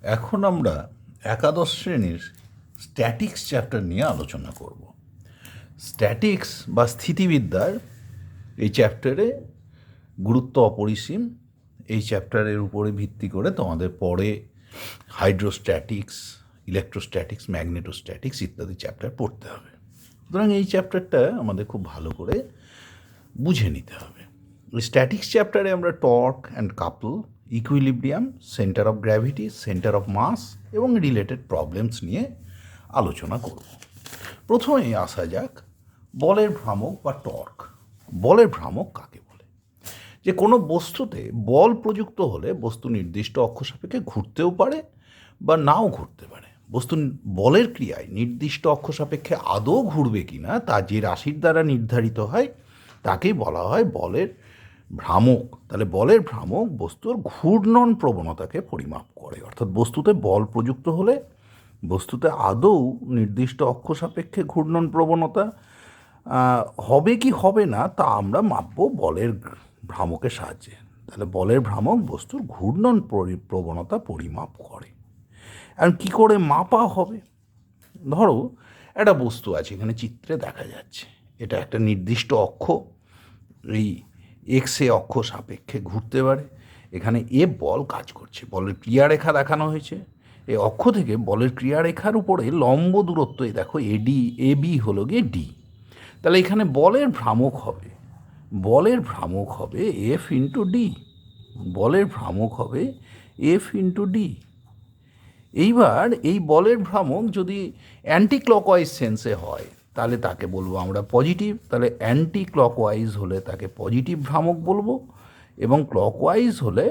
এখন আমরা একাদশ শ্রেণীর স্ট্যাটিক্স চ্যাপ্টার নিয়ে আলোচনা করব। স্ট্যাটিক্স বা স্থিতিবিদ্যার এই চ্যাপ্টারে গুরুত্ব অপরিসীম। এই চ্যাপ্টারের উপরে ভিত্তি করে তোমাদের পরে হাইড্রোস্ট্যাটিক্স, ইলেকট্রোস্ট্যাটিক্স, ম্যাগনেটোস্ট্যাটিক্স ইত্যাদি চ্যাপ্টার পড়তে হবে। সুতরাং এই চ্যাপ্টারটা আমাদের খুব ভালো করে বুঝে নিতে হবে। এই স্ট্যাটিক্স চ্যাপ্টারে আমরা torque and couple, equilibrium, centre of gravity, centre of mass এবং রিলেটেড প্রবলেমস নিয়ে আলোচনা করব। প্রথমেই আসা যাক বলের ভ্রামক বা টর্ক। বলের ভ্রামক কাকে বলে? যে কোনো বস্তুতে বল প্রযুক্ত হলে বস্তু নির্দিষ্ট অক্ষ সাপেক্ষে ঘুরতেও পারে বা নাও ঘুরতে পারে। বস্তু বলের ক্রিয়ায় নির্দিষ্ট অক্ষ সাপেক্ষে আদৌ ঘুরবে কিনা তা যে রাশির দ্বারা নির্ধারিত হয় তাকেই বলা হয় বলের ভ্রামক। তাহলে বলের ভ্রামক বস্তুর ঘূর্ণন প্রবণতাকে পরিমাপ করে। অর্থাৎ বস্তুতে বল প্রযুক্ত হলে বস্তুতে আদৌ নির্দিষ্ট অক্ষ সাপেক্ষে ঘূর্ণন প্রবণতা হবে কি হবে না তা আমরা মাপব বলের ভ্রামকের সাহায্যে। তাহলে বলের ভ্রামক বস্তুর ঘূর্ণন প্রবণতা পরিমাপ করে। আর কী করে মাপা হবে? ধরো একটা বস্তু আছে, এখানে চিত্রে দেখা যাচ্ছে, এটা একটা নির্দিষ্ট অক্ষ, এই এক্সে অক্ষ সাপেক্ষে ঘুরতে পারে। এখানে এফ বল কাজ করছে, বলের ক্রিয়ারেখা দেখানো হয়েছে। এই অক্ষ থেকে বলের ক্রিয়ারেখার উপরে লম্ব দূরত্ব, এই দেখো এডি, এ বি হলো গিয়ে ডি। তাহলে এখানে বলের ভ্রামক হবে, বলের ভ্রামক হবে এফ ইন্টু ডি, বলের ভ্রামক হবে এফ ইন্টু ডি। এইবার এই বলের ভ্রামক যদি অ্যান্টি ক্লকওয়াইজ সেন্সে হয় তাহলে তাকে বলবো আমরা পজিটিভ। তাহলে অ্যান্টি ক্লকওয়াইজ হলে তাকে পজিটিভ ভ্রামক বলবো, এবং ক্লকওয়াইজ হলে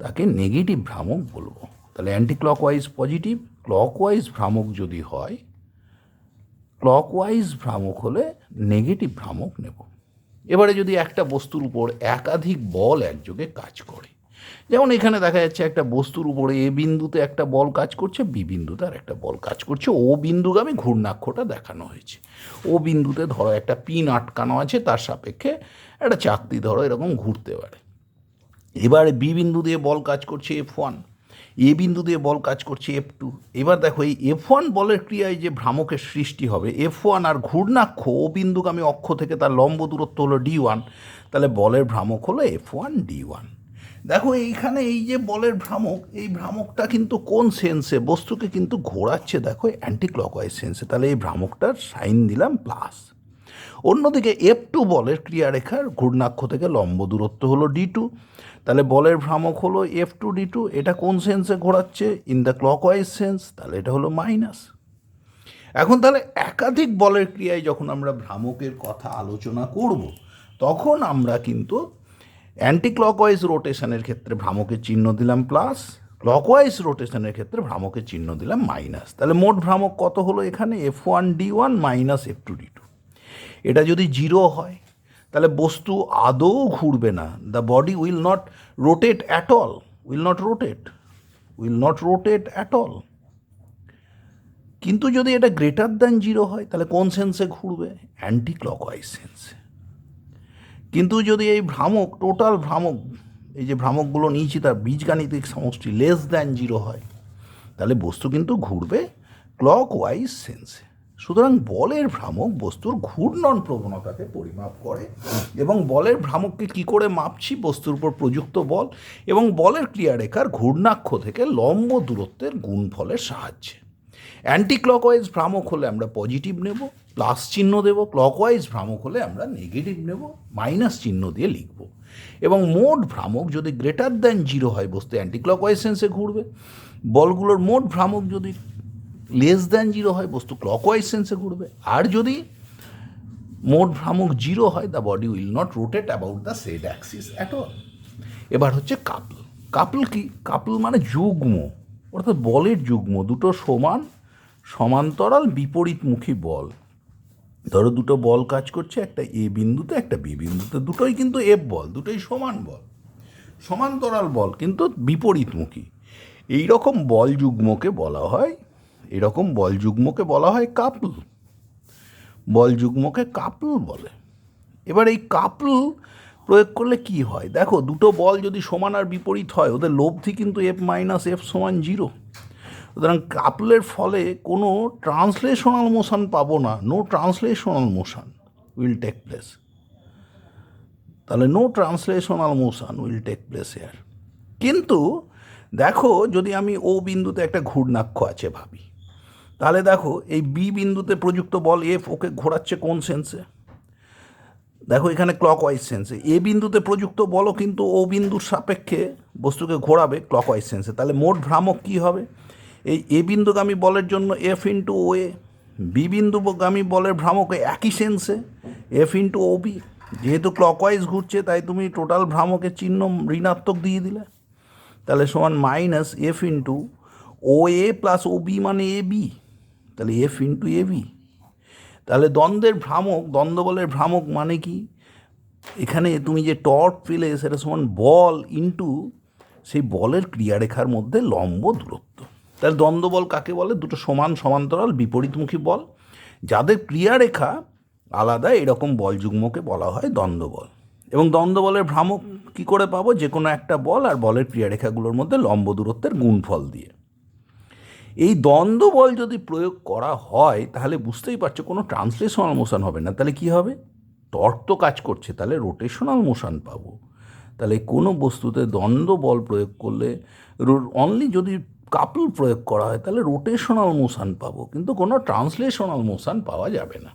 তাকে নেগেটিভ ভ্রামক বলবো। তাহলে অ্যান্টি ক্লকওয়াইজ পজিটিভ, ক্লকওয়াইজ ভ্রামক যদি হয়, ক্লকওয়াইজ ভ্রামক হলে নেগেটিভ ভ্রামক নেব। এবারে যদি একটা বস্তুর উপর একাধিক বল একযোগে কাজ করে, যেমন এখানে দেখা যাচ্ছে একটা বস্তুর উপরে এ বিন্দুতে একটা বল কাজ করছে, বি বিন্দুতে আর একটা বল কাজ করছে, ও বিন্দুগামী ঘূর্ণাক্ষটা দেখানো হয়েছে। ও বিন্দুতে ধরো একটা পিন আটকানো আছে, তার সাপেক্ষে একটা চাকতি ধরো এরকম ঘুরতে পারে। এবারে বি বিন্দু দিয়ে বল কাজ করছে F1, এ বিন্দু দিয়ে বল কাজ করছে F2। এবার দেখো এই F1 বলের ক্রিয়ায় যে ভ্রামকের সৃষ্টি হবে, F1 আর ঘূর্ণাক্ষ ও বিন্দুগামী অক্ষ থেকে তার লম্ব দূরত্ব হলো D1, তাহলে বলের ভ্রামক হলো F1 D1। দেখো এইখানে এই যে বলের ভ্রামক, এই ভ্রামকটা কিন্তু কোন সেন্সে? বস্তুকে কিন্তু ঘোরাচ্ছে, দেখো অ্যান্টি ক্লকওয়াইজ সেন্সে। তাহলে এই ভ্রামকটার সাইন দিলাম প্লাস। অন্যদিকে F2 বলের ক্রিয়ারেখার ঘূর্ণাক্ষ থেকে লম্ব দূরত্ব হলো D2, তাহলে বলের ভ্রামক হলো F2 D2। এটা কোন সেন্সে ঘোরাচ্ছে? ইন দ্য ক্লকওয়াইজ সেন্স, তাহলে এটা হলো মাইনাস। এখন তাহলে একাধিক বলের ক্রিয়ায় যখন আমরা ভ্রামকের কথা আলোচনা করব, তখন আমরা কিন্তু অ্যান্টি ক্লকওয়াইজ রোটেশনের ক্ষেত্রে ভ্রামকের চিহ্ন দিলাম প্লাস, ক্লকওয়াইজ রোটেশনের ক্ষেত্রে ভ্রামকের চিহ্ন দিলাম মাইনাস। তাহলে মোট ভ্রামক কত হলো এখানে? F1 D1 minus F2 D2। এটা যদি জিরো হয় তাহলে বস্তু আদৌ ঘুরবে না, the body will not rotate at all, will not rotate, will not rotate at all. কিন্তু যদি এটা গ্রেটার দ্যান জিরো হয় তাহলে কোন সেন্সে ঘুরবে? অ্যান্টি ক্লকওয়াইজ সেন্সে। কিন্তু যদি এই ভ্রামক, টোটাল ভ্রামক, এই যে ভ্রামকগুলো নিয়েছি তার বীজগাণিতিক সমষ্টি লেস দ্যান জিরো হয়, তাহলে বস্তু কিন্তু ঘুরবে ক্লকওয়াইজ সেন্সে। সুতরাং বলের ভ্রামক বস্তুর ঘূর্ণন প্রবণতাকে পরিমাপ করে, এবং বলের ভ্রামককে কি করে মাপছি? বস্তুর উপর প্রযুক্ত বল এবং বলের ক্রিয়ারেখার ঘূর্ণাক্ষ থেকে লম্ব দূরত্বের গুণফলের সাহায্যে। অ্যান্টি ক্লকওয়াইজ ভ্রামক হলে আমরা পজিটিভ নেব, প্লাস চিহ্ন দেব। ক্লকওয়াইজ ভ্রামক হলে আমরা নেগেটিভ নেব, মাইনাস চিহ্ন দিয়ে লিখব। এবং মোট ভ্রামক যদি গ্রেটার দ্যান জিরো হয়, বস্তু অ্যান্টি ক্লকওয়াইজ সেন্সে ঘুরবে। বলগুলোর মোট ভ্রামক যদি লেস দ্যান জিরো হয়, বস্তু ক্লকওয়াইজ সেন্সে ঘুরবে। আর যদি মোট ভ্রামক জিরো হয়, the body will not rotate about the shed Axis at all. এবার হচ্ছে কাপল। কাপল কি? কাপল মানে যুগ্ম, অর্থাৎ বলের যুগ্ম, দুটো সমান সমান্তরাল বিপরীতমুখী বল। ধরো দুটো বল কাজ করছে, একটা এ বিন্দুতে একটা বি বিন্দুতে, দুটোই কিন্তু এফ বল, দুটোই সমান বল, সমান্তরাল বল কিন্তু বিপরীতমুখী। এই রকম বল যুগ্মকে বলা হয়, এরকম বল যুগ্মকে বলা হয় কাপল। বল যুগ্মকে কাপল বলে। এবার এই কাপল প্রয়োগ করলে কি হয় দেখো, দুটো বল যদি সমান আর বিপরীত হয় ওদের লব্ধি কিন্তু F মাইনাস F সমান 0। সুতরাং কাপলের ফলে কোনো ট্রান্সলেশনাল মোশন পাবো না, no translational motion will take place. তাহলে no translational motion will take place here. কিন্তু দেখো যদি আমি ও বিন্দুতে একটা ঘূর্ণাক্ষ আছে ভাবি, তাহলে দেখো এই বি বিন্দুতে প্রযুক্ত বল এফ ওকে ঘোরাচ্ছে কোন সেন্সে, দেখো এখানে ক্লকওয়াইজ সেন্সে। এ বিন্দুতে প্রযুক্ত বলও কিন্তু ও বিন্দুর সাপেক্ষে বস্তুকে ঘোরাবে ক্লকওয়াইজ সেন্সে। তাহলে মোট ভ্রামক কী হবে, এই এ বিন্দুগামী বলের জন্য এফ ইন্টু ও এ, বি বিন্দুগামী বলের ভ্রামক একই সেন্সে এফ ইন্টু ও বি। যেহেতু ক্লকওয়াইজ ঘুরছে তাই তুমি টোটাল ভ্রামকের চিহ্ন ঋণাত্মক দিয়ে দিলে, তাহলে সমান মাইনাস এফ ইন্টু ও এ প্লাস ও বি মানে এ বি, তাহলে এফ ইন্টু এ বি। তাহলে দ্বন্দ্বের ভ্রামক, দ্বন্দ্ববলের ভ্রামক মানে কি, এখানে তুমি যে টর্ক পেলে সেটা সমান বল ইন্টু সেই বলের ক্রিয়ারেখার মধ্যে লম্ব দূরত্ব। তাহলে দ্বন্দ্ববল কাকে বলে, দুটো সমান সমান্তরাল বিপরীতমুখী বল যাদের ক্রিয়ারেখা আলাদা এরকম বল যুগ্মকে বলা হয় দ্বন্দ্ববল। এবং দ্বন্দ্ববলের ভ্রামক কী করে পাবো, যে কোনো একটা বল আর বলের ক্রিয়ারেখাগুলোর মধ্যে লম্ব দূরত্বের গুণফল দিয়ে। এই দ্বন্দ্ববল যদি প্রয়োগ করা হয় তাহলে বুঝতেই পারছো কোনো ট্রান্সলেশনাল মোশন হবে না। তাহলে কি হবে, টর্ক তো কাজ করছে, তাহলে রোটেশনাল মোশন পাবো। তাহলে কোনো বস্তুতে দ্বন্দ্ববল প্রয়োগ করলে অনলি যদি কাপল প্রয়োগ করা হয় তাহলে রোটেশনাল মোশন পাবো, কিন্তু কোনো ট্রান্সলেশনাল মোশন পাওয়া যাবে না।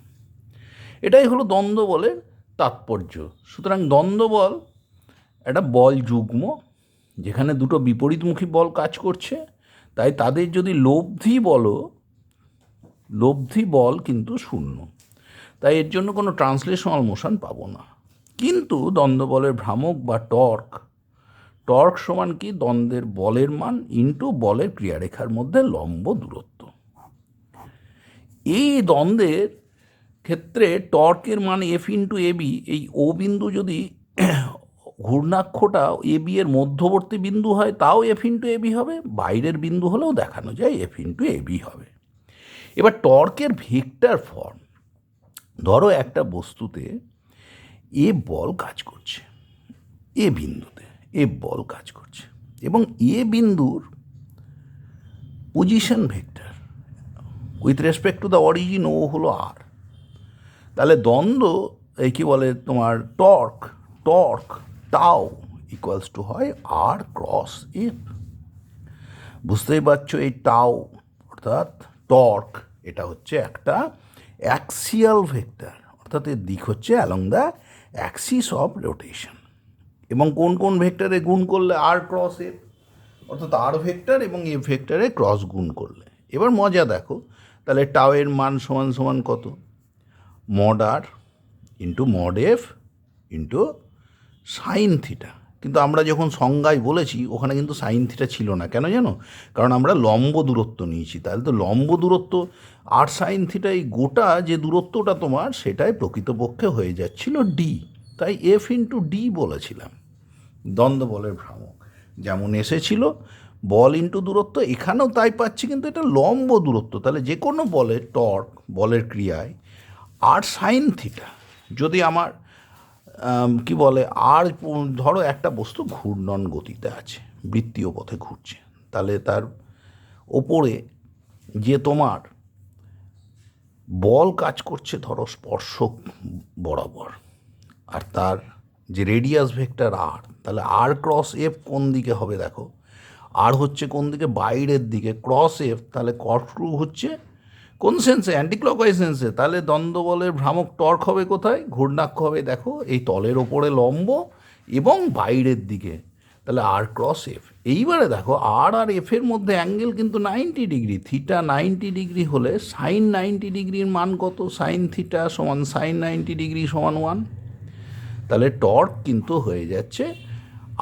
এটাই হলো দ্বন্দ্ববলের তাৎপর্য। সুতরাং দ্বন্দ্ববল একটা বল যুগ্ম যেখানে দুটো বিপরীতমুখী বল কাজ করছে, তাই তাদের যদি লব্ধি বলো, লব্ধি বল কিন্তু শূন্য, তাই এর জন্য কোনো ট্রান্সলেশনাল মোশন পাবো না। কিন্তু দ্বন্দ্ববলের ভ্রামক বা টর্ক, টর্ক সমান কি দ্বন্দ্বের বলের মান ইন্টু বলের ক্রিয়ারেখার মধ্যে লম্ব দূরত্ব। এই দ্বন্দ্বের ক্ষেত্রে টর্কের মান এফ ইন্টু এ বি, এই ও বিন্দু যদি ঘূর্ণাক্ষটা এ বি এর মধ্যবর্তী বিন্দু হয় তাও এফ ইন্টু এ বি হবে, বাইরের বিন্দু হলেও দেখানো যায় এফ ইন্টু এ বি হবে। এবার টর্কের ভেক্টর ফর্ম, ধরো একটা বস্তুতে এ বল কাজ করছে, এ বিন্দুতে এ বল কাজ করছে এবং এ বিন্দুর position vector with respect to the origin O হলো আর। তাহলে দ্বন্দ্ব এই কী বলে তোমার torque, torque tau equals to হয় আর ক্রস এফ। বুঝতেই পারছো এই টাও অর্থাৎ টর্ক এটা হচ্ছে একটা অ্যাক্সিয়াল ভেক্টর, অর্থাৎ এর দিক হচ্ছে along the Axis of rotation. এবং কোন কোন ভেক্টরে গুণ করলে আর ক্রস এফ, অর্থাৎ আর ভেক্টর এবং এ ভেক্টরে ক্রস গুণ করলে। এবার মজা দেখো, তাহলে টাও এর মান সমান সমান কত, mod r into mod F into sine theta. কিন্তু আমরা যখন সংজ্ঞায় বলেছি ওখানে কিন্তু সাইন থিটা ছিল না, কেন জানো, কারণ আমরা লম্ব দূরত্ব নিয়েছি। তাহলে তো লম্ব দূরত্ব আর সাইন থিটা এই গোটা যে দূরত্বটা তোমার সেটাই প্রকৃতপক্ষে হয়ে যাচ্ছিল ডি, তাই এফ ইন্টু ডি বলেছিলাম। দ্বন্দ্ববলের ভ্রামক যেমন এসেছিল বল ইন্টু দূরত্ব, এখানেও তাই পাচ্ছি, কিন্তু এটা লম্ব দূরত্ব। তাহলে যে কোনো বলের টর্ক, বলের ক্রিয়ায় আর সাইন থিটা যদি আমার কি বলে আর, ধরো একটা বস্তু ঘূর্ণন গতিতে আছে, বৃত্তীয় পথে ঘুরছে, তাহলে তার ওপরে যে তোমার বল কাজ করছে ধরো স্পর্শক বরাবর, আর তার যে রেডিয়াস ভেক্টর আর, তাহলে আর ক্রস এফ কোন দিকে হবে দেখো, আর হচ্ছে কোন দিকে, বাইরের দিকে, ক্রস এফ তাহলে কর্কট্রু হচ্ছে কোন সেন্সে, অ্যান্টি ক্লকওয়াইজ সেন্সে। তাহলে দ্বন্দ্ববলের ভ্রামক টর্ক হবে কোথায়, ঘূর্ণাক্ষ হবে দেখো এই তলের ওপরে লম্ব এবং বাইরের দিকে, তাহলে আর ক্রস এফ। এইবারে দেখো আর আর এফের মধ্যে অ্যাঙ্গেল কিন্তু 90 ডিগ্রি, থিটা 90 ডিগ্রি হলে সাইন 90 ডিগ্রির মান কত, সাইন থিটা সমান সাইন 90 ডিগ্রি সমান 1। তাহলে টর্ক কিন্তু হয়ে যাচ্ছে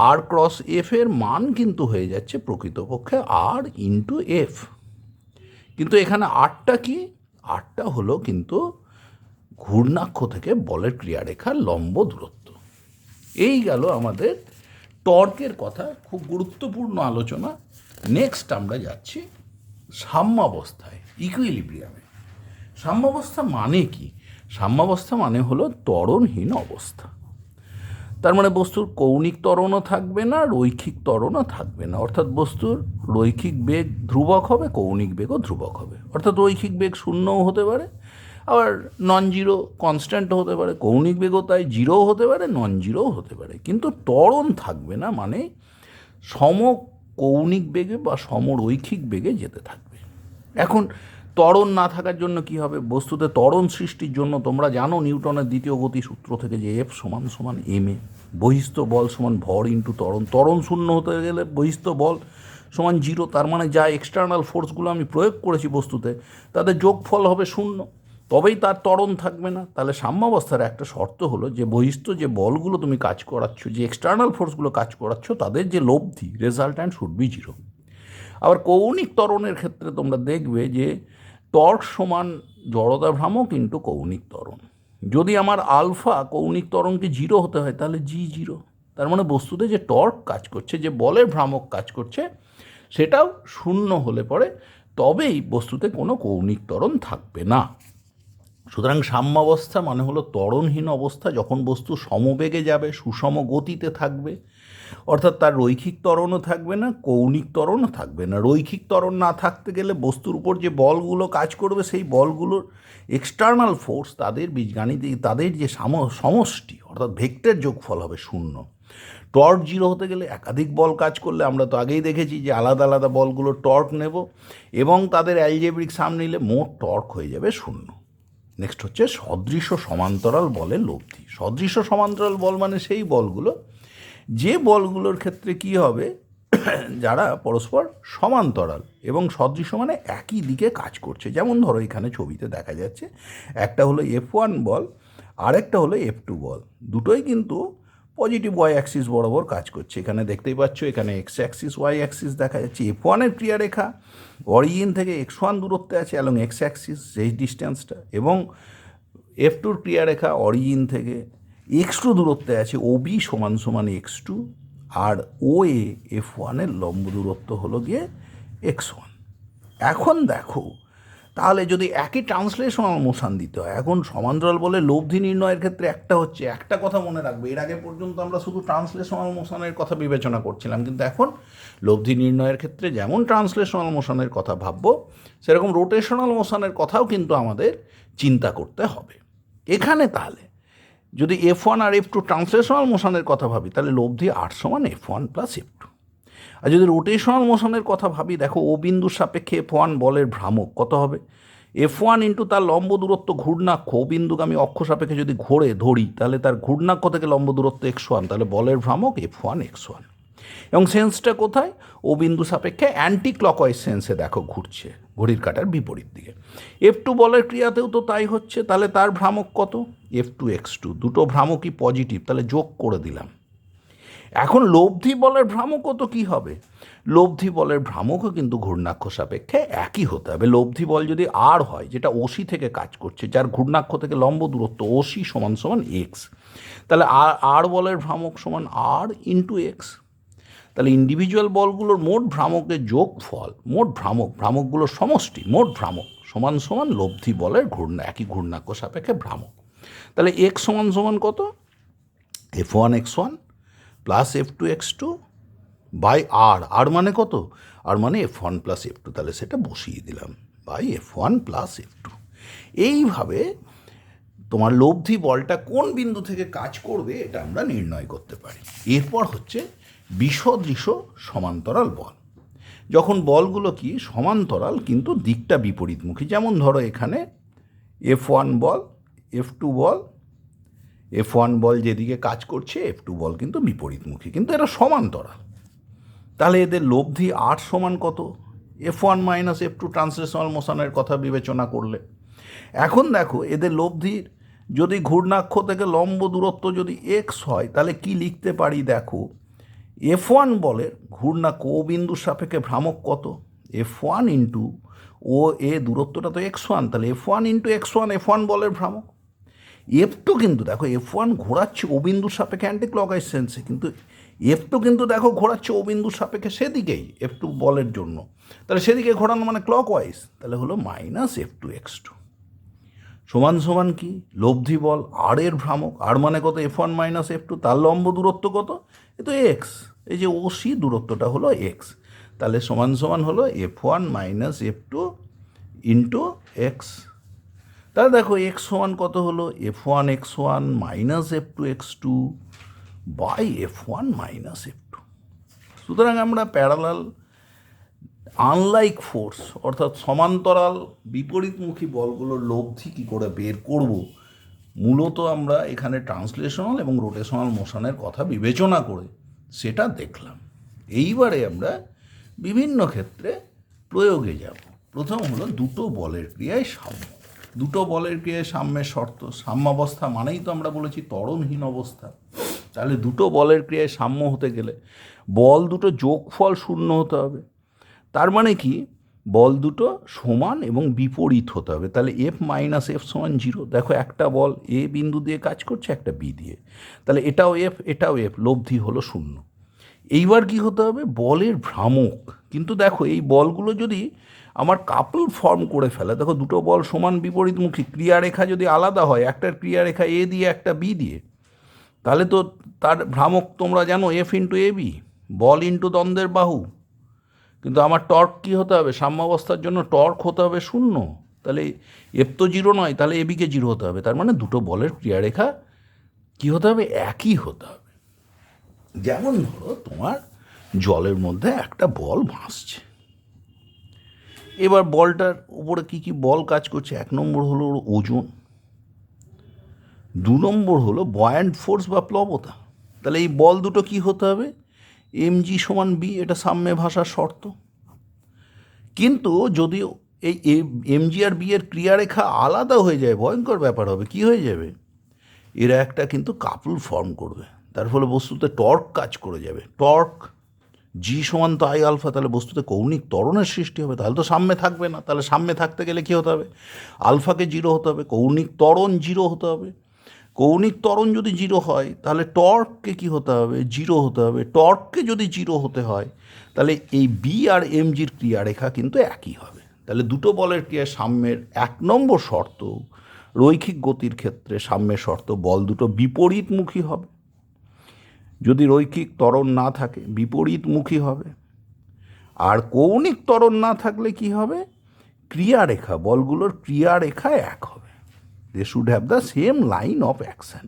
আর ক্রস এফের মান কিন্তু হয়ে যাচ্ছে প্রকৃতপক্ষে আর ইন্টু এফ। কিন্তু এখানে আরটা কি, আরটা হলো কিন্তু ঘূর্ণাক্ষ থেকে বলের ক্রিয়ারেখার লম্ব দূরত্ব। এই গেল আমাদের টর্কের কথা, খুব গুরুত্বপূর্ণ আলোচনা। নেক্সট আমরা যাচ্ছি সাম্যাবস্থায়, ইকুইলিব্রিয়ামে। সাম্যাবস্থা মানে কি, সাম্যাবস্থা মানে হলো ত্বরণহীন অবস্থা। তার মানে বস্তুর কৌণিক ত্বরণও থাকবে না, রৈখিক ত্বরণও থাকবে না, অর্থাৎ বস্তুর রৈখিক বেগ ধ্রুবক হবে, কৌণিক বেগও ধ্রুবক হবে। অর্থাৎ রৈখিক বেগ শূন্যও হতে পারে, আবার নন জিরো কনস্ট্যান্টও হতে পারে, কৌণিক বেগও তাই জিরোও হতে পারে, নন জিরোও হতে পারে, কিন্তু ত্বরণ থাকবে না, মানে সম কৌণিক বেগে বা সমরৈখিক বেগে যেতে থাকবে। এখন ত্বরণ না থাকার জন্য কি হবে? বস্তুতে ত্বরণ সৃষ্টির জন্য তোমরা জানো নিউটনের দ্বিতীয় গতি সূত্র থেকে যে এফ সমান সমান এম এ, বহিস্থ বল সমান ভর ইন্টু ত্বরণ। ত্বরণ শূন্য হতে গেলে বহিস্থ বল সমান জিরো, তার মানে যা এক্সটার্নাল ফোর্সগুলো আমি প্রয়োগ করেছি বস্তুতে তাদের যোগফল হবে শূন্য, তবেই তার ত্বরণ থাকবে না। তাহলে সাম্যাবস্থার একটা শর্ত হলো যে বহিস্থ যে বলগুলো তুমি কাজ করাচ্ছ, যে এক্সটার্নাল ফোর্সগুলো কাজ করাচ্ছ, তাদের যে লব্ধি রেজাল্ট্যান্ট শুড বি জিরো। আবার কৌণিক ত্বরণের ক্ষেত্রে তোমরা দেখবে যে টর্ক সমান জড়তা ভ্রামক ইন্টু কৌণিক ত্বরণ। যদি আমার আলফা কৌণিক ত্বরণকে জিরো হতে হয় তাহলে জি জিরো, তার মানে বস্তুতে যে টর্ক কাজ করছে, যে বলের ভ্রামক কাজ করছে, সেটাও শূন্য হলে পরে তবেই বস্তুতে কোনো কৌণিক ত্বরণ থাকবে না। সুতরাং সাম্যাবস্থা মানে হলো ত্বরণহীন অবস্থা, যখন বস্তু সমবেগে যাবে, সুষম গতিতে থাকবে, অর্থাৎ তার রৈখিক ত্বরণও থাকবে না, কৌণিক ত্বরণও থাকবে না। রৈখিক ত্বরণ না থাকতে গেলে বস্তুর উপর যে বলগুলো কাজ করবে, সেই বলগুলোর এক্সটার্নাল ফোর্স, তাদের বীজগাণিতিক তাদের যে সমষ্টি অর্থাৎ ভেক্টর যোগফল হবে শূন্য। টর্ক জিরো হতে গেলে একাধিক বল কাজ করলে, আমরা তো আগেই দেখেছি যে আলাদা আলাদা বলগুলোর টর্ক নেব এবং তাদের অ্যালজেব্রিক সাম নিলে মোট টর্ক হয়ে যাবে শূন্য। নেক্সট হচ্ছে সদৃশ সমান্তরাল বলের লব্ধি। সদৃশ সমান্তরাল বল মানে সেই বলগুলো, যে বলগুলোর ক্ষেত্রে কি হবে, যারা পরস্পর সমান্তরাল এবং সদৃশ মানে একই দিকে কাজ করছে। যেমন ধরো এখানে ছবিতে দেখা যাচ্ছে একটা হলো F1 বল, আরেকটা হলো F2 বল, দুটোই কিন্তু পজিটিভ ওয়াই অ্যাক্সিস বরাবর কাজ করছে। এখানে দেখতেই পাচ্ছ, এখানে এক্স অ্যাক্সিস ওয়াই অ্যাক্সিস দেখা যাচ্ছে। F1-এর ক্রিয়ারেখা অরিজিন থেকে x1 দূরত্বে আছে অ্যালং এক্স অ্যাক্সিস, যেই ডিস্টেন্সটা, এবং F2-র ক্রিয়ারেখা অরিজিন থেকে x2 দূরত্বে আছে, OB সমান সমান x2, আর OA F1-এর লম্ব দূরত্ব হলো গিয়ে x1। এখন দেখো, তাহলে যদি একই ট্রান্সলেশনাল মোশন দিতে হয়, এখন সমান্তরাল বলে লব্ধি নির্ণয়ের ক্ষেত্রে একটা কথা মনে রাখবে, এর আগে পর্যন্ত আমরা শুধু ট্রান্সলেশনাল মোশনের কথা বিবেচনা করছিলাম, কিন্তু এখন লব্ধি নির্ণয়ের ক্ষেত্রে যেমন ট্রান্সলেশনাল মোশনের কথা ভাববো, সেরকম রোটেশনাল মোশনের কথাও কিন্তু আমাদের চিন্তা করতে হবে। এখানে তাহলে যদি F1 আর F2 ট্রান্সলেশনাল মোশনের কথা ভাবি, তাহলে লব্ধি R সমান F1 প্লাস F2। আর যদি রোটেশনাল মোশনের কথা ভাবি, দেখো ও বিন্দুর সাপেক্ষে F1 বলের ভ্রামক কত হবে? F1 ইন্টু তার লম্ব দূরত্ব ঘূর্ণাক্ষ, ও বিন্দুকে আমি অক্ষ সাপেক্ষে যদি ধরি, তাহলে তার ঘূর্ণাক্ষ থেকে লম্ব দূরত্ব x1, তাহলে বলের ভ্রামক F1 x1। এবং সেন্সটা কোথায়? ও বিন্দু সাপেক্ষে অ্যান্টি ক্লকওয়াইজ সেন্সে দেখো ঘুরছে, ঘড়ির কাঁটার বিপরীত দিকে। F2 বলের ক্রিয়াতেও তো তাই হচ্ছে, তাহলে তার ভ্রামক কত? F2 x2, দুটো ভ্রামকই পজিটিভ, তাহলে যোগ করে দিলাম। এখন লব্ধি বলের ভ্রামকও তো কী হবে? লব্ধি বলের ভ্রামকও কিন্তু ঘূর্ণাক্ষ সাপেক্ষে একই হতে হবে। লব্ধি বল যদি আর হয়, যেটা OC থেকে কাজ করছে, যার ঘূর্ণাক্ষ থেকে লম্ব দূরত্ব OC সমান সমান এক্স, তাহলে আর বলের ভ্রামক সমান আর ইন্টু এক্স। তাহলে ইন্ডিভিজুয়াল বলগুলোর মোট ভ্রামকের যোগফল, মোট ভ্রামকগুলোর সমষ্টি, মোট ভ্রামক সমান সমান লব্ধি বলের একই ঘূর্ণাক্ষ সাপেক্ষে ভ্রামক। তাহলে এক্স সমান সমান কত? F1 x1 plus F2 x2 by আর মানে কত? আর মানে F1 প্লাস F2, তাহলে সেটা বসিয়ে দিলাম, বাই F1 প্লাস F2। এইভাবে তোমার লব্ধি বলটা কোন বিন্দু থেকে কাজ করবে এটা আমরা নির্ণয় করতে পারি। এরপর হচ্ছে বিসদৃশ সমান্তরাল বল। যখন বলগুলো কি সমান্তরাল কিন্তু দিকটা বিপরীতমুখী, যেমন ধরো এখানে F1 বল, F2 বল, F1 বল যেদিকে কাজ করছে, F2 বল কিন্তু বিপরীতমুখী, কিন্তু এরা সমান্তরাল। তাহলে এদের লব্ধি আর সমান কত? F1 মাইনাস F2 ট্রান্সলেশনাল মোশনের কথা বিবেচনা করলে। এখন দেখো এদের লব্ধির যদি ঘূর্ণাক্ষ থেকে লম্ব দূরত্ব যদি x হয়, তাহলে কি লিখতে পারি? দেখো F1 বলের ঘূর্ণাক্ষ ও বিন্দুর সাপেক্ষে ভ্রামক কত? F1 ইন্টু ও এ দূরত্বটা তো x1, তাহলে F1 ইন্টু x1 F1 বলের ভ্রামক। F2 কিন্তু দেখো F1 ঘোরাচ্ছে ও বিন্দুর সাপেক্ষে অ্যান্টি ক্লকওয়াইজ সেন্সে, কিন্তু F2 কিন্তু দেখো ঘোরাচ্ছে ও বিন্দুর সাপেক্ষে সেদিকেই, F2 বলের জন্য, তাহলে সেদিকে ঘোরানো মানে ক্লকওয়াইজ, তাহলে হলো মাইনাস F2 x2। সমান সমান কি লব্ধি বল আর এর ভ্রামক, আর মানে কত F1 মাইনাস F2, তার লম্ব দূরত্ব কত, এ তো এক্স, এই যে ওসি দূরত্বটা হলো এক্স, তাহলে সমান সমান হলো F1 minus F2 into X. তাহলে দেখো এক্স সমান কত হলো F1 x1 minus F2 x2 by F1 minus F2। সুতরাং আমরা প্যারালাল আনলাইক ফোর্স অর্থাৎ সমান্তরাল বিপরীতমুখী বলগুলোর লব্ধি কী করে বের করব, মূলত আমরা এখানে ট্রান্সলেশনাল এবং রোটেশনাল মোশনের কথা বিবেচনা করে সেটা দেখলাম। এইবারে আমরা বিভিন্ন ক্ষেত্রে প্রয়োগে যাব। প্রথম হলো দুটো বলের ক্রিয়ায় সাম্য। দুটো বলের ক্রিয়ায় সাম্যের শর্ত, সাম্যাবস্থা মানেই তো আমরা বলেছি ত্বরণহীন অবস্থা। তাহলে দুটো বলের ক্রিয়ায় সাম্য হতে গেলে বল দুটো যোগফল শূন্য হতে হবে। তার মানে কি বল দুটো সমান এবং বিপরীত হতে হবে। তাহলে F মাইনাস F সমান 0। দেখো একটা বল এ বিন্দু দিয়ে কাজ করছে, একটা বি দিয়ে, তাহলে এটাও F এটাও F, লব্ধি হলো শূন্য। এইবার কি হতে হবে বলের ভ্রামক। কিন্তু দেখো এই বলগুলো যদি আমার কাপল ফর্ম করে ফেলে, দেখো দুটো বল সমান বিপরীতমুখী, ক্রিয়ারেখা যদি আলাদা হয়, একটার ক্রিয়ারেখা এ দিয়ে একটা বি দিয়ে, তাহলে তো তার ভ্রামক তোমরা জানো F into A B, ball into দ্বন্দ্বের বাহু। কিন্তু আমার টর্ক কী হতে হবে, সাম্যাবস্থার জন্য টর্ক হতে হবে শূন্য, তাহলে এফ তো 0 নয়, তাহলে এবিকে 0 হতে হবে। তার মানে দুটো বলের ক্রিয়ারেখা কী হতে হবে, একই হতে হবে। যেমন ধরো তোমার জলের মধ্যে একটা বল ভাসছে, এবার বলটার উপরে কী কী বল কাজ করছে, 1 নম্বর হলো ওর ওজন, 2 নম্বর হলো বয়ান্ট ফোর্স বা প্লবতা। তাহলে এই বল দুটো কী হতে হবে, mg সমান b, এটা সাম্যে ভাষার শর্ত। কিন্তু যদি এই mg আর b এর ক্রিয়ারেখা আলাদা হয়ে যায়, ভয়ঙ্কর ব্যাপার হবে। কি হয়ে যাবে, এরা একটা কিন্তু কাপল ফর্ম করবে, তার ফলে বস্তুতে টর্ক কাজ করে যাবে। টর্ক জি সমান তো আই আলফা, তাহলে বস্তুতে কৌণিক ত্বরণের সৃষ্টি হবে, তাহলে তো সাম্যে থাকবে না। তাহলে সাম্যে থাকতে গেলে কী হতে হবে, আলফাকে 0 হতে হবে, কৌণিক ত্বরণ 0 হতে হবে। কৌণিক ত্বরণ যদি 0 হয় তাহলে টর্ককে কী হতে হবে, 0 হতে হবে। টর্ককে যদি 0 হতে হয় তাহলে এই বি আর এমজির ক্রিয়ারেখা কিন্তু একই হবে। তাহলে দুটো বলের ক্রিয়া সাম্যের 1 নম্বর শর্ত, রৈখিক গতির ক্ষেত্রে সাম্যের শর্ত, বল দুটো বিপরীতমুখী হবে। যদি রৈখিক ত্বরণ না থাকে বিপরীতমুখী হবে। আর কৌণিক ত্বরণ না থাকলে কি হবে, ক্রিয়ারেখা, বলগুলোর ক্রিয়ারেখা এক হবে। They should have the same line of action,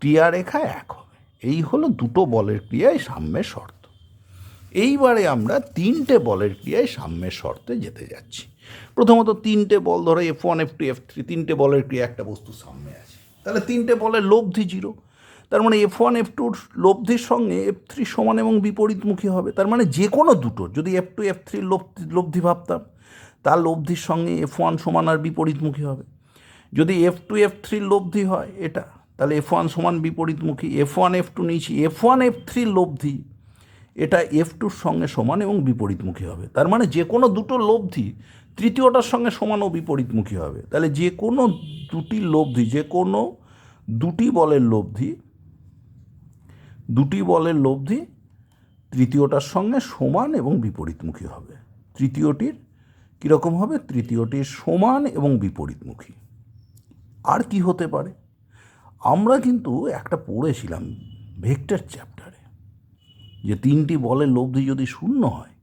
ক্রিয়ারেখা এক হবে। এই হলো দুটো বলের ক্রিয়ায় সাম্যের শর্ত। এইবারে আমরা 3টে বলের ক্রিয়ায় সাম্যের শর্তে যেতে যাচ্ছি। প্রথমত 3টে বল, ধরো F1 F2 F3, 3টে বলের ক্রিয়া একটা বস্তু সাম্যে আছে, তাহলে 3টে বলের লব্ধি 0। তার মানে F1 F2 লব্ধির সঙ্গে F3 সমান এবং বিপরীতমুখী হবে। তার মানে যে কোনো দুটো, যদি F2 F3 লব্ধি ভাবতাম, তার লব্ধির সঙ্গে F1 সমান আর বিপরীতমুখী হবে। যদি F2 F3 লব্ধি হয় এটা, তাহলে F1 সমান বিপরীতমুখী। F1 F2 নিয়েছি, F1 F3 লব্ধি, এটা F2 সঙ্গে সমান এবং বিপরীতমুখী হবে। তার মানে যে কোনো দুটো লব্ধি তৃতীয়টার সঙ্গে সমান ও বিপরীতমুখী হবে। তাহলে যে কোনো দুটি লব্ধি, যে কোনো দুটি বলের লব্ধি তৃতীয়টার সঙ্গে সমান এবং বিপরীতমুখী হবে। তৃতীয়টির কীরকম হবে, তৃতীয়টির সমান এবং বিপরীতমুখী। আর কি হতে পারে, আমরা কিন্তু একটা পড়েছিলাম ভেক্টর চ্যাপ্টারে, যে 3টি বলের লব্ধি যদি শূন্য হয়,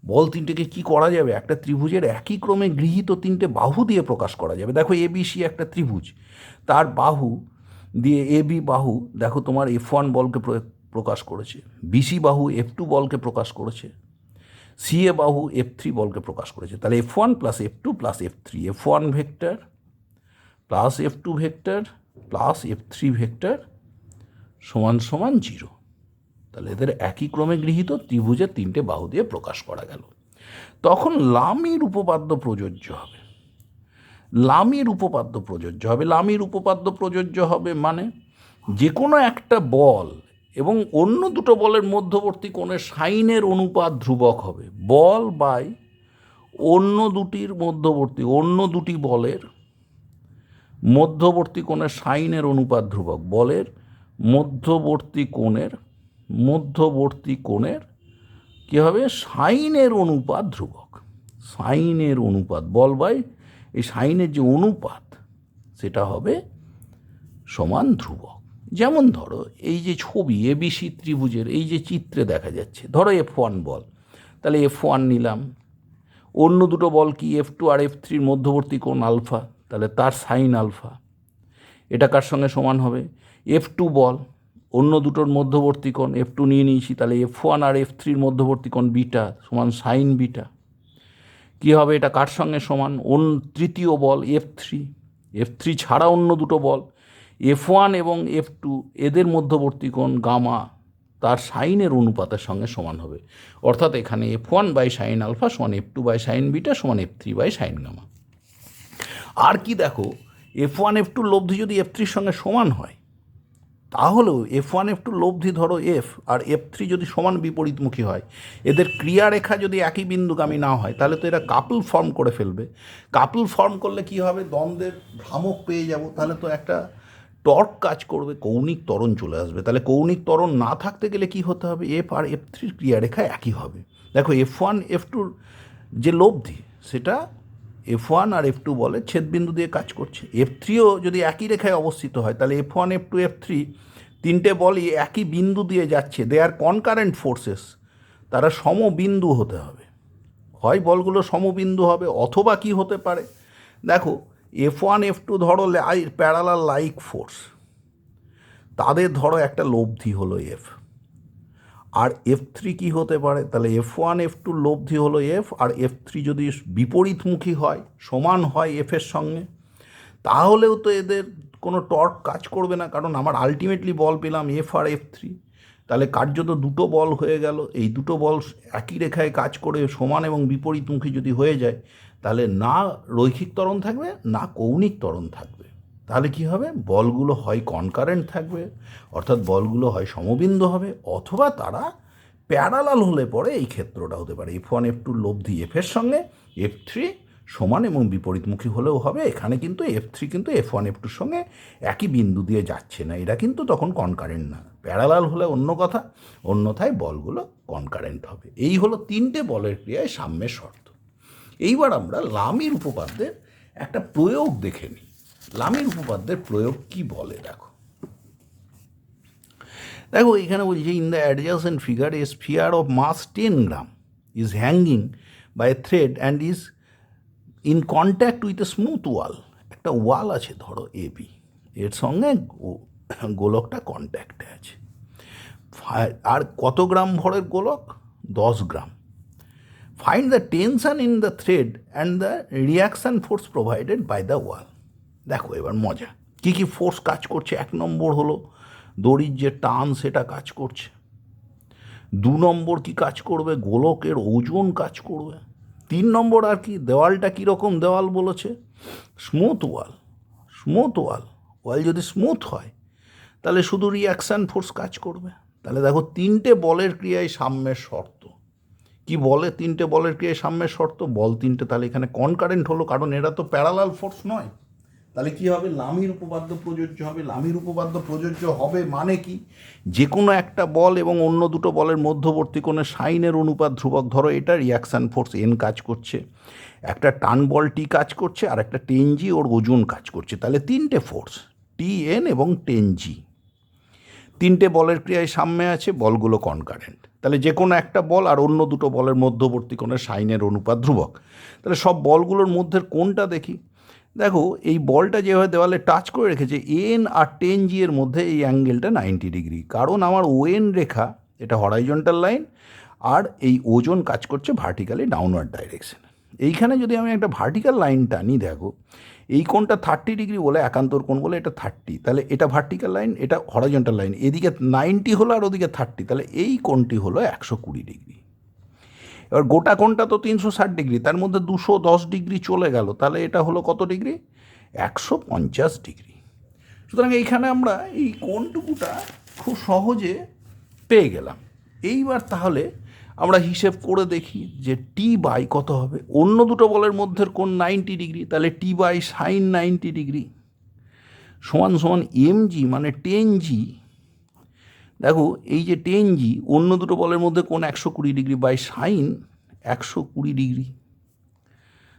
বল 3টেকে কী করা যাবে, একটা ত্রিভুজের একই ক্রমে গৃহীত 3টে বাহু দিয়ে প্রকাশ করা যাবে। দেখো এবিসি একটা ত্রিভুজ, তার বাহু দিয়ে এবি বাহু, দেখো তোমার F1 বলকে প্রকাশ করেছে, বিসি বাহু F2 বলকে প্রকাশ করেছে, সিএ বাহু F3 বলকে প্রকাশ করেছে। তাহলে F1 plus F2 plus F3, F1 vector plus F2 vector plus F3 vector সমান সমান 0। তাহলে এদের একই ক্রমে গৃহীত ত্রিভুজের 3টে বাহু দিয়ে প্রকাশ করা গেল। তখন লামির উপপাদ্য প্রযোজ্য হবে। লামির উপপাদ্য প্রযোজ্য হবে মানে যে কোনো একটা বল এবং অন্য দুটো বলের মধ্যবর্তী কোণের সাইনের অনুপাত ধ্রুবক হবে। বল বাই অন্য দুটি বলের মধ্যবর্তী কোণের সাইনের অনুপাত ধ্রুবক। বলের মধ্যবর্তী কোণের কী হবে, সাইনের অনুপাত ধ্রুবক। সাইনের অনুপাত, বল বাই এই সাইনের যে অনুপাত, সেটা হবে সমান ধ্রুবক। যেমন ধরো এই যে ছবি এবিসি ত্রিভুজের এই যে চিত্রে দেখা যাচ্ছে, ধরো F1 বল, তাহলে F1 নিলাম। অন্য দুটো বল কি F2 আর F3-র মধ্যবর্তী কোণ আলফা, তাহলে তার সাইন আলফা। এটা কার সঙ্গে সমান হবে? F2 বল, অন্য দুটোর মধ্যবর্তী কোণ F2 নিয়ে নিয়েছি, তাহলে F1 আর F3-র মধ্যবর্তী কোণ বিটা সমান সাইন বিটা। কী হবে? এটা কার সঙ্গে সমান? তৃতীয় বল F3 ছাড়া অন্য দুটো বল F1 এবং F2 এদের মধ্যবর্তী কোণ গামা তার সাইনের অনুপাতের সঙ্গে সমান হবে। অর্থাৎ এখানে F1 বাই সাইন আলফা সমান F2 বাই সাইন বিটা সমান F3 বাই সাইন গামা। আর কি দেখো, F1 F2 লব্ধি যদি F3-র সঙ্গে সমান হয়, তাহলেও F1 F2 লব্ধি ধরো F আর F3 যদি সমান বিপরীতমুখী হয়, এদের ক্রিয়ারেখা যদি একই বিন্দুগামী না হয়, তাহলে তো এরা কাপল ফর্ম করে ফেলবে। কাপল ফর্ম করলে কি হবে? দ্বন্দ্বের ভ্রামক পেয়ে যাব, তাহলে তো একটা টর্ক কাজ করবে, কৌণিক ত্বরণ চলে আসবে। তাহলে কৌণিক ত্বরণ না থাকতে গেলে কি হতে হবে? F আর F3-র ক্রিয়ারেখা একই হবে। দেখো F1 F2-র যে লব্ধি সেটা F1 আর F2 বলে ছেদবিন্দু দিয়ে কাজ করছে। F3ও যদি একই রেখায় অবস্থিত হয়, তাহলে F1 F2 F3 তিনটে বলই একই বিন্দু দিয়ে যাচ্ছে, দে আর কনকারেন্ট ফোর্সেস, তারা সমবিন্দু হতে হবে। হয় বলগুলো সমবিন্দু হবে, অথবা কি হতে পারে? দেখো F1 F2 ধরো প্যারালাল লাইক ফোর্স, তাদের ধরো একটা লব্ধি হলো F, আর F3 কি হতে পারে? তাহলে F1 F2 লব্ধি হলো F, আর F3 যদি বিপরীতমুখী হয়, সমান হয় F-এর সঙ্গে, তাহলেও তো এদের কোনো টর্ক কাজ করবে না, কারণ আমার আলটিমেটলি বল পেলাম F আর F3। তাহলে কার্যত দুটো বল হয়ে গেল। এই দুটো বল একই রেখায় কাজ করে সমান এবং বিপরীতমুখী যদি হয়ে যায়, তাহলে না রৈখিক ত্বরণ থাকবে না কৌণিক ত্বরণ থাকবে। তাহলে কি হবে? বলগুলো হয় কনকারেন্ট থাকবে, অর্থাৎ বলগুলো হয় সমবিন্দু হবে, অথবা তারা প্যারালাল হলে পরে এই ক্ষেত্রটা হতে পারে F1 F2 লব্ধি F-এর সঙ্গে F3 সমান এবং বিপরীতমুখী হলেও হবে। এখানে কিন্তু F3 কিন্তু F1 F2-র সঙ্গে একই বিন্দু দিয়ে যাচ্ছে না, এরা কিন্তু তখন কনকারেন্ট না। প্যারালাল হলে অন্য কথা, অন্যথায় বলগুলো কনকারেন্ট হবে। এই হলো তিনটে বলের ক্রিয়ায় সাম্যের শর্ত। এইবার আমরা লামির উপপাদ্যের একটা প্রয়োগ দেখে নিই। লামির উপপাদ্যের প্রয়োগ কি বলে দেখো। দেখো এখানে বলছি, in the adjacent figure a sphere of mass 10 gram is hanging by a thread and is in contact with a smooth wall. একটা ওয়াল আছে ধরো AB, এর সঙ্গে গোলকটা কন্ট্যাক্টে আছে। আর কত গ্রাম ভরের গোলক? 10 gram. Find the tension in the thread and the reaction force provided by the wall. দেখো এবার মজা, কী কী ফোর্স কাজ করছে। 1 নম্বর হলো দড়ির যে টান সেটা কাজ করছে। 2 নম্বর কি কাজ করবে? গোলকের ওজন কাজ করবে। 3 নম্বর আর কি, দেওয়ালটা কীরকম দেওয়াল বলেছে? স্মুথ ওয়াল। ওয়াল যদি স্মুথ হয় তাহলে শুধু রিয়াকশান ফোর্স কাজ করবে। তাহলে দেখো তিনটে বলের ক্রিয়ায় সাম্যের শর্ত। কি বলে তিনটে বলের ক্রিয়ায় সাম্যের শর্ত? বল তিনটে তাহলে এখানে কনকারেন্ট হলো, কারণ এরা তো প্যারালাল ফোর্স নয়। তাহলে কি হবে? লামির উপপাদ্য প্রযোজ্য হবে। লামির উপপাদ্য প্রযোজ্য হবে মানে কি? যে কোনো একটা বল এবং অন্য দুটো বলের মধ্যবর্তী কোণে সাইনের অনুপাত ধ্রুবক। ধরো এটা রিয়াকশান ফোর্স N কাজ করছে, একটা টান বল T কাজ করছে, আর একটা টেন G ওর ওজন কাজ করছে। তাহলে তিনটে ফোর্স TN এবং টেন G, তিনটে বলের ক্রিয়ায় সাম্যে আছে, বলগুলো কনকারেন্ট। তাহলে যে কোনো একটা বল আর অন্য দুটো বলের মধ্যবর্তী কোণে সাইনের অনুপাত ধ্রুবক। তাহলে সব বলগুলোর মধ্যে কোনটা দেখি। দেখো এই বলটা যেভাবে দেওয়ালে টাচ করে রেখেছে, N আর টেন G এর মধ্যে এই অ্যাঙ্গেলটা 90 ডিগ্রি, কারণ আমার ON রেখা এটা হরাইজন্টাল লাইন, আর এই ওজন কাজ করছে ভার্টিক্যালি ডাউনওয়ার্ড ডাইরেকশন। এইখানে যদি আমি একটা ভার্টিক্যাল লাইন টানি, দেখো এই কোণটা 30 ডিগ্রি বলে, একান্তর কোণ বলে এটা 30, তাহলে এটা ভার্টিক্যাল লাইন, এটা হরাইজন্টাল লাইন, এদিকে 90 হলো আর ওদিকে 30, তাহলে এই কোণটি হলো 120 ডিগ্রি। এবার গোটা কোণটা তো 360 ডিগ্রি, তার মধ্যে 210 ডিগ্রি চলে গেল, তাহলে এটা হলো কত ডিগ্রি? 150 ডিগ্রি। সুতরাং এইখানে আমরা এই কোণটুকুটা খুব সহজে পেয়ে গেলাম। এইবার তাহলে আমরা হিসেব করে দেখি যে টি বাই কত হবে। অন্য দুটো বলের মধ্যে কোণ 90 ডিগ্রি, তাহলে টি বাই সাইন 90 ডিগ্রি সমান সমান mg মানে 10g। দেখো এই যে 10g, অন্য দুটো বলের মধ্যে কোণ 120 ডিগ্রি বাই সাইন 120 ডিগ্রি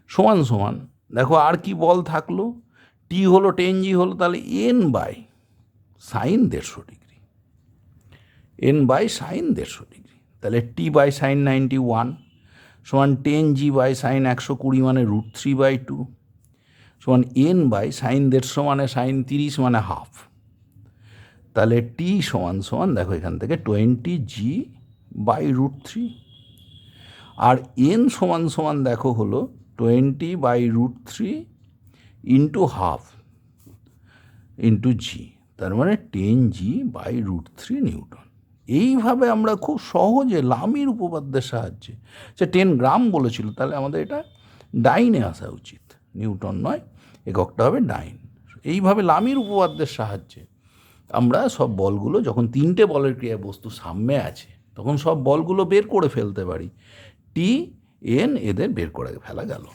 সমান সমান, দেখো আর কি বল থাকলো? টি হলো 10G হলো, তাহলে N by sine 150 degree, N by sine 150 degree, তাহলে টি বাই সাইন 91 সমান 10G বাই সাইন 120 মানে √3/2 সমান এন বাই সাইন 150 মানে সাইন 30 মানে হাফ। তাহলে টি সমান সমান দেখো এখান থেকে 20G বাই √3, আর এন সমান সমান দেখো হলো 20/√3 ইন্টু হাফ ইন্টু জি, তার মানে 10G বাই √3 নিউটন। এইভাবে আমরা খুব সহজে লামির উপপাদ্যের সাহায্যে, সে 10 গ্রাম বলেছিল, তাহলে আমাদের এটা ডাইনে আসা উচিত, নিউটন নয়, এককটা হবে ডাইন। এইভাবে লামির উপপাদ্যের সাহায্যে আমরা সব বলগুলো, যখন 3টে বলের ক্রিয়া বস্তু সাম্যে আছে তখন সব বলগুলো বের করে ফেলতে পারি, টি এন এদের বের করে ফেলা গেল।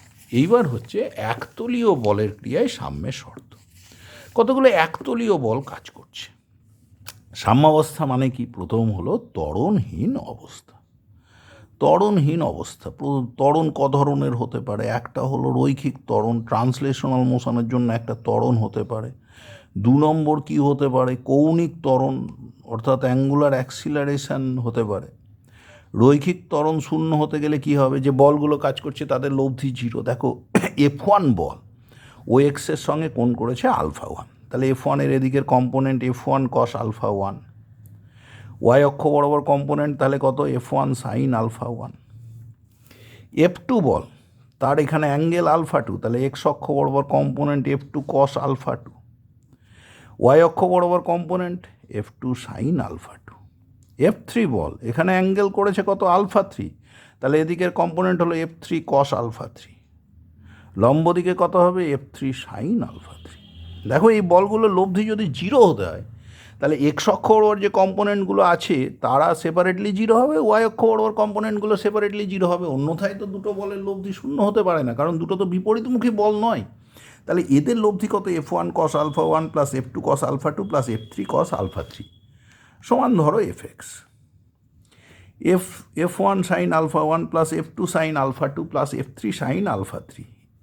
এইবার হচ্ছে একতলীয় বলের ক্রিয়ায় সাম্যের শর্ত। কতগুলো একতলীয় বল কাজ করছে। সাম্যাবস্থা মানে কি? প্রথম হলো ত্বরণহীন অবস্থা। ত্বরণহীন অবস্থা, ত্বরণ ক ধরনের হতে পারে? একটা হলো রৈখিক ত্বরণ, ট্রান্সলেশনাল মোশনের জন্য একটা ত্বরণ হতে পারে। 2 নম্বর কি হতে পারে? কৌণিক ত্বরণ, অর্থাৎ অ্যাঙ্গুলার অ্যাক্সিলারেশন হতে পারে। রৈখিক ত্বরণ শূন্য হতে গেলে কি হবে? যে বলগুলো কাজ করছে তাদের লব্ধি 0। দেখো F1 বল OX এর সঙ্গে কোণ করেছে α1, তাহলে F1 এর এদিকের কম্পোনেন্ট F1 cos α1, ওয়াই অক্ষ বরাবর কম্পোনেন্ট তাহলে কত? F1 sin α1। F2 বল, তার এখানে অ্যাঙ্গেল α2, তাহলে এক্স অক্ষ বরাবর কম্পোনেন্ট F2 cos α2, ওয়াই অক্ষ বরাবর কম্পোনেন্ট F2 sin α2। F3 বল, এখানে অ্যাঙ্গেল করেছে কত? α3, তাহলে এদিকের কম্পোনেন্ট হলো F3 cos α3, লম্ব দিকে কত হবে? F3 sin α3। দেখো এই বলগুলো লব্ধি যদি 0 হতে হয় তাহলে এক্স অক্ষ বরাবর যে কম্পোনেন্টগুলো আছে তারা সেপারেটলি 0 হবে, ওয়াই অক্ষ বরাবর কম্পোনেন্টগুলো সেপারেটলি 0 হবে, অন্যথায় তো দুটো বলের লব্ধি শূন্য হতে পারে না, কারণ দুটো তো বিপরীতমুখী বল নয়। তাহলে এদের লব্ধি কত? F1 cos α1 plus F2 cos α2 plus F3 cos α3 সমান ধরো Fx। F1 sin α1 plus F2 sin α2 plus F3 sin α3,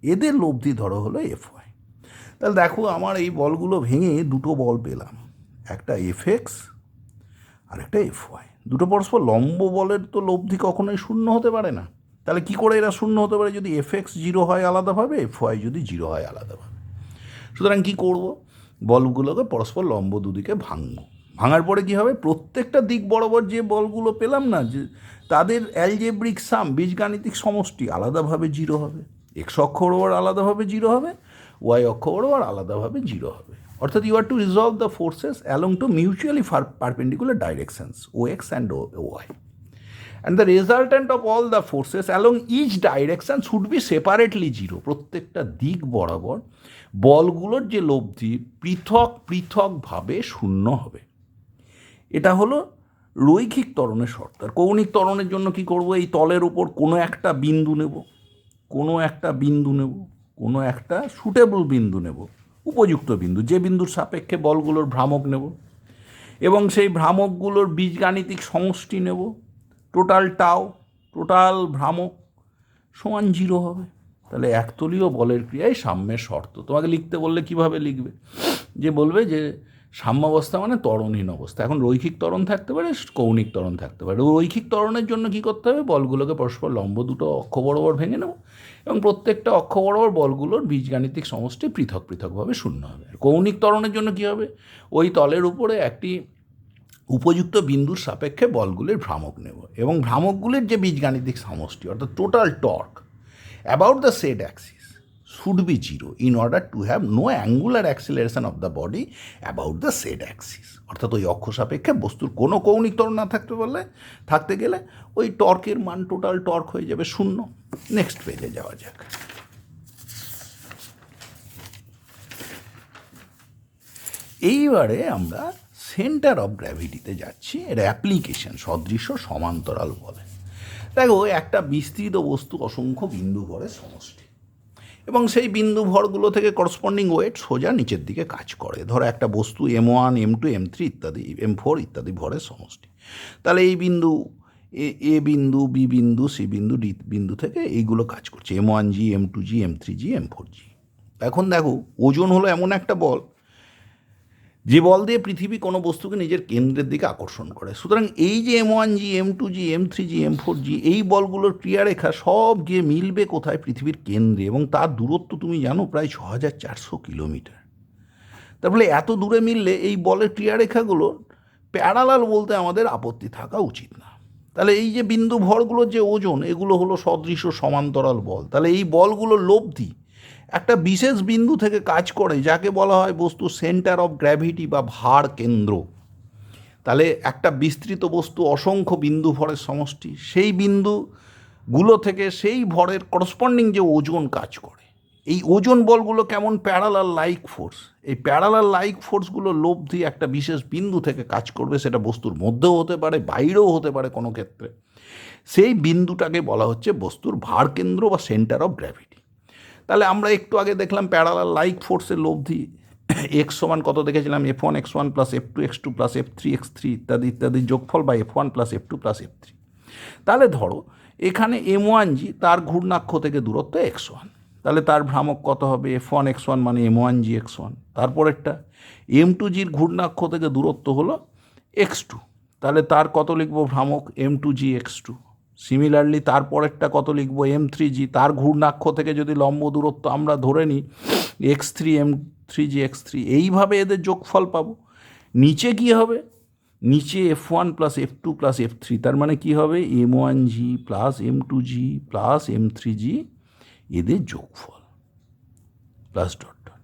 এদের লব্ধি ধরো হলো Fy। তাহলে দেখো আমার এই বলগুলো ভেঙে দুটো বল পেলাম, একটা Fx আর একটা Fy। দুটো পরস্পর লম্ব বলের তো লব্ধি কখনোই শূন্য হতে পারে না। তাহলে কি করে এরা শূন্য হতে পারে? যদি Fx 0 হয় আলাদাভাবে, Fy যদি 0 হয় আলাদাভাবে। সুতরাং কি করব? বলগুলোকে পরস্পর লম্ব দুদিকে ভাঙবো। ভাঙার পরে কি হবে? প্রত্যেকটা দিক বরাবর যে বলগুলো পেলাম না, যে তাদের অ্যালজেব্রিক সাম, বীজগাণিতিক সমষ্টি আলাদাভাবে 0 হবে। এক্স অক্ষ বরাবর আলাদাভাবে 0 হবে, ওয়াই অক্ষ বরাবর আলাদাভাবে 0 হবে। অর্থাৎ you are to resolve the forces along two mutually perpendicular directions OX and OY, and the resultant of all the forces along each direction should be separately 0। প্রত্যেকটা দিক বরাবর বলগুলোর যে লব্ধি পৃথক পৃথকভাবে শূন্য হবে। এটা হলো রৈখিক ত্বরণের শর্ত। আর কৌণিক ত্বরণের জন্য কি করব? এই তলের উপর কোনো একটা বিন্দু নেব, কোনো একটা সুটেবল বিন্দু নেব, উপযুক্ত বিন্দু, যে বিন্দুর সাপেক্ষে বলগুলোর ভ্রামক নেব, এবং সেই ভ্রামকগুলোর বীজগাণিতিক সমষ্টি নেব, টোটাল ভ্রামক সমান 0 হবে। তাহলে একতলীয় বলের ক্রিয়ায় সাম্যের শর্ত। তোমাকে লিখতে বললে কিভাবে লিখবে? যে বলবে যে সাম্যাবস্থা মানে ত্বরণহীন অবস্থা। এখন রৈখিক ত্বরণ থাকতে পারে, কৌণিক ত্বরণ থাকতে পারে। রৈখিক ত্বরণের জন্য কি করতে হবে? বলগুলোকে পরস্পর লম্ব দুটো অক্ষ বরাবর ভেঙে নেব, এবং প্রত্যেকটা অক্ষ বরাবর বলগুলোর বীজগাণিতিক সমষ্টি পৃথক পৃথকভাবে শূন্য হবে। কৌণিক ত্বরণের জন্য কী হবে? ওই তলের উপরে একটি উপযুক্ত বিন্দুর সাপেক্ষে বলগুলির ভ্রামক নেব, এবং ভ্রামকগুলির যে বীজগাণিতিক সমষ্টি অর্থাৎ total torque about the shed Axis should be 0 in order to have no angular acceleration of the body about the said axis। অর্থাৎ ওই অক্ষ সাপেক্ষে বস্তুর কোনো কৌণিক ত্বরণ না থাকতে গেলে ওই টর্কের মান, টোটাল টর্ক হয়ে যাবে 0। নেক্সট পেজে যাওয়া যাক। এইবারে আমরা সেন্টার অফ গ্র্যাভিটিতে যাচ্ছি। এর অ্যাপ্লিকেশন সদৃশ্য সমান্তরাল বলে। দেখো একটা বিস্তৃত বস্তু অসংখ্য বিন্দু ভরের সমষ্টি, এবং সেই বিন্দু ভরগুলো থেকে করসপন্ডিং ওয়েট সোজা নিচের দিকে কাজ করে। ধরো একটা বস্তু M1 M2 M3 ইত্যাদি M4 ইত্যাদি ভরের সমষ্টি। তাহলে এই বিন্দু এ বিন্দু, বি বিন্দু, সি বিন্দু, ডি বিন্দু থেকে এইগুলো কাজ করছে, M1G M2G M3G M4G। এখন দেখো, ওজন হলো এমন একটা বল যে বল দিয়ে পৃথিবী কোনো বস্তুকে নিজের কেন্দ্রের দিকে আকর্ষণ করে। সুতরাং এই যে M1G, M2G, M3G, M4G, এই বলগুলোর ক্রিয়ারেখা সব গিয়ে মিলবে কোথায়? পৃথিবীর কেন্দ্রে, এবং তার দূরত্ব তুমি জানো প্রায় 6400 কিলোমিটার। তারপরে এত দূরে মিললে এই বলের ক্রিয়ারেখাগুলো প্যারালাল বলতে আমাদের আপত্তি থাকা উচিত না। তাহলে এই যে বিন্দু ভরগুলোর যে ওজন, এগুলো হলো সদৃশ সমান্তরাল বল। তাহলে এই বলগুলোর লব্ধি একটা বিশেষ বিন্দু থেকে কাজ করে, যাকে বলা হয় বস্তু সেন্টার অফ গ্র্যাভিটি বা ভার কেন্দ্র। তাহলে একটা বিস্তৃত বস্তু অসংখ্য বিন্দু ভরের সমষ্টি, সেই বিন্দুগুলো থেকে সেই ভরের করসপন্ডিং যে ওজন কাজ করে। এই ওজন বলগুলো কেমন? Parallel like force. এই প্যারালাল লাইক ফোর্সগুলো লব্ধি একটা বিশেষ বিন্দু থেকে কাজ করবে, সেটা বস্তুর মধ্যেও হতে পারে, বাইরেও হতে পারে কোনো ক্ষেত্রে। সেই বিন্দুটাকে বলা হচ্ছে বস্তুর ভার কেন্দ্র বা সেন্টার অফ গ্র্যাভিটি। তাহলে আমরা একটু আগে দেখলাম প্যারালাল লাইক ফোর্সের লব্ধি এক্স সমান কত দেখেছিলাম? F1 x1 plus F2 x2 plus F3 x3 ইত্যাদি ইত্যাদি যোগফল বা F1 plus F2 plus F3। তাহলে ধরো এখানে M1G, তার ঘূর্ণাক্ষ থেকে দূরত্ব x1, তাহলে তার ভ্রামক কত হবে? F1 x1 মানে M1G x1। তারপরেরটা M2Gর ঘূর্ণাক্ষ থেকে দূরত্ব হলো x2, তাহলে তার কত লিখব? ভ্রামক M2G x2। সিমিলারলি তারপরেরটা কত লিখব? M3G, তার ঘূর্ণাক্ষ থেকে যদি লম্ব দূরত্ব আমরা ধরে নিই x3, M3G x3, এইভাবে এদের যোগফল পাবো। নিচে কি হবে? নিচে F1 plus F2 plus F3, তার মানে কি হবে? M1G plus M2G plus M3G, এদের যোগফল প্লাস ডট ডট।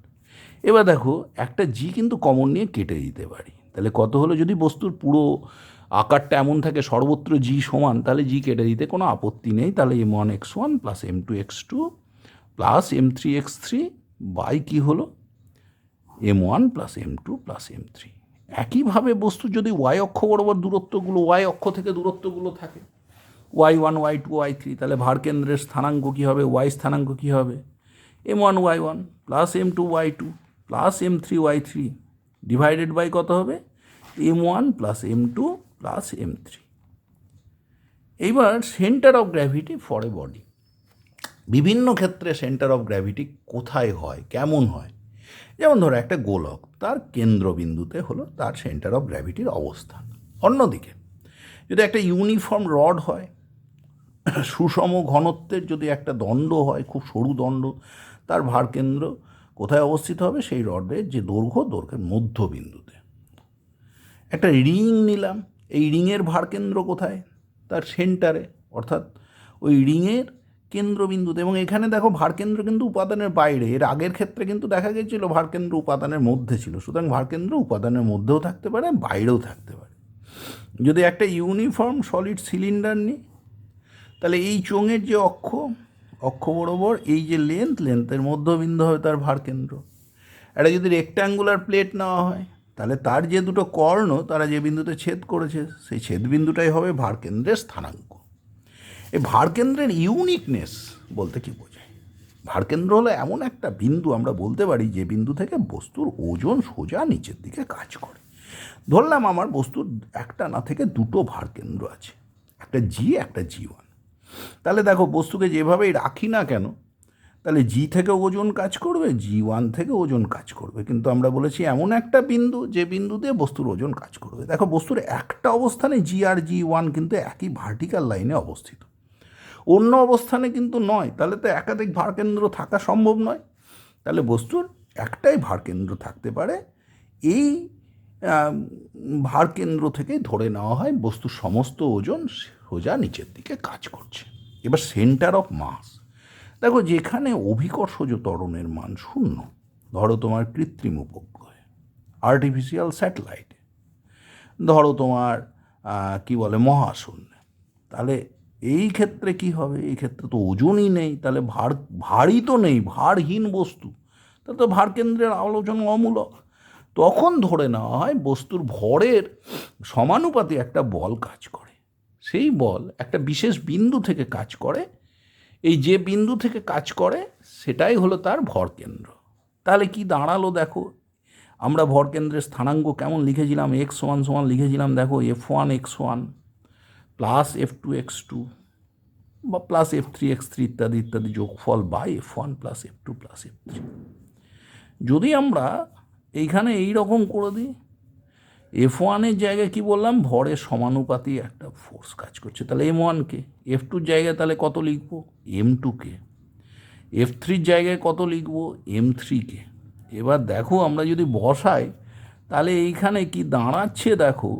এবার দেখো, একটা জি কিন্তু কমন নিয়ে কেটে দিতে পারি। তাহলে কত হলো? যদি বস্তুর পুরো আকারটা এমন থাকে সর্বত্র জি সমান, তাহলে জি কেটে দিতে কোনো আপত্তি নেই। তাহলে M1 x1 plus M2 x2 plus M3 x3 by কি হলো? M1 plus M2 plus M3। একইভাবে বস্তু যদি ওয়াই অক্ষ বরাবর দূরত্বগুলো, ওয়াই অক্ষ থেকে দূরত্বগুলো থাকে y1, y2, y3, তাহলে ভারকেন্দ্রের স্থানাঙ্ক কী হবে? ওয়াই স্থানাঙ্ক কী হবে? M1 y1 plus M2 y2 plus M3 y3 divided by কত হবে? M1 plus M2 plus M3। এইবার centre of gravity for a body. বিভিন্ন ক্ষেত্রে সেন্টার অফ গ্র্যাভিটি কোথায় হয়, কেমন হয়? যেমন ধরো একটা গোলক, তার কেন্দ্রবিন্দুতে হলো তার সেন্টার অফ গ্র্যাভিটির অবস্থান। অন্যদিকে যদি একটা ইউনিফর্ম রড হয়, সুষম ঘনত্বের যদি একটা দণ্ড হয়, খুব সরু দণ্ড, তার ভারকেন্দ্র কোথায় অবস্থিত হবে? সেই রডের যে দৈর্ঘ্যের মধ্যবিন্দুতে। একটা রিং নিলাম, এই রিংয়ের ভারকেন্দ্র কোথায়? তার সেন্টারে, অর্থাৎ ওই রিংয়ের কেন্দ্রবিন্দুতে। এবং এখানে দেখো ভারকেন্দ্র কিন্তু উপাদানের বাইরে। এর আগের ক্ষেত্রে কিন্তু দেখা গেছিল ভারকেন্দ্র উপাদানের মধ্যে ছিল। সুতরাং ভারকেন্দ্র উপাদানের মধ্যেও থাকতে পারে, বাইরেও থাকতে পারে। যদি একটা ইউনিফর্ম সলিড সিলিন্ডার নিই, তাহলে এই চোঙের যে অক্ষ বরাবর এই যে লেন্থের মধ্যবিন্দু হবে তার ভারকেন্দ্র। এটা যদি রেক্ট্যাঙ্গুলার প্লেট নেওয়া হয়, তাহলে তার যে দুটো কর্ণ তারা যে বিন্দুতে ছেদ করেছে, সেই ছেদবিন্দুটাই হবে ভারকেন্দ্রের স্থানাঙ্ক। এই ভারকেন্দ্রের ইউনিকনেস বলতে কি বোঝায়? ভারকেন্দ্র হলো এমন একটা বিন্দু, আমরা বলতে পারি যে বিন্দু থেকে বস্তুর ওজন সোজা নিচের দিকে কাজ করে। ধরলাম আমার বস্তুর একটা না থেকে দুটো ভারকেন্দ্র আছে, একটা জি, একটা G1। তাহলে দেখো বস্তুকে যেভাবেই রাখি না কেন, তাহলে জি থেকে ওজন কাজ করবে, G1 থেকে ওজন কাজ করবে। কিন্তু আমরা বলেছি এমন একটা বিন্দু যে বিন্দুতে বস্তুর ওজন কাজ করবে। দেখো বস্তুর একটা অবস্থানে জি আর G1 কিন্তু একই ভার্টিক্যাল লাইনে অবস্থিত, অন্য অবস্থানে কিন্তু নয়। তাহলে তো একাধিক ভারকেন্দ্র থাকা সম্ভব নয়। তাহলে বস্তুর একটাই ভারকেন্দ্র থাকতে পারে। এই ভারকেন্দ্র থেকেই ধরে নেওয়া হয় বস্তুর সমস্ত ওজন সোজা নিচের দিকে কাজ করছে। এবার সেন্টার অফ মাস, দেখো যেখানে অভিকর্ষজ ত্বরণের মান 0, ধরো তোমার কৃত্রিম উপগ্রহে, আর্টিফিশিয়াল স্যাটেলাইটে, ধরো তোমার কি বলে মহাশূন্যে, তাহলে এই ক্ষেত্রে কি হবে? এই ক্ষেত্রে তো ওজনই নেই, তাহলে ভারই তো নেই, ভারহীন বস্তু, তাহলে তো ভারকেন্দ্রের আলোচনা অমূলক। তখন ধরে নেওয়া হয় বস্তুর ভরের সমানুপাতে একটা বল কাজ করে। সেই বল একটা বিশেষ বিন্দু থেকে কাজ করে, এই যে বিন্দু থেকে কাজ করে সেটাই হলো তার ভরকেন্দ্র। তাহলে কি দাঁড়ালো? দেখো আমরা ভরকেন্দ্রের স্থানাঙ্ক কেমন লিখেছিলাম? x সমান সমান লিখেছিলাম, দেখো F1 x1 plus F2 x2 বা প্লাস F3 x3 ইত্যাদি ইত্যাদি যোগফল by F1 plus F2 plus F3। যদি আমরা এইখানে এই রকম করে দিই, F1-এর জায়গায় কি বললাম, ভরের সমানুপাতি একটা ফোর্স কাজ করছে, তাহলে M1-কে। F2-র জায়গায় তাহলে কত লিখব, M2-কে। F3-র জায়গায় কত লিখব, M3-কে। এবার দেখো আমরা যদি বসাই তাহলে এইখানে কি দাঁড়াচ্ছে, দেখো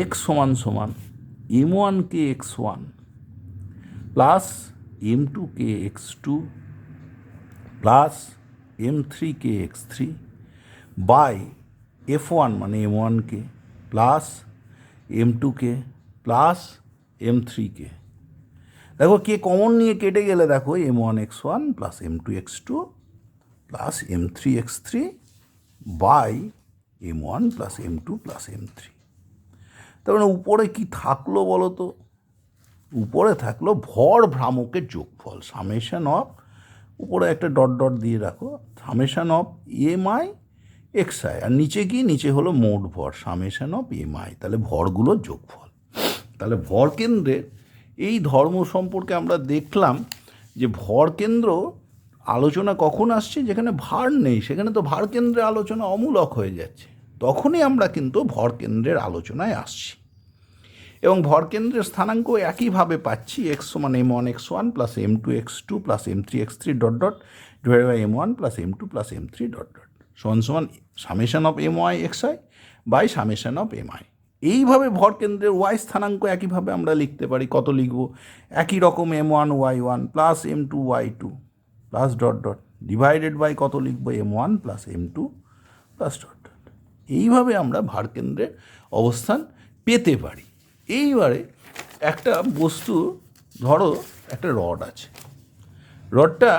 x সমান সমান M1-কে x1 প্লাস M2-কে x2 প্লাস M3-কে x3 বাই F1 মানে M1-কে প্লাস M2-কে প্লাস M3-কে। দেখো কে কমন নিয়ে কেটে গেলে দেখো M1 x1 plus M2 x2 plus M3 x3 by M1 plus M2 plus M3। তার মানে উপরে কি থাকলো বলো তো, উপরে থাকলো ভর ভ্রামকের যোগফল, সামেশন অফ, উপরে একটা ডট ডট দিয়ে রাখো, সামেশন অফ এমআই এক্সআই, আর নিচে কি, নিচে হলো মোট ভর, সামেশন অফ এমআই, তাহলে ভরগুলোর যোগফল। তাহলে ভর কেন্দ্রের এই ধর্ম সম্পর্কে আমরা দেখলাম যে ভর কেন্দ্র আলোচনা কখন আসছে, যেখানে ভার নেই সেখানে তো ভার কেন্দ্রের আলোচনা অমূলক হয়ে যাচ্ছে, তখনই আমরা কিন্তু ভর কেন্দ্রের আলোচনায় আসছি। এবং ভর কেন্দ্রের স্থানাঙ্ক একইভাবে পাচ্ছি, এক্স সমান M1 x1 plus M2 x2 plus M3 x3 dot dot divide by M1 plus M2 plus M3 dot dot সমান সমান summation of MY xi by summation of MI। এইভাবে ভর কেন্দ্রের ওয়াই স্থানাঙ্ক একইভাবে আমরা লিখতে পারি, কত লিখব, একই রকম M1 y1 plus M2 y2 plus dot dot divided by কত লিখব, M1 plus M2 plus dot dot. এইভাবে আমরা ভর কেন্দ্রের অবস্থান পেতে পারি। এইবারে একটা বস্তু, ধরো একটা রড আছে, রডটা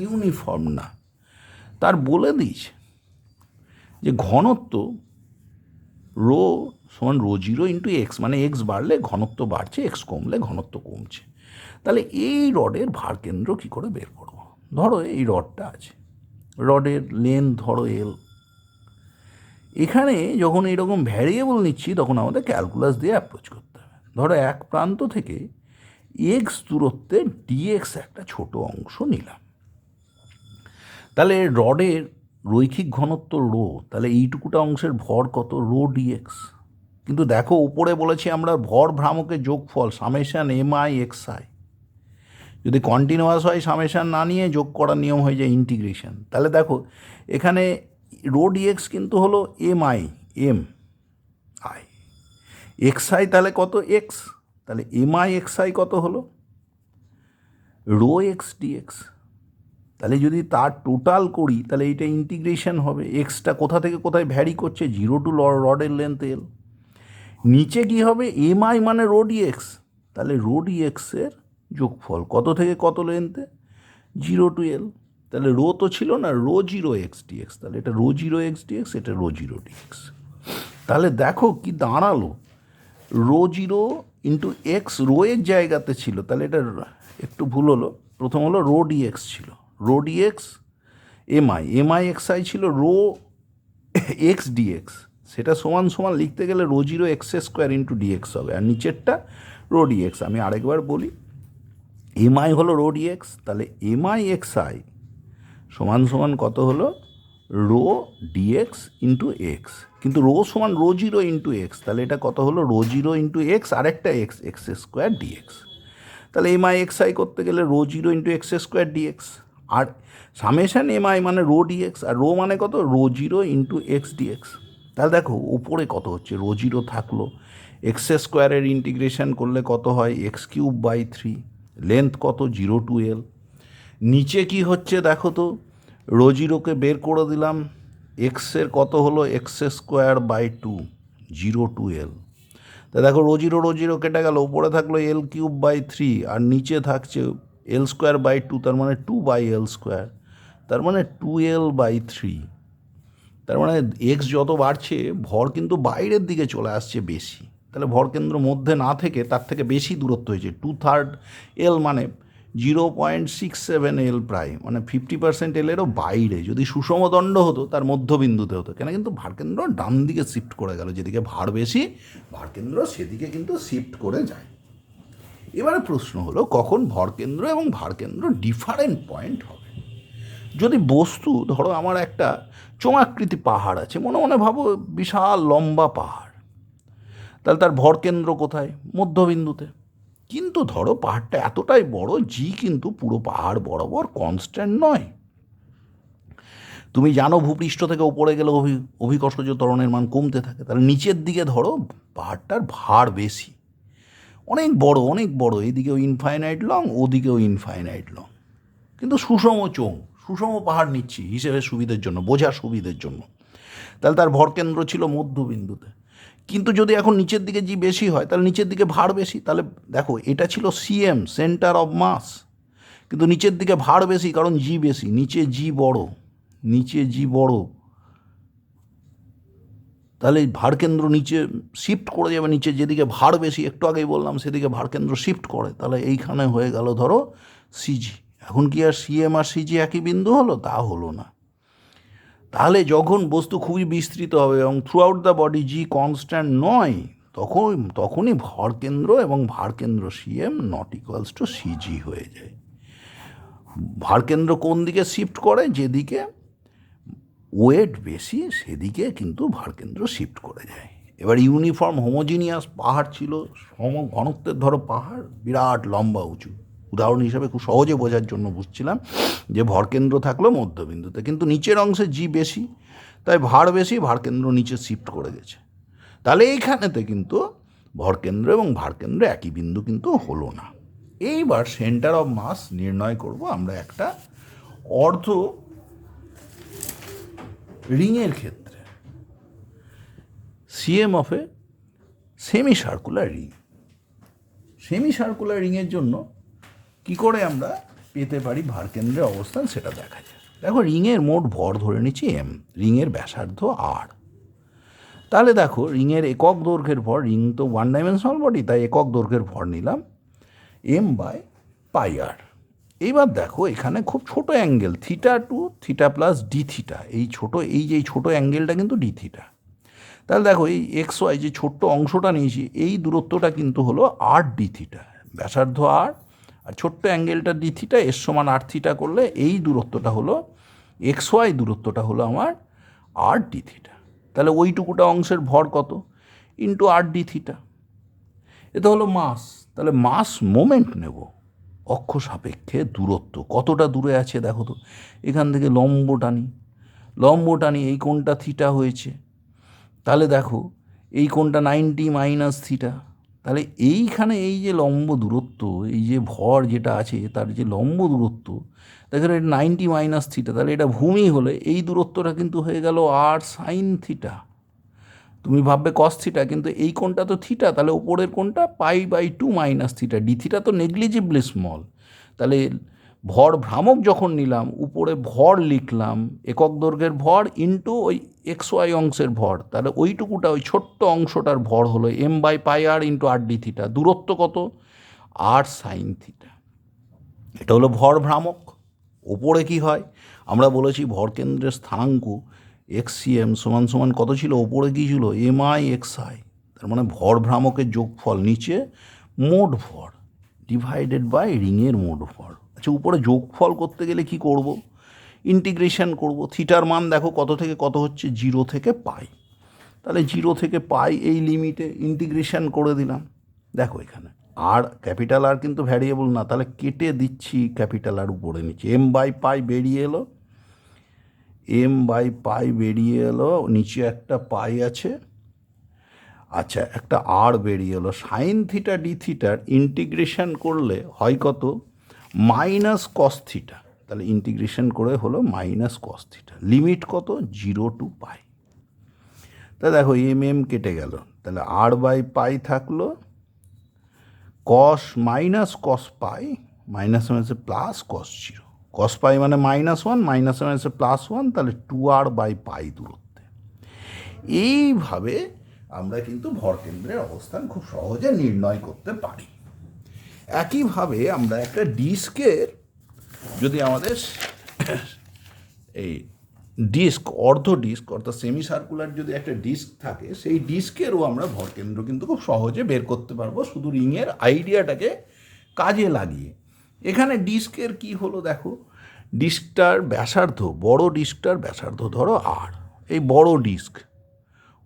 ইউনিফর্ম না, তার বলে দিয়েছে যে ঘনত্ব রো সমান রো জিরো ইন্টু এক্স, মানে এক্স বাড়লে ঘনত্ব বাড়ছে, এক্স কমলে ঘনত্ব কমছে। তাহলে এই রডের ভার কেন্দ্র কী করে বের করবো? ধরো এই রডটা আছে, রডের লেন্থ ধরো এল। এখানে যখন এইরকম ভ্যারিয়েবল নিচ্ছি তখন আমাদের ক্যালকুলাস দিয়ে অ্যাপ্রোচ করতে হবে। ধরো এক প্রান্ত থেকে এক্স দূরত্বে ডিএক্স একটা ছোট অংশ নিলাম, তাহলে রডের রৈখিক ঘনত্ব রো, তাহলে এইটুকুটা অংশের ভর কত, রো ডিএক্স। কিন্তু দেখো উপরে বলেছি আমরা ভর ভ্রামকের যোগফল, সামেশান এমআই এক্সআই। যদি কন্টিনিউয়াস হয় সামেশান না নিয়ে যোগ করার নিয়ম হয়ে যায় ইন্টিগ্রেশন। তাহলে দেখো এখানে রো ডিএক্স কিন্তু হলো এমআই, এম আই এক্সআই, তাহলে কত এক্স, তাহলে এমআই এক্সআই কত হলো, রো এক্স ডিএক্স। তাহলে যদি তার টোটাল করি তাহলে এইটা ইন্টিগ্রেশন হবে, এক্সটা কোথা থেকে কোথায় ভ্যারি করছে, জিরো টু রডের লেন্থ এল। নিচে কি হবে, এমআই মানে রো ডিএক্স, তাহলে রো ডিএক্সের যোগফল কত থেকে কত লেন্থে, জিরো টু এল। তাহলে রো তো ছিল না, রো জিরো এক্স ডিএক্স, তাহলে এটা রো জিরো এক্স ডিএক্স, এটা রো জিরো ডিএক্স। তাহলে দেখো কি দাঁড়ালো, rho zero into X rho এর জায়গাতে ছিল, তাহলে এটা একটু ভুল হলো, প্রথম হলো রো ডিএক্স ছিল, rho DX MI, MI XI ছিল রো এক্স ডিএক্স, সেটা সমান সমান লিখতে গেলে rho zero X square into DX হবে, আর নিচেরটা রো ডিএক্স। আমি আরেকবার বলি, এমআই হলো রো ডিএক্স, তাহলে এমআই এক্সআই সমান সমান কত হলো, রো ডিএক্স ইন্টু এক্স, কিন্তু রো সমান রো জিরো ইন্টু এক্স, তাহলে এটা কত হলো, রো জিরো ইন্টু এক্স আরেকটা এক্স, এক্স স্কোয়ার ডিএক্স। তাহলে এমআই এক্সআই করতে গেলে rho zero into X square DX, আর সামেশান এমআই মানে রো ডিএক্স, আর রো মানে কত, rho zero into X DX. তাহলে দেখো উপরে কত হচ্ছে, রো জিরো থাকলো, এক্স স্কোয়ারের ইন্টিগ্রেশন করলে কত হয়, এক্স কিউব বাই 3, লেন্থ কত, জিরো টু এল। নিচে কি হচ্ছে দেখো তো, রো জিরোকে বের করে দিলাম, এক্সের কত হলো, X square by 2, zero to L. তা দেখো রো জিরো কেটে গেল, উপরে থাকলো এল কিউব বাই 3, আর নিচে থাকছে এল স্কোয়ার বাই 2, তার মানে 2 বাই এল স্কোয়ার, তার মানে 2L বাই 3। তার মানে এক্স যত বাড়ছে ভর কিন্তু বাইরের দিকে চলে আসছে বেশি, তাহলে ভর কেন্দ্র মধ্যে না থেকে তার থেকে বেশি দূরত্ব হয়েছে, 2/3 এল মানে 0.67 এল প্রায়, মানে 50% এলেরও বাইরে। যদি সুষম দণ্ড হতো তার মধ্যবিন্দুতে হতো, কেন কিন্তু ভারকেন্দ্র ডান দিকে শিফট করে গেল, যেদিকে ভার বেশি ভারকেন্দ্র সেদিকে কিন্তু শিফট করে যায়। এবারে প্রশ্ন হলো কখন ভরকেন্দ্র এবং ভারকেন্দ্র ডিফারেন্ট পয়েন্ট হবে। যদি বস্তু ধরো আমার একটা চোঙাকৃতি পাহাড় আছে, মনে মনে ভাবো বিশাল লম্বা পাহাড়, তাহলে তার ভরকেন্দ্র কোথায়? মধ্যবিন্দুতে। কিন্তু ধরো পাহাড়টা এতটাই বড়, জি কিন্তু পুরো পাহাড় বরাবর কনস্ট্যান্ট নয়। তুমি জানো ভূপৃষ্ঠ থেকে উপরে গেলে অভিকর্ষজ ত্বরণের মান কমতে থাকে, তাহলে নিচের দিকে ধরো পাহাড়টার ভার বেশি, অনেক বড় অনেক বড়, এদিকেও ইনফাইনাইট লং, ওদিকেও ইনফাইনাইট লং, কিন্তু সুষম চোঙ, সুষম পাহাড় নিচ্ছি হিসেবে সুবিধের জন্য, বোঝার সুবিধের জন্য। তাহলে তার ভরকেন্দ্র ছিল মধ্যবিন্দুতে। কিন্তু যদি এখন নিচের দিকে জি বেশি হয়, তাহলে নিচের দিকে ভার বেশি। তাহলে দেখো এটা ছিল সিএম, সেন্টার অফ মাস, কিন্তু নিচের দিকে ভার বেশি কারণ জি বেশি, নিচে জি বড়, নিচে জি বড়, তাহলে ভারকেন্দ্র নিচে শিফট করে যাবে, নিচে যেদিকে ভার বেশি, একটু আগেই বললাম সেদিকে ভারকেন্দ্র শিফট করে, তাহলে এইখানে হয়ে গেল ধরো সিজি। এখন কি আর সিএম আর সিজি একই বিন্দু হলো? তা হলো না। তাহলে যখন বস্তু খুবই বিস্তৃত হবে এবং throughout the body G constant নয়, তখনই ভরকেন্দ্র এবং ভারকেন্দ্র CM not equals to CG হয়ে যায়। ভারকেন্দ্র কোন দিকে শিফট করে? যেদিকে ওয়েট বেশি সেদিকে কিন্তু ভারকেন্দ্র শিফট করে যায়। এবার ইউনিফর্ম হোমোজিনিয়াস পাহাড় ছিল, সম ঘনত্বের ধরো পাহাড়, বিরাট লম্বা উঁচু, উদাহরণ হিসাবে খুব সহজে বোঝার জন্য বুঝছিলাম যে ভরকেন্দ্র থাকলো মধ্যবিন্দুতে, কিন্তু নিচের অংশে জি বেশি, তাই ভার বেশি, ভারকেন্দ্র নিচে শিফট করে গেছে। তাহলে এইখানেতে কিন্তু ভরকেন্দ্র এবং ভারকেন্দ্র একই বিন্দু কিন্তু হলো না। এইবার সেন্টার অফ মাস নির্ণয় করব আমরা একটা অর্ধ রিংয়ের ক্ষেত্রে, CM of a semi circular ring. Semi circular রিংয়ের জন্য কি করে আমরা পেতে পারি ভারকেন্দ্রের অবস্থান সেটা দেখা যায়। দেখো রিংয়ের মোট ভর ধরে নিচ্ছি এম, রিংয়ের ব্যাসার্ধ আর। তাহলে দেখো রিংয়ের একক দৈর্ঘ্যের ভর, রিং তো ওয়ান ডাইমেনশনাল বডি, তাই একক দৈর্ঘ্যের ভর নিলাম এম বাই পাই আর। এইবার দেখো এখানে খুব ছোট angle theta to theta plus D theta, এই যে ছোট অ্যাঙ্গেলটা কিন্তু ডি থিটা। তাহলে দেখো এই এক্স ওয়াই যে ছোট্ট অংশটা নিয়েছি, এই দূরত্বটা কিন্তু হলো আর ডি থিটা, ব্যাসার্ধ আর ছোট্ট অ্যাঙ্গেলটা ডি থিটা, এর সমান আর থিটা করলে এই দূরত্বটা হলো এক্স ওয়াই দূরত্বটা হলো আমার আর ডি থিটা। তাহলে ওইটুকুটা অংশের ভর কত? Into R D theta. এটা হলো মাস। তাহলে মাস মোমেন্ট নেব, অক্ষ সাপেক্ষে দূরত্ব কতটা দূরে আছে দেখো তো, এখান থেকে লম্ব টানি, এই কোণটা থিটা হয়েছে, তাহলে দেখো এই কোণটা 90 মাইনাস থিটা। তাহলে এইখানে এই যে লম্ব দূরত্ব, এই যে ভর যেটা আছে তার যে লম্ব দূরত্ব, দেখো এটা 90 মাইনাস থিটা, তাহলে এটা ভূমি হলে এই দূরত্বটা কিন্তু হয়ে গেল আর সাইন থিটা। তুমি ভাববে কস থিটা, কিন্তু এই কোণটা তো থিটা, তাহলে ওপরের কোণটা pi by 2 minus theta, D theta তো নেগলিজিবলি স্মল। তাহলে ভর ভ্রামক যখন নিলাম, উপরে ভর লিখলাম একক দৈর্ঘ্যের ভর ইন্টু ওই এক্স ওয়াই অংশের ভর, তাহলে ওইটুকুটা ওই ছোট্ট অংশটার ভর হলো M by pi R into R D theta. দূরত্ব কত? R sine theta. এটা হলো ভর ভ্রামক। ওপরে কি হয়? আমরা বলেছি ভরকেন্দ্রের স্থানাঙ্ক এক্সিএম সমান সমান কত ছিল? ওপরে কী ছিল? M I X I. তার মানে ভর ভ্রামকের যোগফল নিচে মোট ভর ডিভাইডেড বাই রিংয়ের মোট ভর। আচ্ছা, উপরে যোগফল করতে গেলে কি করব? ইন্টিগ্রেশন করব। থিটার মান দেখো কত থেকে কত হচ্ছে? 0 থেকে পাই। তাহলে 0 থেকে পাই এই লিমিটে ইন্টিগ্রেশন করে দিলাম। দেখো এখানে আর ক্যাপিটাল আর কিন্তু ভ্যারিয়েবল না, তাহলে কেটে দিচ্ছি ক্যাপিটাল আর উপরে নিচে। এম বাই পাই বেরিয়ে এলো, এম বাই পাই বেরিয়ে এলো, নিচে একটা পাই আছে, আচ্ছা একটা আর বেরিয়ে এলো। সাইন থিটা ডি থিটার ইন্টিগ্রেশন করলে হয় কত? Minus cos theta. তাহলে ইন্টিগ্রেশন করে হলো মাইনাস কস থিটা। লিমিট কত? 0 টু পাই। তা দেখো এম এম কেটে গেল, তাহলে আর বাই পাই থাকলো, কস মাইনাস কস পাই, মাইনাস মাইনাসে প্লাস কস 0, কস পাই মানে -1, মাইনাস মাইনাসে +1, তাহলে 2r বাই পাই দূরত্বে। এইভাবে আমরা কিন্তু ভরকেন্দ্রের অবস্থান খুব সহজে নির্ণয় করতে পারি। একইভাবে আমরা একটা ডিস্কের, যদি আমাদের এই ডিস্ক অর্ধ ডিস্ক অর্থাৎ সেমি সার্কুলার যদি একটা ডিস্ক থাকে, সেই ডিস্কেরও আমরা ভরকেন্দ্র কিন্তু খুব সহজে বের করতে পারবো, শুধু রিংয়ের আইডিয়াটাকে কাজে লাগিয়ে। এখানে ডিস্কের কি হলো দেখো, ডিস্কটার ব্যাসার্ধ, বড় ডিস্কটার ব্যাসার্ধ ধরো আর, এই বড় ডিস্ক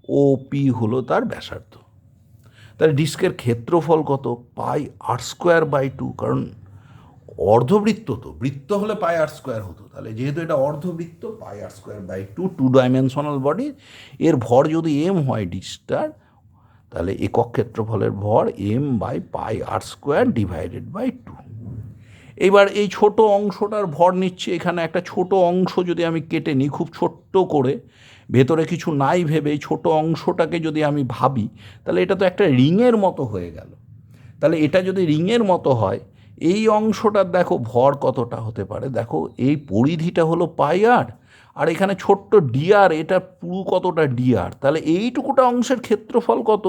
ও পি হলো তার ব্যাসার্ধ। তাহলে ডিস্কের ক্ষেত্রফল কত? পাই আর স্কোয়ার বাই টু, কারণ অর্ধবৃত্ত তো, বৃত্ত হলে পাই আর স্কোয়ার হতো, তাহলে যেহেতু এটা অর্ধবৃত্ত pi R square by two, 2 dimensional body, এর ভর যদি এম হয় ডিস্কটার, তাহলে একক ক্ষেত্রফলের ভর M by pi R square divided by two. এবার এই ছোট অংশটার ভর নিচ্ছে, এখানে একটা ছোট অংশ যদি আমি কেটে নিই খুব ছোট্ট করে, ভেতরে কিছু নাই ভেবে এই ছোট অংশটাকে যদি আমি ভাবি, তাহলে এটা তো একটা রিংয়ের মতো হয়ে গেল। তাহলে এটা যদি রিংয়ের মতো হয়, এই অংশটার দেখো ভর কতটা হতে পারে, দেখো এই পরিধিটা হলো পাই আর এখানে ছোট্ট ডিআর, এটা পুরো কতটা ডিআর, তাহলে এইটুকুটা অংশের ক্ষেত্রফল কত?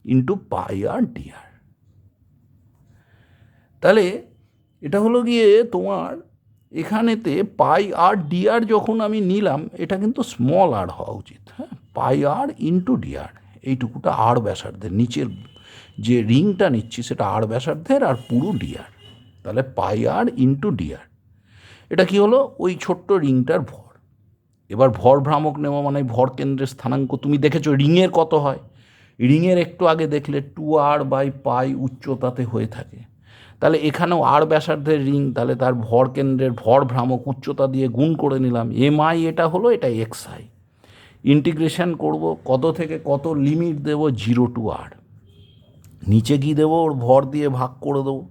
ইন্টু পাই আর ডিআর। তাহলে এটা হলো গিয়ে তোমার এখানেতে পাই আর ডিআর যখন আমি নিলাম, এটা কিন্তু স্মল আর হওয়া উচিত, হ্যাঁ, পাই আর ইন্টু ডিআর, এইটুকুটা আর ব্যাসার্ধের, নিচের যে রিংটা নিচ্ছি সেটা আর ব্যাসার্ধের আর পুরো ডিআর, তাহলে পাই আর ইন্টু ডিআর। এটা কি হলো? ওই ছোট্ট রিংটার ভর। এবার ভর ভ্রামক নেওয়া মানে ভর কেন্দ্রের স্থানাঙ্ক, তুমি দেখেছো রিংয়ের কত হয়, রিংয়ের একটু আগে দেখলে 2r বাই পাই উচ্চতাতে হয়ে থাকে, তাহলে এখানেও আর ব্যাসার্ধের রিং, তাহলে তার ভর কেন্দ্রের ভর ভ্রামক উচ্চতা দিয়ে গুণ করে নিলাম, এমআই এটা হলো, এটা এক্সআই। ইন্টিগ্রেশন করব, কত থেকে কত লিমিট দেবো? 0 টু r, নিচে কী দেবো? ওর ভর দিয়ে ভাগ করে দেবো।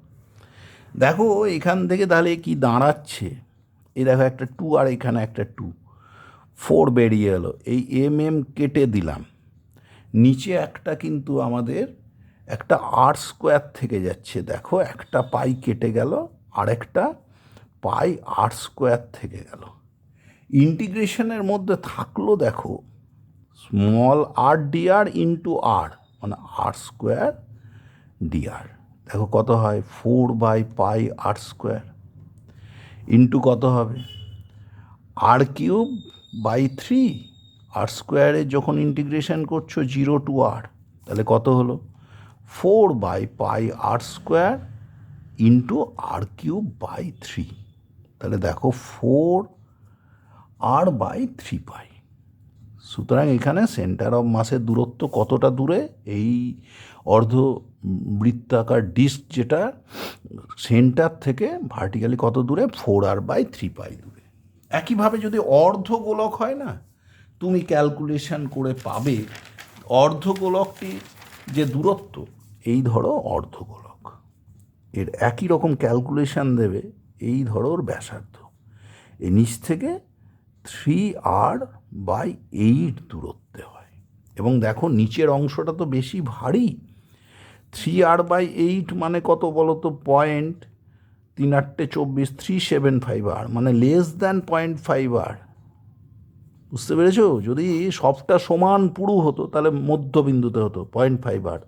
দেখো এখান থেকে তাহলে কি দাঁড়াচ্ছে, এই দেখো একটা 2 আর এখানে একটা 2, 4 বেরিয়ে এলো, এই এম কেটে দিলাম, নিচে একটা কিন্তু আমাদের একটা আর স্কোয়ার থেকে যাচ্ছে, দেখো একটা পাই কেটে গেল, আর একটা পাই আর স্কোয়ার থেকে গেল। ইন্টিগ্রেশনের মধ্যে থাকলো দেখো small R DR into R, মানে আর স্কোয়ার ডিআর, দেখো কত হয়? 4 by pi R square into কত হবে? আর কিউব বাই 3, আর স্কোয়ারে যখন ইন্টিগ্রেশন করছো 0 টু আর, তাহলে কত হলো? 4 by pi R square into R cube by 3, তাহলে দেখো 4 আর বাই 3 পাই। সুতরাং এখানে সেন্টার অফ মাসের দূরত্ব কতটা দূরে, এই অর্ধ বৃত্তাকার ডিস্ক যেটা সেন্টার থেকে ভার্টিক্যালি কত দূরে? 4 আর বাই 3 পাই দূরে। একইভাবে যদি অর্ধগোলক হয় না, তুমি ক্যালকুলেশন করে পাবে অর্ধগোলকটি যে দূরত্ব, এই ধরো অর্ধগোলক, এর একই রকম ক্যালকুলেশন দেবে, এই ধরো ওর ব্যাসার্ধ, এই নিচ থেকে 3r বাই 8 দূরত্বে হয়, এবং দেখো নিচের অংশটা তো বেশি ভারী, 3r বাই 8 মানে কত বলো তো? 0.384, 375r, মানে লেস দ্যান 0.5r। বুঝতে পেরেছো? যদি সবটা সমান পুরু হতো তাহলে মধ্যবিন্দুতে হতো 0.5r,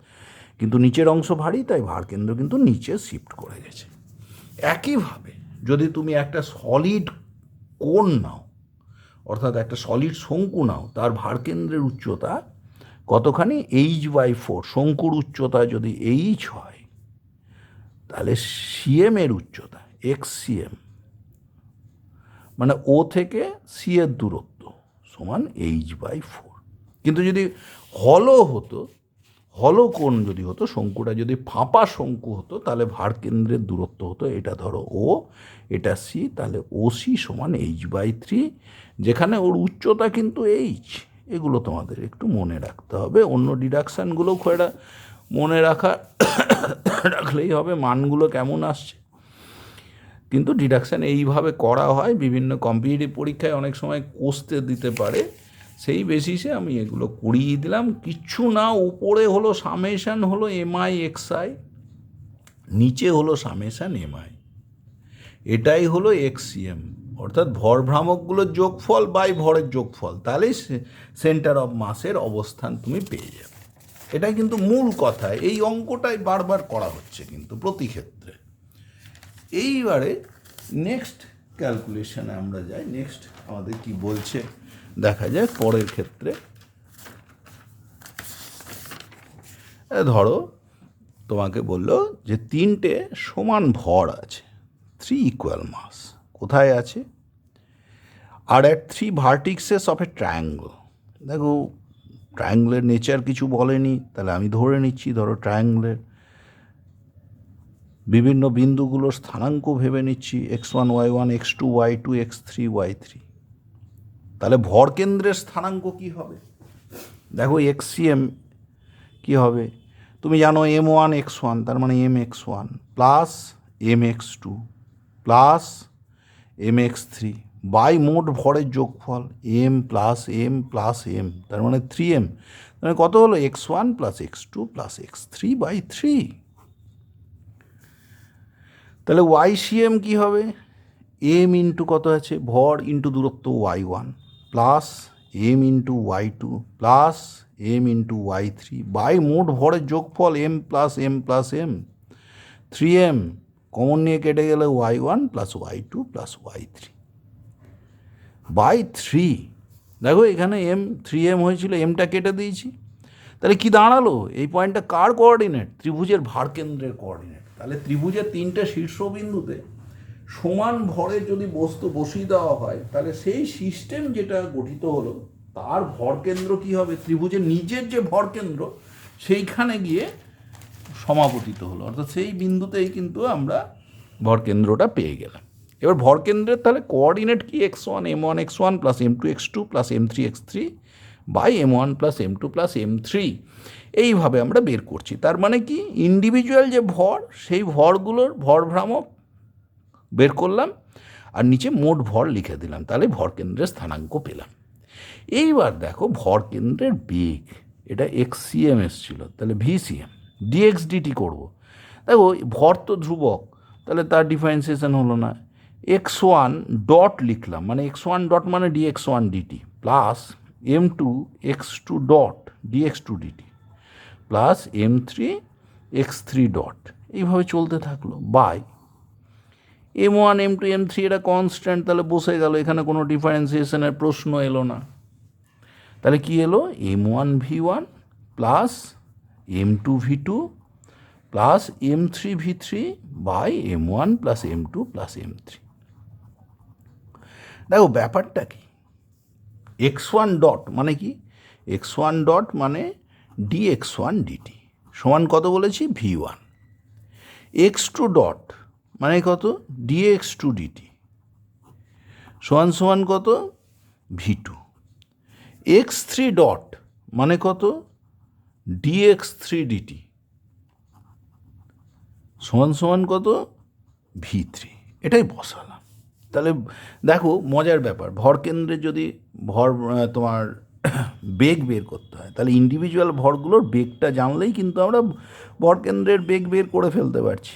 কিন্তু নিচের অংশ ভারী, তাই ভার কেন্দ্র কিন্তু নিচে শিফট করে গেছে। একইভাবে যদি তুমি একটা সলিড কোণ নাও, অর্থাৎ একটা সলিড শঙ্কু নাও, তার ভারকেন্দ্রের উচ্চতা কতখানি? h/4, শঙ্কুর উচ্চতা যদি h হয়, তাহলে সিএম এর উচ্চতা xcm, মানে ও থেকে সি এর দূরত্ব সমান h/4। কিন্তু যদি হলো হতো, হলো কোণ যদি হতো, শঙ্কুটা যদি ফাঁপা শঙ্কু হতো, তাহলে ভারকেন্দ্রের দূরত্ব হতো, এটা ধরো ও, এটা সি, তাহলে ওসি সমান h/3, যেখানে ওর উচ্চতা কিন্তু h। এগুলো তোমাদের একটু মনে রাখতে হবে, অন্য ডিডাকশানগুলো খুব একটা মনে রাখলেই হবে, মানগুলো কেমন আসছে। কিন্তু ডিডাকশান এইভাবে করা হয়, বিভিন্ন কম্পিটিটিভ পরীক্ষায় অনেক সময় কষতে দিতে পারে, সেই বেসিসে আমি এগুলো করিয়ে দিলাম। কিচ্ছু না, উপরে হলো সামেশান হলো এমআই এক্সআই, নিচে হলো সামেশান এমআই, এটাই হলো এক্সসিএম, অর্থাৎ ভর ভ্রামকগুলোর যোগফল বাই ভরের যোগফল, তাহলেই সেন্টার অফ মাসের অবস্থান তুমি পেয়ে যাবে। এটাই কিন্তু মূল কথা, এই অঙ্কটাই বারবার করা হচ্ছে কিন্তু প্রতি ক্ষেত্রে। এইবারে নেক্সট ক্যালকুলেশনে আমরা যাই, নেক্সট আমাদের কি বলছে দেখা যায় পরের ক্ষেত্রে। ধরো তোমাকে বললো যে 3টে সমান ভর আছে, 3 ইকুয়াল মাস, কোথায় আছে? আর অ্যাট 3 ভার্টিক্সেস অফ এ ট্রায়াঙ্গল। দেখো ট্রায়াঙ্গলের নেচার কিছু বলেনি, তাহলে আমি ধরে নিচ্ছি ধরো ট্রায়াঙ্গলের বিভিন্ন বিন্দুগুলোর স্থানাঙ্ক ভেবে নিচ্ছি x1 y1 x2 y2 x3 y3। তাহলে ভর কেন্দ্রের স্থানাঙ্ক কি হবে? দেখো xcm কি হবে? তুমি জানো m1 x1 তার মানে mx1 plus mx2 plus mx3 by মোট ভরের যোগফল m প্লাস m তার মানে 3m, মানে কত হলো x1 plus x2 plus x3 by 3। তাহলে YCM কি হবে? m ইন্টু কত আছে ভর ইন্টু দূরত্ব y1 plus m into y2 plus m into y3 by মোট ভরের যোগফল m plus m 3m common নিয়ে কেটে গেলে y1 plus y2 plus y3 by 3। দেখো এখানে m হয়েছিল, mটা কেটে দিয়েছি। তাহলে কি দাঁড়ালো? এই পয়েন্টটা কার কোঅর্ডিনেট? ত্রিভুজের ভারকেন্দ্রের কোঅর্ডিনেট। তাহলে ত্রিভুজের 3টে শীর্ষবিন্দুতে সমান ভরে যদি বস্তু বসিয়ে দেওয়া হয়, তাহলে সেই সিস্টেম যেটা গঠিত হলো তার ভরকেন্দ্র কি হবে? ত্রিভুজের নিজের যে ভরকেন্দ্র সেইখানে গিয়ে সমাপতিত হলো, অর্থাৎ সেই বিন্দুতেই কিন্তু আমরা ভরকেন্দ্রটা পেয়ে গেলাম। এবার ভরকেন্দ্রের তাহলে কোঅর্ডিনেট কি? x1 m1 x1 plus m2 x2 plus m3 x3 by m1 plus m2 plus m3। এইভাবে আমরা বের করছি। তার মানে কি ইন্ডিভিজুয়াল যে ভর সেই ভরগুলোর ভরভ্রামক বের করলাম আর নিচে মোট ভর লিখে দিলাম, তাহলে ভরকেন্দ্রের স্থানাঙ্ক পেলাম। এইবার দেখো ভরকেন্দ্রের বেগ, এটা xcm এসছিল, তাহলে vcm dx dt করবো। দেখো ভর তো ধ্রুবক, তাহলে তার ডিফারেন্সিয়েশন হলো না, x1 ডট লিখলাম, মানে x1 ডট মানে dx1 dt plus m2 x2 dot dx2 dt plus m3 x3 dot, এইভাবে চলতে থাকলো বাই m1 m2 m3 এটা কনস্ট্যান্ট, তাহলে বসে গেল, এখানে কোনো ডিফারেন্সিয়েশনের প্রশ্ন এলো না। তাহলে কি এলো? m1 v1 plus m2 v2 plus m3 v3 by m1 plus m2 plus m3। দেখো ব্যাপারটা কি, x1 ডট মানে কি? x1 ডট মানে dx1 dt সমান কত বলেছি? v1। x2 ডট মানে কত? dx2 dt সমান সমান কত? v2। x3 ডট মানে কত? dx3 dt সমান সমান কত? v3। এটাই বসালাম। তাহলে দেখো মজার ব্যাপার, ভরকেন্দ্রে যদি তোমার বেগ বের করতে হয়, তাহলে ইন্ডিভিজুয়াল ভরগুলোর বেগটা জানলেই কিন্তু আমরা ভরকেন্দ্রের বেগ বের করে ফেলতে পারছি।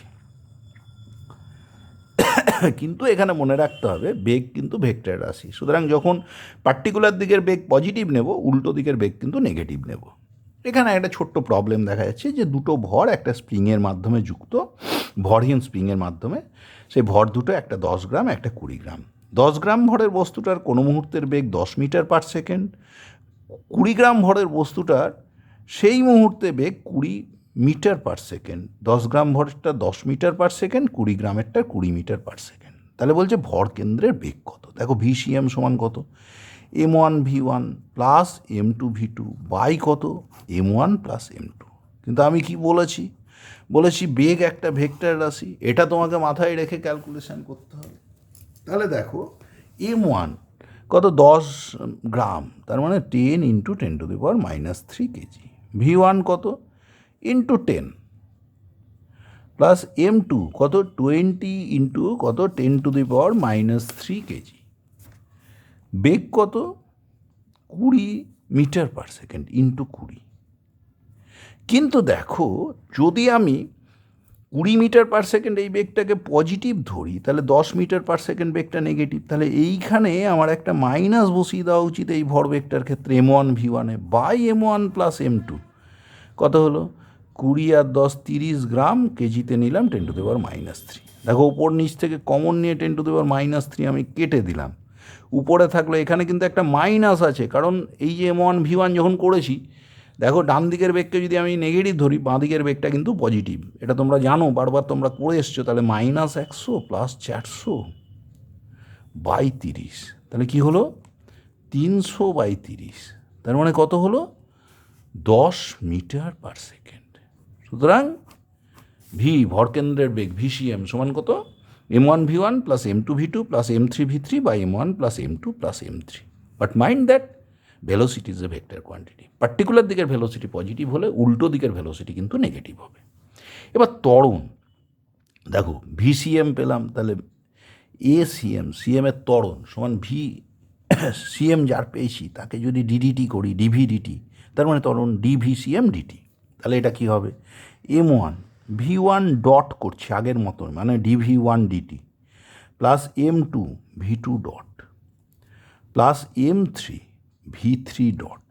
কিন্তু এখানে মনে রাখতে হবে বেগ কিন্তু ভেক্টর রাশি, সুতরাং যখন পার্টিকুলার দিকের বেগ পজিটিভ নেব, উল্টো দিকের বেগ কিন্তু নেগেটিভ নেব। এখানে একটা ছোট্ট প্রবলেম দেখা যাচ্ছে যে দুটো ভর একটা স্প্রিংয়ের মাধ্যমে যুক্ত, ভরহীন স্প্রিংয়ের মাধ্যমে। সেই ভর দুটো, একটা 10 গ্রাম একটা 20 গ্রাম। 10 গ্রাম ভরের বস্তুটার কোনো মুহূর্তের বেগ 10 মিটার পার সেকেন্ড, 20 গ্রাম ভরের বস্তুটার সেই মুহূর্তে বেগ 20 মিটার পার সেকেন্ড। 10 গ্রাম ভরেরটা 10 মিটার পার সেকেন্ড, 20 গ্রামেরটা 20 মিটার পার সেকেন্ড। তাহলে বলছে ভর কেন্দ্রের বেগ কত? দেখো VCM সমান কত? m1 v1 plus m2 v2 by কত? m1 plus m2। কিন্তু আমি কি বলেছি বেগ একটা ভেক্টর রাশি, এটা তোমাকে মাথায় রেখে ক্যালকুলেশন করতে হবে। তাহলে দেখো m1 কত? 10 গ্রাম, তার মানে 10 ইন্টু 10⁻³ কেজি। v1 কত? ইন্টু 10 প্লাস m2 কত? 20 ইন্টু কত? 10⁻³ কেজি। বেগ কত? 20 মিটার পার সেকেন্ড ইন্টু 20। কিন্তু দেখো যদি আমি 20 মিটার পার সেকেন্ড এই বেগটাকে পজিটিভ ধরি, তাহলে 10 মিটার পার সেকেন্ড বেগটা নেগেটিভ। তাহলে এইখানে আমার একটা মাইনাস বসিয়ে দেওয়া উচিত এই ভর বেগটার ক্ষেত্রে m1 v1 by m1 plus m2। কত হলো? 20 আর 10 30 গ্রাম, কেজিতে নিলাম 10⁻³। দেখো উপর নিচ থেকে কমন নিয়ে 10⁻³ আমি কেটে দিলাম, উপরে থাকলো, এখানে কিন্তু একটা মাইনাস আছে, কারণ এই যে m1 v1 যখন করেছি, দেখো ডান দিকের বেগকে যদি আমি নেগেটিভ ধরি, বাঁ দিকের বেগটা কিন্তু পজিটিভ, এটা তোমরা জানো, বারবার তোমরা করে এসছো। তাহলে -100 প্লাস 400 বাই 30, তাহলে কি হলো 300/30, তার মানে কত হলো 10 মিটার পার সেকেন্ড। সুতরাং ভি ভরকেন্দ্রের বেগ ভিসিএম সমান কত m1v1 plus m2v2 plus m3v3 by m1 plus m2 plus m3। But mind that velocity is a vector quantity. Particular দিকের ভেলোসিটি পজিটিভ হলে উল্টো দিকের ভেলোসিটি কিন্তু নেগেটিভ হবে। এবার ত্বরণ দেখো ভিসিএম পেলাম, তাহলে এসিএম সিএমের ত্বরণ সমান ভি সিএম যার পেয়েছি তাকে যদি ডিডিটি করি ডিভিডিটি, তার মানে ত্বরণ ডিভিসিএম ডিটি। তাহলে এটা কি হবে m1 v1 ডট করছে আগের মতো, মানে dv1 dt plus m2 v2 dot plus m3 v3 dot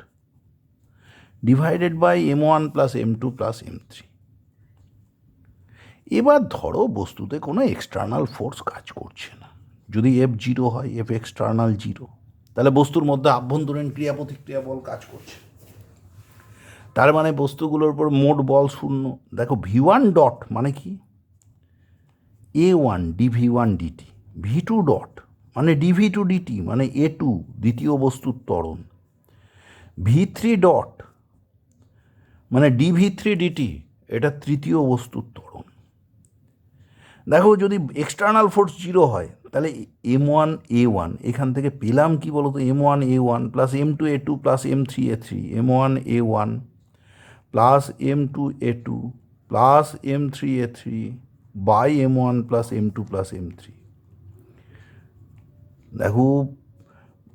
divided by m1 plus m2 plus m3। এবার ধরো বস্তুতে কোনো এক্সটার্নাল ফোর্স কাজ করছে না, যদি এফ জিরো হয়, এফ এক্সটার্নাল জিরো, তাহলে বস্তুর মধ্যে আভ্যন্তরীণ ক্রিয়া প্রতিক্রিয়া বল কাজ করছে, তার মানে বস্তুগুলোর উপর মোট বল শূন্য। দেখো v1 ডট মানে কি a1 dv1 dt, v2 dot মানে dv2 dt মানে a2 দ্বিতীয় বস্তুর ত্বরণ, v3 ডট মানে dv3 dt এটা তৃতীয় বস্তুর ত্বরণ। দেখো যদি এক্সটার্নাল ফোর্স জিরো হয় তাহলে m1 a1 এখান থেকে পেলাম কি বলতো m1 a1 plus m2 a2 plus m3 a3, m1 a1 plus m2 a2 plus m3 a3 by m1 plus m2 plus m3। দেখো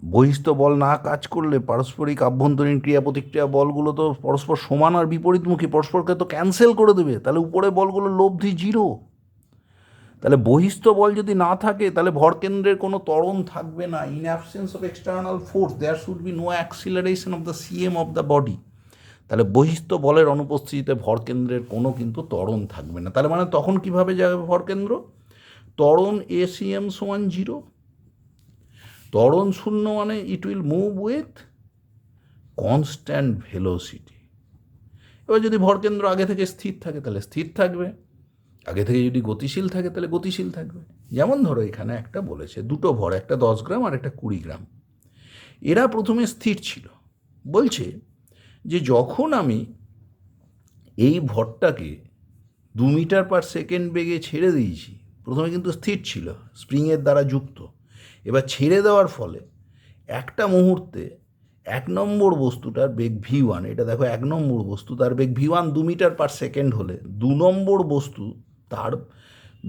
বহিস্থ বল না কাজ করলে পারস্পরিক আভ্যন্তরীণ ক্রিয়া প্রতিক্রিয়া বলগুলো তো পরস্পর সমান আর বিপরীতমুখী, পরস্পরকে তো ক্যান্সেল করে দেবে, তাহলে উপরে বলগুলো লব্ধি জিরো। তাহলে বহিস্থ বল যদি না থাকে তাহলে ভরকেন্দ্রের কোনো ত্বরণ থাকবে না। In absence of external force there should be no acceleration of the CM of the body. তাহলে বহিস্থ বলের অনুপস্থিতিতে ভরকেন্দ্রের কোনো কিন্তু ত্বরণ থাকবে না। তাহলে মানে তখন কিভাবে যাবে ভরকেন্দ্র, ত্বরণ এসিএম সমান জিরো, ত্বরণ শূন্য মানে it will move with constant velocity. এবার যদি ভরকেন্দ্র আগে থেকে স্থির থাকে তাহলে স্থির থাকবে, আগে থেকে যদি গতিশীল থাকে তাহলে গতিশীল থাকবে। যেমন ধরো এখানে একটা বলেছে দুটো ভর, একটা 10 গ্রাম আর একটা 20 গ্রাম, এরা প্রথমে স্থির ছিল। বলছে যে যখন আমি এই ভরটাকে 2 মিটার পার সেকেন্ড বেগে ছেড়ে দিয়েছি, প্রথমে কিন্তু স্থির ছিল স্প্রিংয়ের দ্বারা যুক্ত, এবার ছেড়ে দেওয়ার ফলে একটা মুহূর্তে 1 নম্বর বস্তুটার বেগ v1, এটা দেখো 1 নম্বর বস্তু, তার বেগ v1 2 মিটার পার সেকেন্ড হলে 2 নম্বর বস্তু তার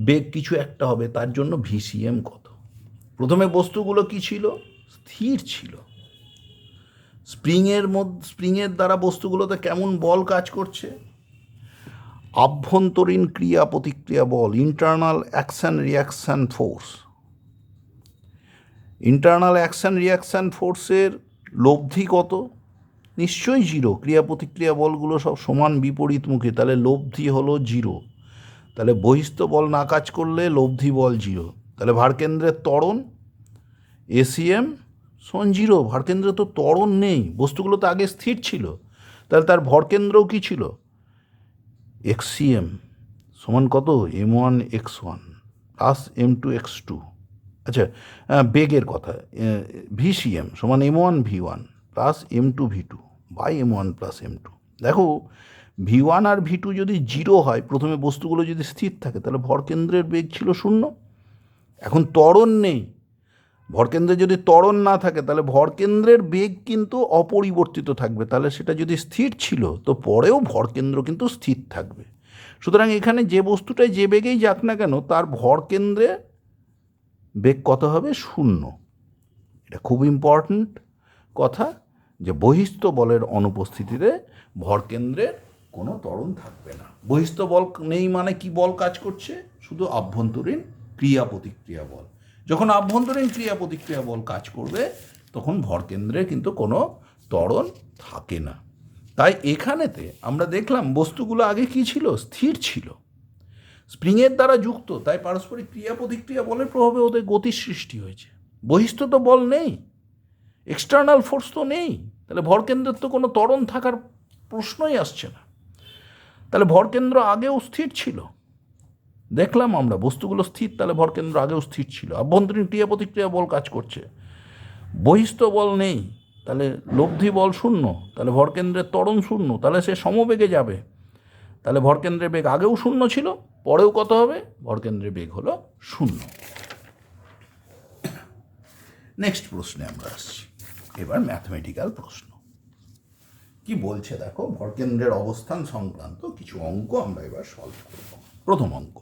বেগ কিছু একটা হবে, তার জন্য ভিসিএম কত। প্রথমে বস্তুগুলো কি ছিল, স্থির ছিল। স্প্রিংয়ের দ্বারা বস্তুগুলোতে কেমন বল কাজ করছে, আভ্যন্তরীণ ক্রিয়া প্রতিক্রিয়া বল, internal action reaction force. Internal action reaction ফোর্সের লব্ধি কত, নিশ্চয়ই জিরো, ক্রিয়া প্রতিক্রিয়া বলগুলো সব সমান বিপরীতমুখী, তাহলে লব্ধি হলো জিরো। তাহলে বহিস্থ বল না কাজ করলে লব্ধি বল জিরো, তাহলে ভারকেন্দ্রের ত্বরণ এসিএম সমান জিরো। ভারকেন্দ্রে তো ত্বরণ নেই, বস্তুগুলো তো আগে স্থির ছিল, তাহলে তার ভরকেন্দ্রও কী ছিল এক্সিএম সমান কত m1 x1 plus m2 x2। আচ্ছা বেগের কথা, ভিসিএম সমান m1 v1 plus m2 v2 by m1 plus m2। দেখো v1 আর v2 যদি জিরো হয়, প্রথমে বস্তুগুলো যদি স্থির থাকে, তাহলে ভরকেন্দ্রের বেগ ছিল শূন্য। এখন ত্বরণ নেই, ভরকেন্দ্রে যদি ত্বরণ না থাকে তাহলে ভরকেন্দ্রের বেগ কিন্তু অপরিবর্তিত থাকবে, তাহলে সেটা যদি স্থির ছিল তো পরেও ভরকেন্দ্র কিন্তু স্থির থাকবে। সুতরাং এখানে যে বস্তুটাই যে বেগেই যাক না কেন তার ভরকেন্দ্রে বেগ কত হবে, শূন্য। এটা খুব ইম্পর্ট্যান্ট কথা, যে বহিস্থ বলের অনুপস্থিতিতে ভরকেন্দ্রের কোনো ত্বরণ থাকবে না। বহিস্থ বল নেই মানে কি বল কাজ করছে, শুধু আভ্যন্তরীণ ক্রিয়া প্রতিক্রিয়া বল। যখন আভ্যন্তরীণ ক্রিয়া প্রতিক্রিয়া বল কাজ করবে তখন ভরকেন্দ্রে কিন্তু কোনো ত্বরণ থাকে না। তাই এখানেতে আমরা দেখলাম বস্তুগুলো আগে কি ছিল, স্থির ছিল, স্প্রিংয়ের দ্বারা যুক্ত, তাই পারস্পরিক ক্রিয়া প্রতিক্রিয়া বলের প্রভাবে ওদের গতির সৃষ্টি হয়েছে। বহিস্থ তো বল নেই, এক্সটার্নাল ফোর্স তো নেই, তাহলে ভরকেন্দ্রের তো কোনো ত্বরণ থাকার প্রশ্নই আসছে না। তাহলে ভরকেন্দ্র আগেও স্থির ছিল, দেখলাম আমরা বস্তুগুলো স্থির, তাহলে ভরকেন্দ্র আগেও স্থির ছিল। আভ্যন্তরীণ ক্রিয়া প্রতিক্রিয়া বল কাজ করছে, বহিস্থ বল নেই, তাহলে লব্ধি বল শূন্য, তাহলে ভরকেন্দ্রের ত্বরণ শূন্য, তাহলে সে সমবেগে যাবে। তাহলে ভরকেন্দ্রের বেগ আগেও শূন্য ছিল, পরেও কত হবে? ভরকেন্দ্রের বেগ হলো শূন্য। নেক্সট প্রশ্নে আমরা আসছি। এবার ম্যাথমেটিক্যাল প্রশ্ন কি বলছে দেখো, ভরকেন্দ্রের অবস্থান সংক্রান্ত কিছু অঙ্ক আমরা এবার সলভ করব। প্রথম অঙ্ক,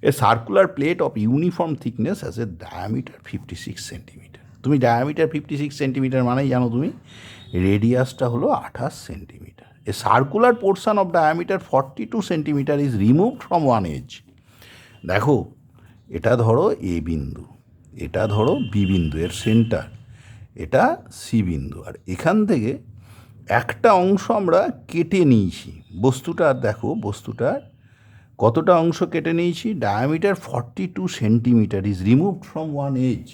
a circular plate of uniform thickness has a diameter 56 centimetre. তুমি ডায়ামিটার 56 সেন্টিমিটার মানেই জানো তুমি রেডিয়াসটা হলো 28 centimetre. A circular portion of diameter 42 centimetre is removed from one edge. দেখো, এটা ধরো এ বিন্দু, এটা ধরো বি বিন্দু, এর সেন্টার, এটা সি বিন্দু, আর এখান থেকে একটা অংশ আমরা কেটে নিয়েছি। বস্তুটার দেখো, বস্তুটার কতটা অংশ কেটে নিয়েছি? Diameter 42 centimetre is removed from one edge.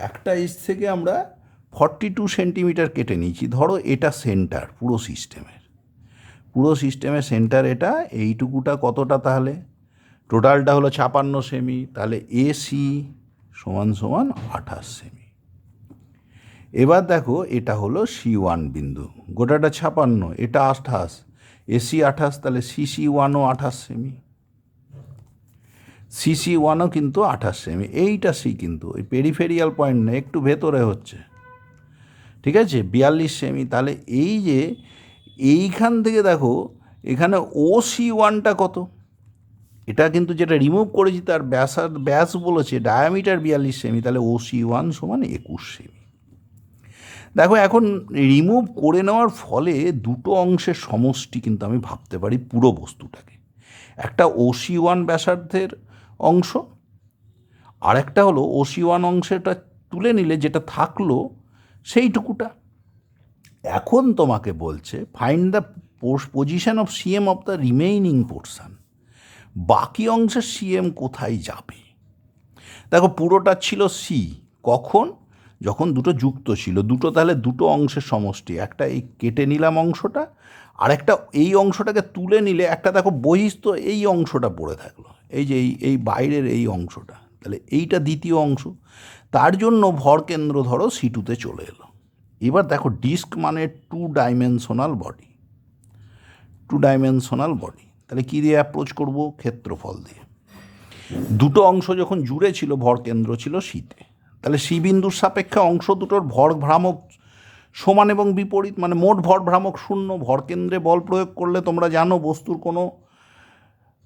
একটা এজ থেকে আমরা 42 সেন্টিমিটার কেটে নিয়েছি। ধরো এটা সেন্টার পুরো সিস্টেমের সেন্টার এটা, এইটুকুটা কতটা তাহলে? টোটালটা হলো 56 সেমি, তাহলে এসি সমান সমান 28 সেমি। এবার দেখো, এটা হলো C1 বিন্দু, গোটাটা 56, এটা 28, এসি 28, তাহলে CC1ও 28 সেমি, CC1ও কিন্তু 28 সেমি। এইটা সি কিন্তু ওই পেরিফেরিয়াল পয়েন্ট না, একটু ভেতরে হচ্ছে, ঠিক আছে, 42 সেমি। তাহলে এই যে এইখান থেকে দেখো এখানে OC1টা কত? এটা কিন্তু যেটা রিমুভ করেছি তার ব্যাস বলেছে ডায়ামিটার 42 সেমি, তাহলে OC1 সমান 21 সেমি। দেখো, এখন রিমুভ করে নেওয়ার ফলে দুটো অংশের সমষ্টি কিন্তু আমি ভাবতে পারি পুরো বস্তুটাকে। একটা OC1 ব্যাসার্ধের অংশ, আর একটা হলো OC1 অংশটা তুলে নিলে যেটা থাকলো সেইটুকুটা। এখন তোমাকে বলছে find the position of CM of the remaining portion. বাকি অংশের সিএম কোথায় যাবে? দেখো, পুরোটা ছিল সি, কখন? যখন দুটো যুক্ত ছিল, দুটো, তাহলে দুটো অংশের সমষ্টি। একটা এই কেটে নিলাম অংশটা, আর একটা এই অংশটাকে তুলে নিলে একটা দেখো বহিস্থ এই অংশটা পড়ে থাকলো, এই যে এই বাইরের এই অংশটা, তাহলে এইটা দ্বিতীয় অংশ। তার জন্য ভরকেন্দ্র ধরো C2তে চলে এলো। এবার দেখো, ডিস্ক মানে 2 ডাইমেনশনাল বডি, তাহলে কী দিয়ে অ্যাপ্রোচ করব? ক্ষেত্রফল দিয়ে। দুটো অংশ যখন জুড়ে ছিল, ভরকেন্দ্র ছিল সিতে, তাহলে সি বিন্দুর সাপেক্ষে অংশ দুটোর ভর ভ্রামক সমান এবং বিপরীত, মানে মোট ভর ভ্রামক শূন্য। ভরকেন্দ্রে বল প্রয়োগ করলে তোমরা জানো বস্তুর কোনো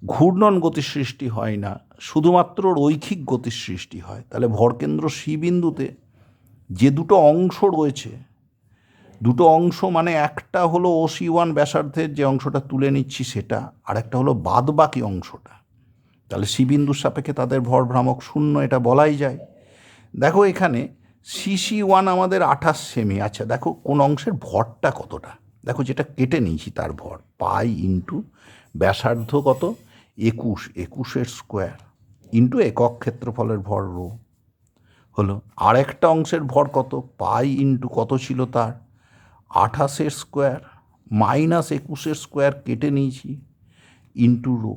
ঘূর্ণন গতির সৃষ্টি হয় না, শুধুমাত্র রৈখিক গতির সৃষ্টি হয়। তাহলে ভরকেন্দ্র সি বিন্দুতে যে দুটো অংশ রয়েছে, দুটো অংশ মানে একটা হলো OC1 ব্যাসার্ধের যে অংশটা তুলে নিচ্ছি সেটা, আর একটা হলো বাদ বাকি অংশটা। তাহলে সি বিন্দুর সাপেক্ষে তাদের ভর ভ্রামক শূন্য, এটা বলাই যায়। দেখো, এখানে CC1 আমাদের 28 সেমি। আচ্ছা, দেখো কোন অংশের ভরটা কতটা, দেখো যেটা কেটে নিয়েছি তার ভর পাই ইন্টু ব্যাসার্ধ কত 21, 21-এর স্কোয়ার ইন্টু একক ক্ষেত্রফলের ভর রো হলো। আর একটা অংশের ভর কত? পাই ইন্টু কত ছিল তার 28-এর স্কোয়ার মাইনাস 21-এর স্কোয়ার কেটে নিয়েছি ইন্টু রো।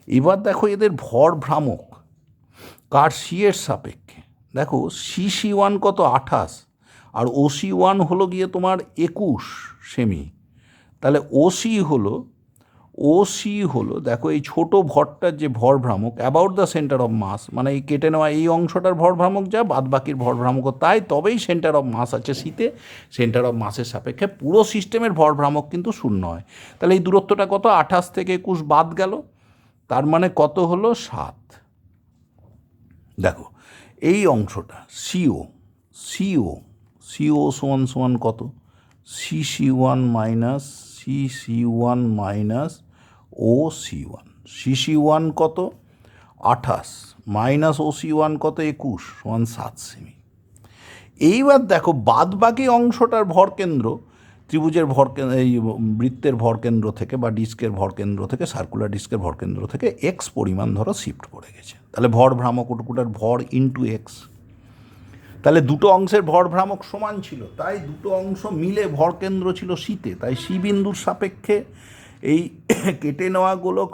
এবার দেখো এদের ভর ভ্রামক কার? সি এর সাপেক্ষে। দেখো CC1 কত? 28, আর OC1 হলো গিয়ে তোমার 21 সেমি। তাহলে ওসি হলো দেখো এই ছোটো ভরটার যে ভর ভ্রামক about the centre of mass, মানে এই কেটে নেওয়া এই অংশটার ভর ভ্রামক যা, বাদ বাকির ভর ভ্রামকও তাই, তবেই সেন্টার অফ মাস আছে সিতে। সেন্টার অফ মাসের সাপেক্ষে পুরো সিস্টেমের ভর ভ্রামক কিন্তু শূন্য হয়। তাহলে এই দূরত্বটা কত? 28 থেকে 21 বাদ গেল, তার মানে কত হলো? 7। দেখো এই অংশটা সিও সমান সমান কত? CC1 minus OC1। CC1 কত? 28 মাইনাস OC1 কত? 21 সমান 7 সেমি। এইবার দেখো বাদ বাকি অংশটার ভরকেন্দ্র ত্রিভুজের ভরকেন্দ্র, এই বৃত্তের ভরকেন্দ্র থেকে বা ডিস্কের ভরকেন্দ্র থেকে, সার্কুলার ডিস্কের ভরকেন্দ্র থেকে এক্স পরিমাণ ধরো শিফট করে গেছে। তাহলে ভর ভ্রামক ওটুকুটার ভর ইন্টু এক্স। তাহলে দুটো অংশের ভর ভ্রামক সমান ছিল, তাই দুটো অংশ মিলে ভরকেন্দ্র ছিল সিতে, তাই সি বিন্দুর সাপেক্ষে এই কেটে নেওয়া গোলক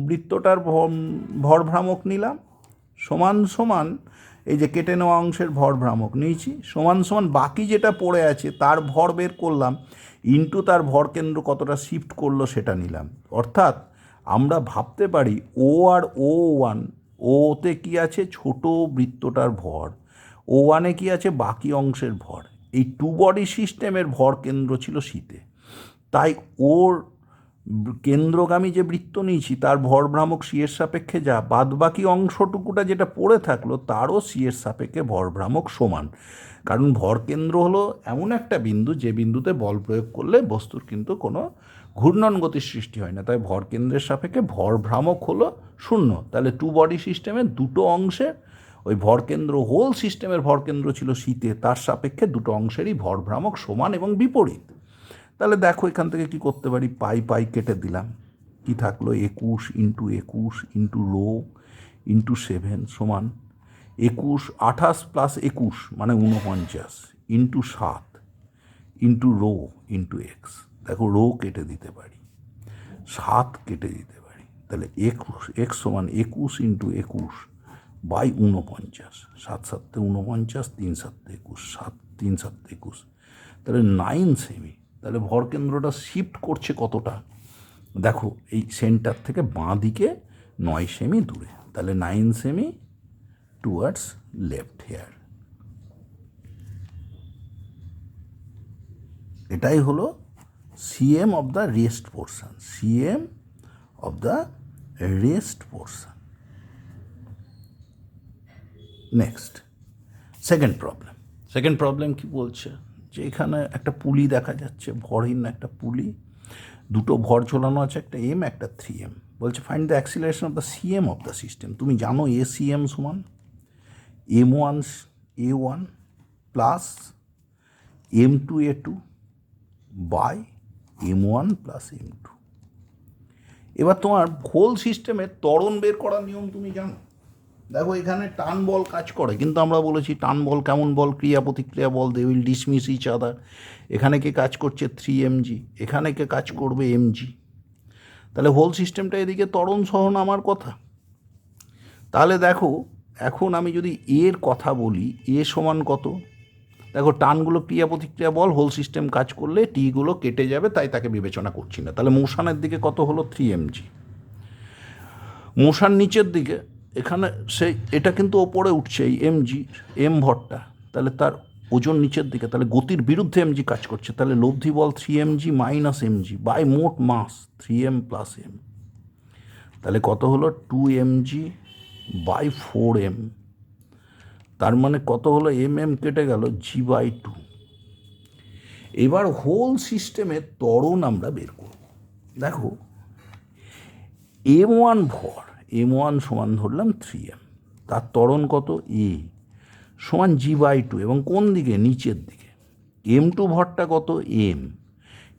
বৃত্তটার ভরভ্রামক নিলাম সমান সমান এই যে কেটে নেওয়া অংশের ভরভ্রামক নিয়েছি সমান সমান বাকি যেটা পড়ে আছে তার ভর বের করলাম ইন্টু তার ভর কেন্দ্র কতটা শিফট করলো সেটা নিলাম। অর্থাৎ আমরা ভাবতে পারি ও আর ও ওয়ান, ওতে কী আছে ছোট বৃত্তটার ভর, ও ওয়ানে কী আছে বাকি অংশের ভর। এই টু বডি সিস্টেমের ভর কেন্দ্র ছিল সিতে, তাই ওর কেন্দ্রগামী যে বৃত্ত নিয়েছি তার ভরভ্রামক সি এর সাপেক্ষে যা, বাদ বাকি অংশটুকুটা যেটা পড়ে থাকলো তারও সি এর সাপেক্ষে ভরভ্রামক সমান। কারণ ভরকেন্দ্র হলো এমন একটা বিন্দু যে বিন্দুতে বল প্রয়োগ করলে বস্তুর কিন্তু কোনো ঘূর্ণন গতির সৃষ্টি হয় না, তাই ভরকেন্দ্রের সাপেক্ষে ভরভ্রামক হলো শূন্য। তাহলে টু বডি সিস্টেমের দুটো অংশে ওই ভরকেন্দ্র হোল সিস্টেমের ভরকেন্দ্র ছিল সিতে, তার সাপেক্ষে দুটো অংশেরই ভরভ্রামক সমান এবং বিপরীত। তাহলে দেখো এখান থেকে কি করতে পারি, পাই পাই কেটে দিলাম, কি থাকলো 21 ইন্টু 21 ইন্টু রো ইন্টু 7 সমান 21, 28 প্লাস 21 মানে 49 into 7 into rho into X. দেখো রো কেটে দিতে পারি, 7 কেটে দিতে পারি, তাহলে 21 এক্স সমান 21 ইন্টু 21 বাই 49, 7 7 49, 3 7 21, 7 3 7 21, তাহলে 9 সেমি। তাহলে ভরকেন্দ্রটা শিফট করছে কতটা, দেখো এই সেন্টার থেকে বাঁ দিকে 9 সেমি দূরে, তাহলে 9 সেমি টুয়ার্ডস লেফট হেয়ার। এটাই হলো CM of the rest portion, CM of the rest portion. Next second problem কি বলছে, যে এখানে একটা পুলি দেখা যাচ্ছে, ভরহীন একটা পুলি, দুটো ভর ঝোলানো আছে, একটা এম একটা 3m। বলছে find the acceleration of the CM of the system. তুমি জানো এসিএম সমান m1a1 plus m2a2 by m1 plus m2। এবার তোমার হোল সিস্টেমের ত্বরণ বের করার নিয়ম তুমি জানো। দেখো এখানে টান বল কাজ করে, কিন্তু আমরা বলেছি টান বল কেমন বল, ক্রিয়া প্রতিক্রিয়া বল, they will dismiss each other. এখানে কে কাজ করছে 3mg, এখানে কে কাজ করবে mg। তাহলে হোল সিস্টেমটা এদিকে ত্বরণ সহ নামার কথা। তাহলে দেখো এখন আমি যদি এর কথা বলি, এ সমান কত, দেখো টানগুলো ক্রিয়া প্রতিক্রিয়া বল, হোল সিস্টেম কাজ করলে টিগুলো কেটে যাবে, তাই তাকে বিবেচনা করছি না। তাহলে মোশানের দিকে কত হলো 3mg, মোশান নিচের দিকে এখানে সেই এটা কিন্তু ওপরে উঠছে এই এমজি এম ভরটা, তাহলে তার ওজন নিচের দিকে, তাহলে গতির বিরুদ্ধে এমজি কাজ করছে, তাহলে লব্ধি বল 3mg মাইনাস এমজি বাই মোট মাস 3m প্লাস m। তাহলে কত হলো 2mg বাই 4m, তার মানে কত হলো mm কেটে গেল g/2। এবার হোল সিস্টেমের ত্বরণ আমরা বের করব। দেখো m1 ভর, m1 সমান ধরলাম 3m, তার ত্বরণ কত a সমান g/2, এবং কোন দিকে নিচের দিকে। m2 ভরটা কত m,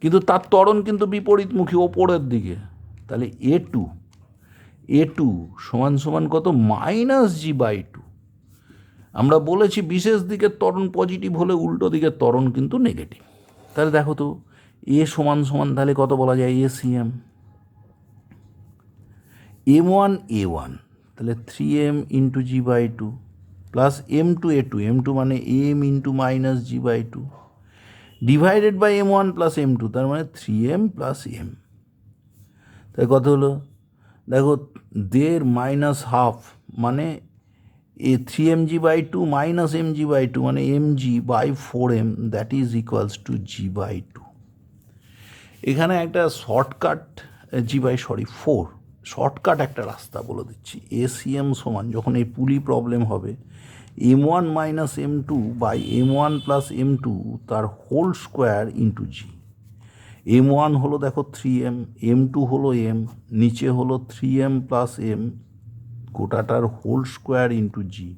কিন্তু তার ত্বরণ কিন্তু বিপরীতমুখী ওপরের দিকে, তাহলে a2 সমান সমান কত মাইনাস g/2। আমরা বলেছি বিশেষ দিকের ত্বরণ পজিটিভ হলে উল্টো দিকের ত্বরণ কিন্তু নেগেটিভ। তাহলে দেখো তো a সমান সমান তাহলে কত বলা যায় acm, m1a1 তাহলে 3m into g/2 plus m2a2, m2 মানে m into minus g/2 divided by m1 plus m2, তার মানে 3m প্লাস m। তাই কত হলো, দেখো 1.5 মাইনাস হাফ মানে 3mg/2 মাইনাস mg/2 মানে mg/4m, that is equals to g/2। এখানে একটা শর্টকাট শর্টকাট একটা রাস্তা বলে দিচ্ছি। এসিএম সমান যখন এই পুলি প্রবলেম হবে m1 minus m2 by m1 plus m2 তার হোল স্কোয়ার ইন্টু জি। m1 হলো দেখো 3m, m2 হলো m, নিচে হলো 3m প্লাস m গোটাটার হোল স্কোয়ার ইন্টু জি।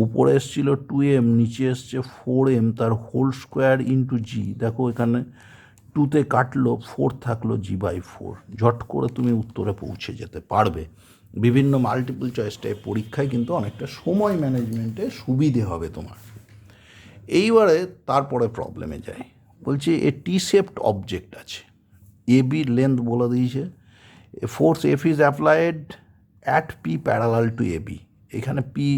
উপরে এসছিল 2m, নিচে এসছে 4m, তার হোল স্কোয়ার ইন্টু জি। দেখো এখানে 2তে কাটলো, 4 থাকলো g/4। ঝট করে তুমি উত্তরে পৌঁছে যেতে পারবে। বিভিন্ন মাল্টিপল চয়েস টাইপ পরীক্ষায় কিন্তু অনেকটা সময় ম্যানেজমেন্টে সুবিধে হবে তোমার। এইবারে তারপরে প্রবলেমে যাই। বলছি এ টি শেপড অবজেক্ট আছে, এ বির লেন্থ বলে দিয়েছে, force F is applied at P parallel to A B, এখানে পি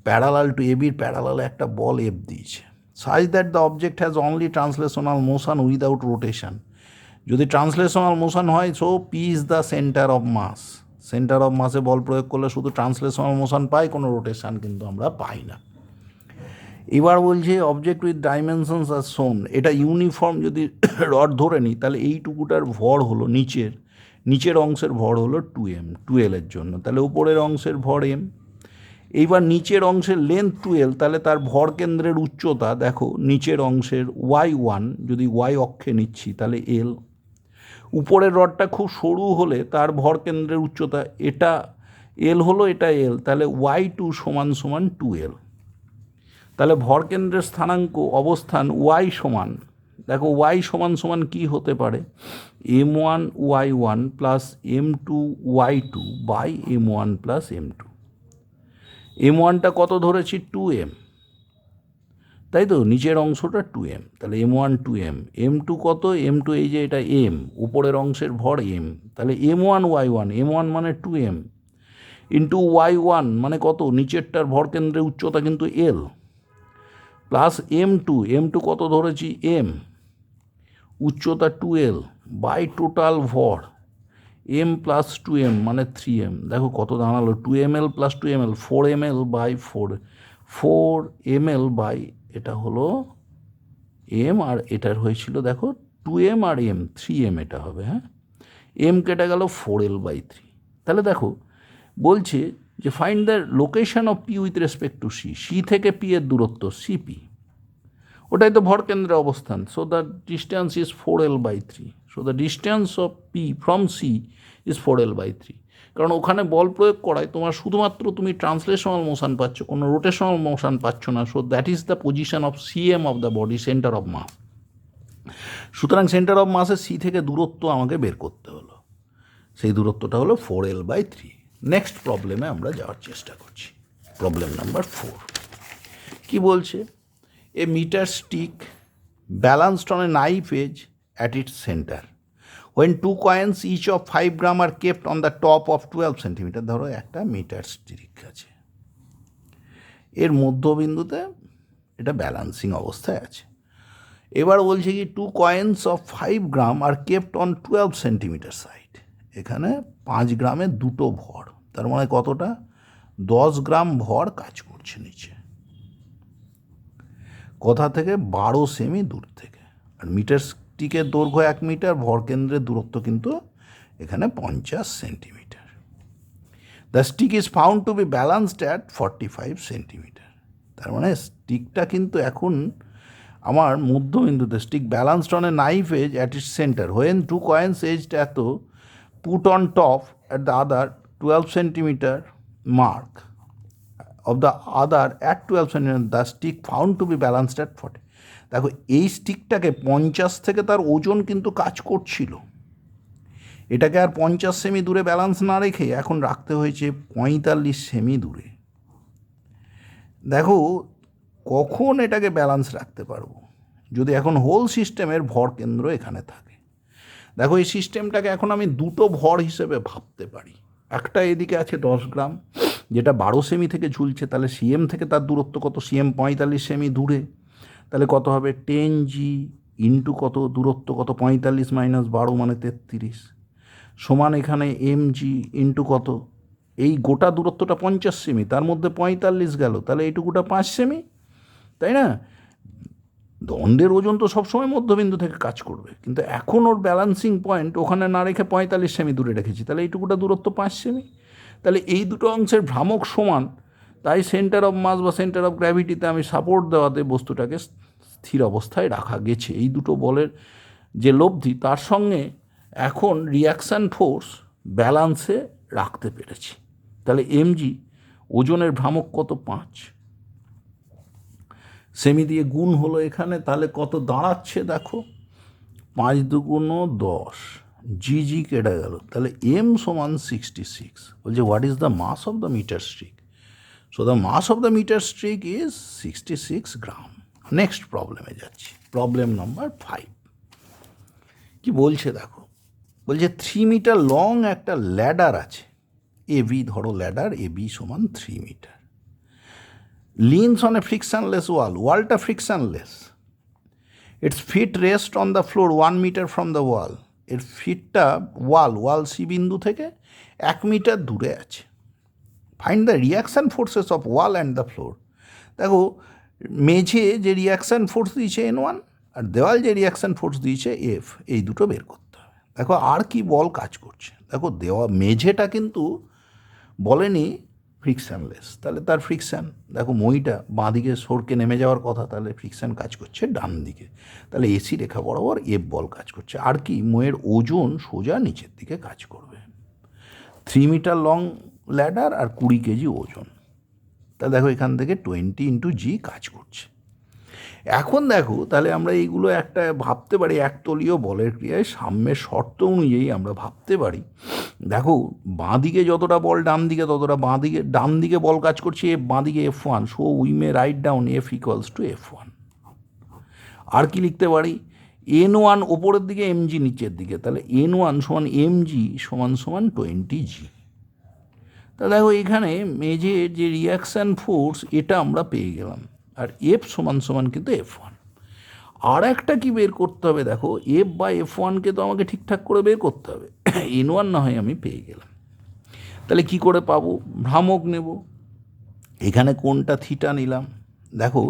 প্যারালাল টু এ বির প্যারালালে একটা বল এফ দিয়েছে, such that the object has only translational motion without rotation, যদি ট্রান্সলেশনাল মোশন হয় so P is the centre of mass, centre of মাসে বল প্রয়োগ করলে শুধু ট্রান্সলেশনাল মোশন পাই, কোনো রোটেশন কিন্তু আমরা পাই না। এবার বলছে অবজেক্ট উইথ ডাইমেনশনস আর শোন, এটা ইউনিফর্ম যদি রড ধরে নিই তাহলে এইটুকুটার ভর হলো নিচের অংশের ভর হলো 2m 2l এর জন্য, তাহলে উপরের অংশের ভর m, এইবার নিচের অংশের লেন্থ 2l, তাহলে তার ভর কেন্দ্রের উচ্চতা দেখো নিচের অংশের y1, যদি y অক্ষে নিচ্ছি তাহলে l, উপরের রডটা খুব সরু হলে তার ভর কেন্দ্রের উচ্চতা এটা l হলো, এটা l, তাহলে y2 সমান সমান 2l, তাহলে ভর কেন্দ্রের স্থানাঙ্ক অবস্থান y সমান, দেখো y সমান সমান কী হতে পারে, m1 y1 plus m2 y2 by m1 plus m2, m1টা কত ধরেছি 2m, তাই তো নিচের অংশটা 2m, তাহলে m1 2m, m2 কত, m2 এই যে এটা m, উপরের অংশের ভর m, তাহলে m1 y1, m1 মানে 2m ইন্টু y1 মানে কত, নিচেরটার ভর কেন্দ্রের উচ্চতা কিন্তু l, প্লাস m2 কত ধরেছি m, উচ্চতা 2l বাই টোটাল ভর m প্লাস 2m মানে 3m, দেখো কত দাঁড়ালো 2ml plus 2ml 4ml by 4ml by এটা হলো m, আর এটার হয়েছিল দেখো 2m আর m 3m এটা হবে, হ্যাঁ m কেটে গেল 4l বাই 3, তাহলে দেখো বলছে যে find the location of P with respect to C থেকে পি এর দূরত্ব সিপি, ওটাই তো ভর কেন্দ্রের অবস্থান, so the distance is 4l by 3, so the distance of P from C is 4l by 3, কারণ ওখানে বল প্রয়োগ করায় তোমার শুধুমাত্র তুমি ট্রান্সলেশনাল মোশন পাচ্ছ, কোনো রোটেশনাল মোশন পাচ্ছ না, so that is the position of CM of the body, centre of mass, সুতরাং সেন্টার অফ মাসের সি থেকে দূরত্ব আমাকে বের করতে হলো, সেই দূরত্বটা হলো 4l বাই 3। নেক্সট প্রবলেমে আমরা যাওয়ার চেষ্টা করছি, প্রবলেম নাম্বার 4 কি বলছে, a metre stick balanced on a knife edge at its centre when 2 coins each of 5 gram are kept on the top of 12 centimetre, ধরো একটা মিটার স্টিক আছে, এর মধ্যবিন্দুতে এটা ব্যালান্সিং অবস্থায় আছে, এবার বলছে কি 2 coins of 5 gram are kept on 12 centimetre side, এখানে 5 গ্রামের দুটো ভর, তার মানে কতটা 10 গ্রাম ভর কাজ করছে নিচে, কোথা থেকে 12 সেমি দূর থেকে, আর মিটার স্টিকের দৈর্ঘ্য 1 মিটার, ভর কেন্দ্রের দূরত্ব কিন্তু এখানে 50 centimetre, the stick is found to be balanced at 45 centimetre, তার মানে স্টিকটা কিন্তু এখন আমার মধ্যবিন্দুতে, stick balanced on a knife edge at its centre when 2 coins এজড এত put on top at the other 12 centimetre mark of the other at 12 centimeter, the stick found to be balanced at 40, দেখো এই স্টিকটাকে 50 থেকে তার ওজন কিন্তু কাজ করছিল, এটাকে আর 50 সেমি দূরে ব্যালেন্স না রেখে এখন রাখতে হয়েছে 45 সেমি দূরে, দেখো কখন এটাকে ব্যালেন্স রাখতে পারবো, যদি এখন হোল সিস্টেমের ভর কেন্দ্র এখানে থাকে, দেখো এই সিস্টেমটাকে এখন আমি দুটো ভর হিসেবে ভাবতে পারি, একটা এদিকে আছে 10 গ্রাম যেটা 12 সেমি থেকে ঝুলছে, তাহলে সিএম থেকে তার দূরত্ব কত, সিএম 45 সেমি দূরে, তাহলে কত হবে 10g ইন্টু কত দূরত্ব কত 45 মাইনাস 12 মানে 33 সমান এখানে mg ইন্টু কত, এই গোটা দূরত্বটা 50 সেমি, তার মধ্যে 45 গেল, তাহলে এইটুকুটা 5 সেমি, তাই না, দণ্ডের ওজন তো সবসময় মধ্যবিন্দু থেকে কাজ করবে, কিন্তু এখন ওর ব্যালান্সিং পয়েন্ট ওখানে না রেখে 45 সেমি দূরে রেখেছি, তাহলে এইটুকুটা দূরত্ব 5 সেমি, তাহলে এই দুটো অংশের ভ্রামক সমান, তাই সেন্টার অফ মাস বা সেন্টার অফ গ্র্যাভিটিতে আমি সাপোর্ট দেওয়াতে বস্তুটাকে স্থির অবস্থায় রাখা গেছে, এই দুটো বলের যে লব্ধি তার সঙ্গে এখন রিয়াকশান ফোর্স ব্যালান্সে রাখতে পেরেছি, তাহলে এমজি ওজনের ভ্রামক কত 5 সেমি দিয়ে গুণ হলো এখানে, তাহলে কত দাঁড়াচ্ছে দেখো 5 দুগুণ 10, জি কেটে গেল, তাহলে এম সমান 66, বলছে what is the mass of the metre stick, so the mass of the metre stick is 66 gram. Next প্রবলেমে যাচ্ছি, প্রবলেম নাম্বার 5 কি বলছে দেখো, বলছে 3 মিটার লং একটা ল্যাডার আছে, এবি ধরো ল্যাডার, এবি সমান 3 metre, leans on a frictionless wall, ওয়ালটা frictionless, its feet rest on the floor 1 metre from the wall, এর ফিটটা ওয়াল সি বিন্দু থেকে 1 মিটার দূরে আছে। Find the reaction forces of wall and the floor. দেখো মেঝে যে রিয়াকশান ফোর্স দিয়েছে N1 আর দেওয়াল যে রিয়াকশান ফোর্স দিয়েছে F, এই দুটো বের করতে হবে। দেখো আর কি বল কাজ করছে, দেখো মেঝেটা কিন্তু বলেনি ফ্রিকশানলেস, তাহলে তার ফ্রিকশান, দেখো মইটা বাঁ দিকে সরকে নেমে যাওয়ার কথা, তাহলে ফ্রিকশান কাজ করছে ডান দিকে, তাহলে এসি রেখা বরাবর এফ বল কাজ করছে। আর কি, মইয়ের ওজন সোজা নিচের দিকে কাজ করবে। 3 মিটার লং ল্যাডার আর 20 কেজি ওজন, তাহলে দেখো এখান থেকে 20 × G কাজ করছে। এখন দেখো তাহলে আমরা এইগুলো একটা ভাবতে পারি একতলীয় বলের ক্রিয়ায় সাম্যের শর্ত অনুযায়ী আমরা ভাবতে পারি। দেখো বাঁ দিকে যতটা বল ডান দিকে ততটা ডান দিকে বল কাজ করছে এফ, বাঁ দিকে F1, so we may write down F = F1। আর কি লিখতে পারি, N1 ওপরের দিকে, mg নিচের দিকে, তাহলে N1 = mg = 20G। তাহলে দেখো এখানে মেঝের যে রিয়াকশান ফোর্স এটা আমরা পেয়ে গেলাম, আর F = কিন্তু F1। আর একটা কি বের করতে হবে, দেখো F/F1কে তো আমাকে ঠিকঠাক করে বের করতে হবে। N1 না হয় আমি পেয়ে গেলাম, তাহলে কি করে পাবো, ভ্রামক নেব, এখানে কোনটা থিটা নিলাম, দেখো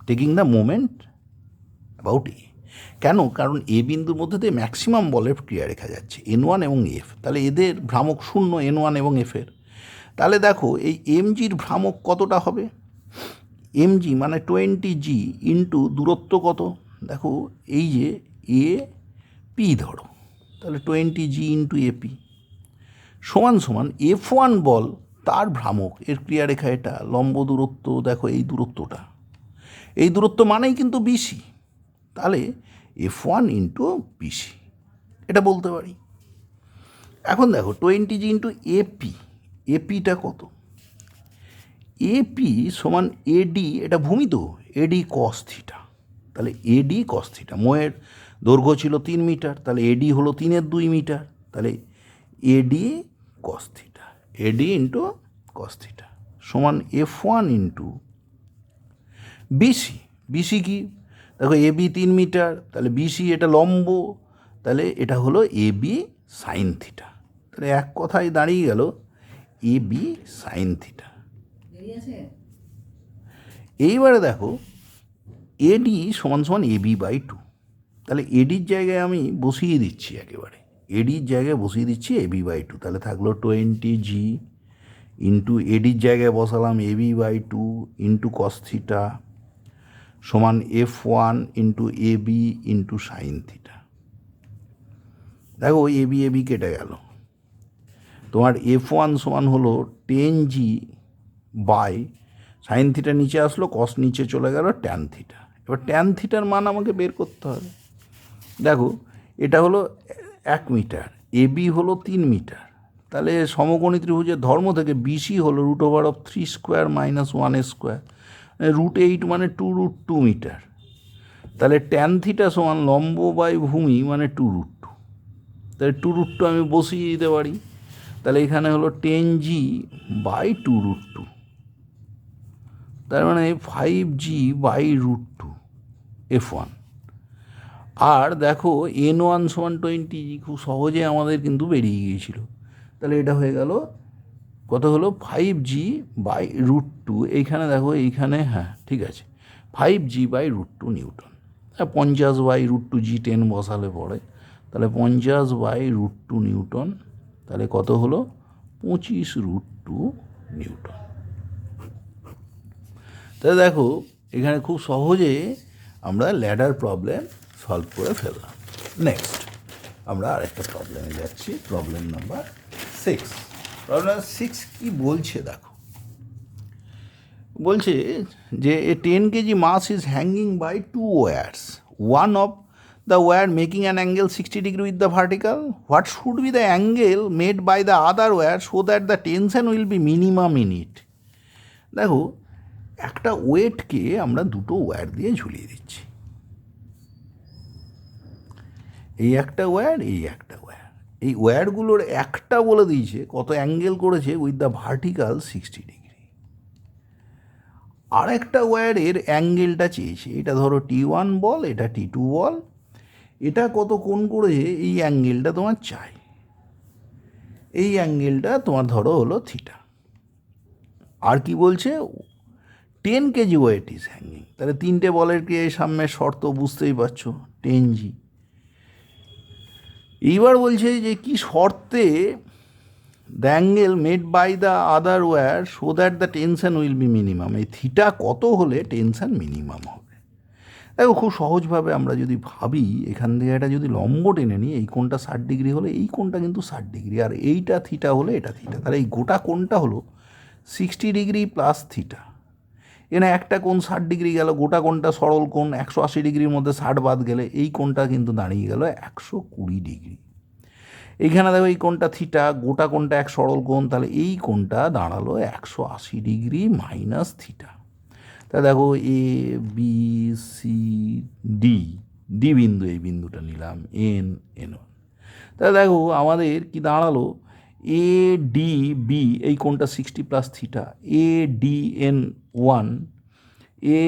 taking the moment about a, কেন, কারণ এ বিন্দুর মধ্যে দিয়ে ম্যাক্সিমাম বলের ক্রিয়া রেখা যাচ্ছে N1 এবং F, তাহলে এদের ভ্রামক 0 N1 এবং F-এর। তাহলে দেখো এই mgর ভ্রামক কতটা হবে, mg মানে 20G ইন্টু দূরত্ব কত, দেখো এই যে এ পি ধরো, তাহলে 20G ইন্টু AP সমান F1 বল তার ভ্রামক, এর ক্রিয়ারেখা এটা, লম্ব দূরত্ব দেখো এই দূরত্বটা, এই দূরত্ব মানেই কিন্তু BC, তাহলে F1 × BC এটা বলতে পারি। এখন দেখো 20G ইন্টু এপিটা কত, AP = AD, এটা ভূমি তো, AD cos θ, তাহলে AD cos θ, ময়ের দৈর্ঘ্য ছিল 3 মিটার, তাহলে AD হলো 3/2 মিটার, তাহলে AD cos θ, AD × cos θ সমান F1 × BC। BC কি, দেখো AB 3 মিটার, তাহলে BC এটা লম্ব, তাহলে এটা হলো AB sin θ, তাহলে এক কথায় দাঁড়িয়ে গেল AB sin θ। এইবারে দেখো AD = AB/2, তাহলে ADর জায়গায় আমি বসিয়ে দিচ্ছি, একেবারে ADর জায়গায় বসিয়ে দিচ্ছি AB/2, তাহলে থাকলো 20G ইন্টু ADর জায়গায় বসালাম AB/2 ইন্টু cos θ সমান F1 × AB × sin θ। দেখো AB কেটে গেল, তোমার F1 হলো 10G বাই sin θ নিচে আসলো, cos নিচে চলে গেল tan θ। এবার tan θর মান আমাকে বের করতে হবে। দেখো এটা হলো 1 মিটার, AB হলো 3 মিটার, তাহলে সমকোণী ত্রিভুজের ধর্ম থেকে BC হলো √3² - 1² √8 মানে 2√2 মিটার, তাহলে tan θ = লম্ব বাই ভূমি মানে 2√2, তাহলে 2√2 আমি বসিয়ে দিতে পারি, তাহলে এখানে হলো 10G/2√2, তার মানে 5G/√2 F1। আর দেখো N1 = 20G, খুব সহজে আমাদের কিন্তু বেরিয়ে গিয়েছিল, তাহলে এটা হয়ে গেল কত হলো 5G/√2, এইখানে দেখো এইখানে, হ্যাঁ ঠিক আছে 5G/√2 নিউটন, 50/√2 G10 বসালে পড়ে, তাহলে 50/√2 নিউটন, তাহলে কত হলো 25√2 নিউটন। তাহলে দেখো এখানে খুব সহজে আমরা ল্যাডার প্রবলেম সলভ করে ফেললাম। নেক্সট আমরা আরেকটা প্রবলেমে যাচ্ছি, প্রবলেম নাম্বার 6। প্রবলেম 6 কি বলছে দেখো, বলছে যে a 10 kg mass is hanging by 2 wires, one of the wire making an angle 60 degree with the vertical. What should be the angle made by the other wire so that the tension will be minimum in it? দেখো একটা ওয়েটকে আমরা দুটো wire দিয়ে ঝুলিয়ে দিচ্ছি, এই একটা wire, এই একটা ওয়্যার, এই ওয়্যারগুলোর একটা বলে দিয়েছে কত অ্যাঙ্গেল করেছে উইথ দ্য ভার্টিক্যাল 60 ডিগ্রি, আর একটা ওয়্যারের অ্যাঙ্গেলটা চেয়েছে, এটা ধরো T1 বল, এটা T2 বল, এটা কত কোণ করেছে এই অ্যাঙ্গেলটা তোমার চাই, এই অ্যাঙ্গেলটা তোমার ধরো হলো থিটা। আর কি বলছে 10 কেজি ওয়েট ইজ হ্যাঙ্গিং, তাহলে তিনটে বলের কি সামনের শর্ত বুঝতেই পারছো, 10G। এইবার বলছে যে কি শর্তে the angle made by the other wire so that the tension will be minimum, এই থিটা কত হলে টেনশন মিনিমাম হবে। দেখো খুব সহজভাবে আমরা যদি ভাবি, এখান থেকে এটা যদি লম্ব টেনে নিই, এই কোণটা 60 ডিগ্রি হলে এই কোণটা কিন্তু 60 ডিগ্রি, আর এইটা থিটা হলে এটা থিটা, তাহলে এই গোটা কোণটা হলো 60 ডিগ্রি প্লাস থিটা। এখানে একটা কোণ 60 ডিগ্রি গেল, গোটা কোণটা সরল কোণ 180 ডিগ্রির মধ্যে 60 বাদ গেলে এই কোণটা কিন্তু দাঁড়িয়ে গেল 120 ডিগ্রি। এইখানে দেখো এই কোণটা থিটা, গোটা কোণটা এক সরল কোণ, তাহলে এই কোণটা দাঁড়ালো 180 ডিগ্রি মাইনাস থিটা। তা দেখো A B C D, D বিন্দু, এই বিন্দুটা নিলাম N1। তাহলে দেখো আমাদের কি দাঁড়ালো এ ডি বি, এই কোণটা 60 plus theta, A D N1, A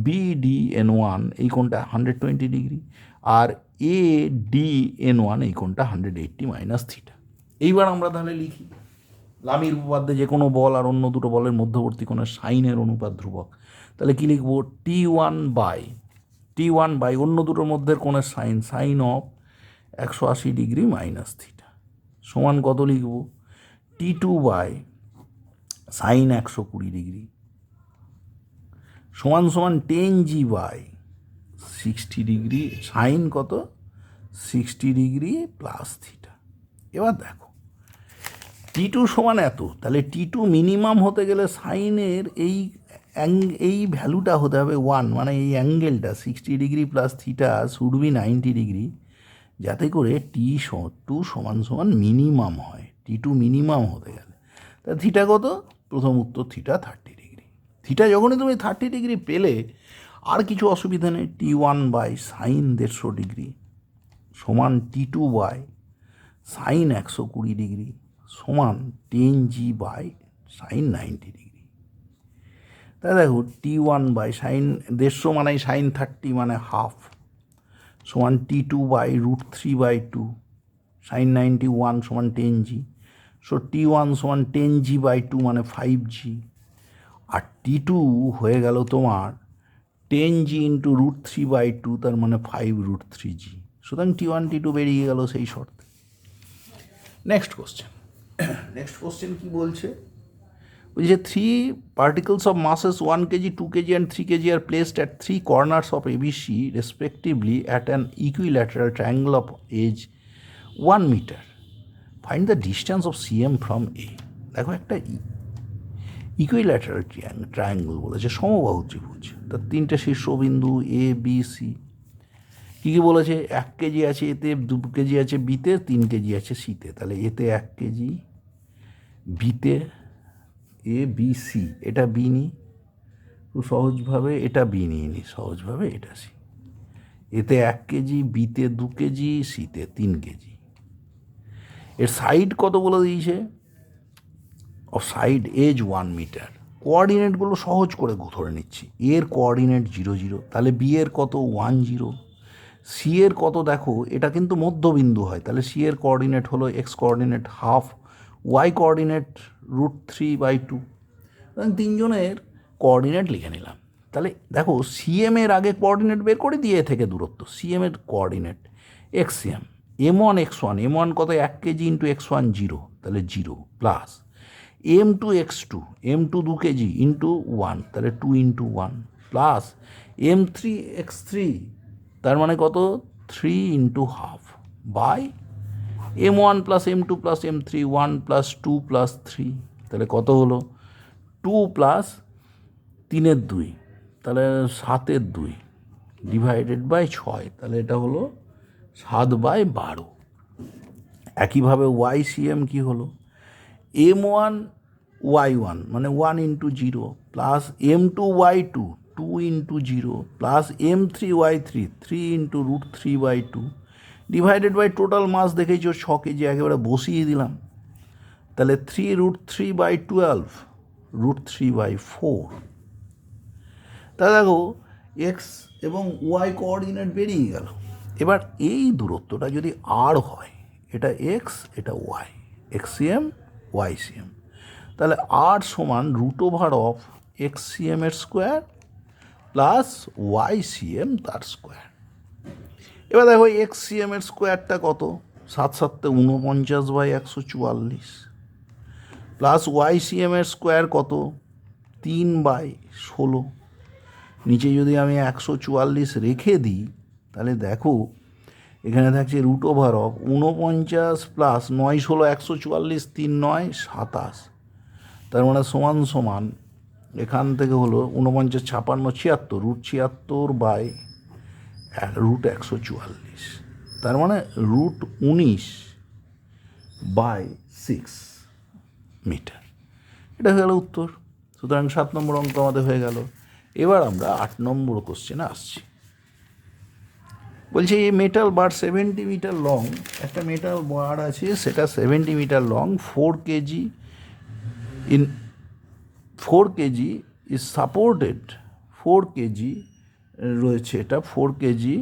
B D N1 এই কোণটা 120 ডিগ্রি, আর এ ডি N1 এই কোণটা 180 মাইনাস থিটা। এইবার আমরা তাহলে লিখি লামির উপপাদ্যে যে কোনো বল আর অন্য দুটো বলের মধ্যবর্তী কোণের সাইনের অনুপাত ধ্রুবক, তাহলে কী লিখবো T1 বাই অন্য দুটোর মধ্যে কোণের sine of 180 degree minus theta সমান কত লিখব T2 বাই সাইন 120 ডিগ্রি সমান 10G বাই 60 ডিগ্রি সাইন কত 60 ডিগ্রি প্লাস থিটা। এবার দেখো T2 সমান এত, তাহলে T2 মিনিমাম হতে গেলে সাইনের এই ভ্যালুটা হতে হবে 1, মানে এই অ্যাঙ্গেলটা 60 degree plus theta should be 90 degree, যাতে করে T2 সমান মিনিমাম হয়। T2 মিনিমাম হতে গেলে তা থিটা কত, প্রথম উত্তর থিটা 30 ডিগ্রি। থিটা যখনই তুমি 30 ডিগ্রি পেলে আর কিছু অসুবিধা নেই, T1 বাই সাইন 150 ডিগ্রি সমান T2 বাই সাইন 120 ডিগ্রি সমান 10G বাই সাইন 90 ডিগ্রি। তাই দেখো T1 বাই সাইন 150 মানে সাইন 30 মানে হাফ সমান T2 বাই √3/2 সাইন 91 সমান 10G, সো T1 সমান 10G/2 মানে 5G, আর T2 হয়ে গেল তোমার 10G ইন্টু √3/2 তার মানে 5√3G, সুতরাং T1 T2 বেরিয়ে গেল সেই শর্তে। নেক্সট কোশ্চেন কি বলছে, বলছে 3 particles of masses 1 kg, 2 kg and 3 kg are placed at 3 corners of ABC respectively at an equilateral triangle of edge 1 meter. Find the distance of CM from A. দেখো একটা equilateral triangle বলেছে, সমবাহু ত্রিভুজ, তার 3টে শীর্ষবিন্দু A B C। কী কী বলেছে, 1 KG আছে এতে, 2 কেজি আছে বিতে, 3 কেজি আছে সিতে, তাহলে এতে 1 কেজি, বিতে A B C, এটা বি নিই খুব সহজভাবে, এটা বি নিয়ে নিই সহজভাবে, এটা সি। এতে 1 কেজি, বিতে 2 কেজি, সিতে 3 কেজি। এর সাইড কত বলে দিয়েছে, অফ সাইড এজ 1 মিটার। কোঅর্ডিনেটগুলো সহজ করে ধরে নিচ্ছি, এর কোঅর্ডিনেট 0 0, তাহলে বি এর কত 1 0, সি এর কত দেখো এটা কিন্তু মধ্যবিন্দু হয়, তাহলে সি এর কোঅর্ডিনেট হলো X coordinate half, Y coordinate √3/2, সুতরাং তিনজনের কোঅর্ডিনেট লিখে নিলাম। তাহলে দেখো সিএম এর আগে কোঅর্ডিনেট বের করে দিয়ে থেকে দূরত্ব, সিএম এর coordinate XM, M1 x1, M1 কত 1 কেজি ইন্টু x1 0, তাহলে 0 plus M2 x2, M2 2 KG into 1, তাহলে 2 ইন্টু 1 প্লাস M3 x3, তার মানে কত 3 into half by M1 plus M2 plus M3, 1 plus 2 plus 3, তাহলে কত হলো 2 প্লাস 3-এর 2, তাহলে 7-এর 2 ডিভাইডেড বাই 6, তাহলে এটা হলো 7/12। একইভাবে YCM কি হলো, M1 Y1 মানে 1 into 0 plus M2 Y2 2 into 0 plus M3 Y3 3 into √3/2 divided by total mass দেখেছো 6 কেজি, একেবারে বসিয়ে দিলাম। তাহলে 3√3/12 √3/4। তা দেখো এক্স এবং ওয়াই কোঅর্ডিনেট বেরিয়ে গেল। এবার এই দূরত্বটা যদি আর হয়, এটা এক্স এটা ওয়াই, এক্সসিএম ওয়াইসিএম, তাহলে আর সমান √ওভার এক্সসিএম এর স্কোয়ার প্লাস ওয়াইসিএম তার স্কোয়ার। এবার দেখো এক্সসিএম এর স্কোয়ারটা কত, 7 7 49/144 প্লাস ওয়াইসিএম এর স্কোয়ার কত, 3/16। নিচে যদি আমি 144 রেখে দিই তাহলে দেখো এখানে থাকছে √49 প্লাস 9 16 144, 3 9 27, তার মানে সমান সমান এখান থেকে হলো 49 56 76 √76/144, তার মানে √19/6 মিটার। এটা হয়ে গেল উত্তর। সুতরাং 7 নম্বর অঙ্ক আমাদের হয়ে গেল। এবার আমরা 8 নম্বর কোশ্চেনে আসছি। বলছে এই মেটাল বার 70 মিটার লং, একটা মেটাল বার আছে সেটা 70 metre long, 4 KG is supported, 4 KG রয়েছে, এটা 4 KG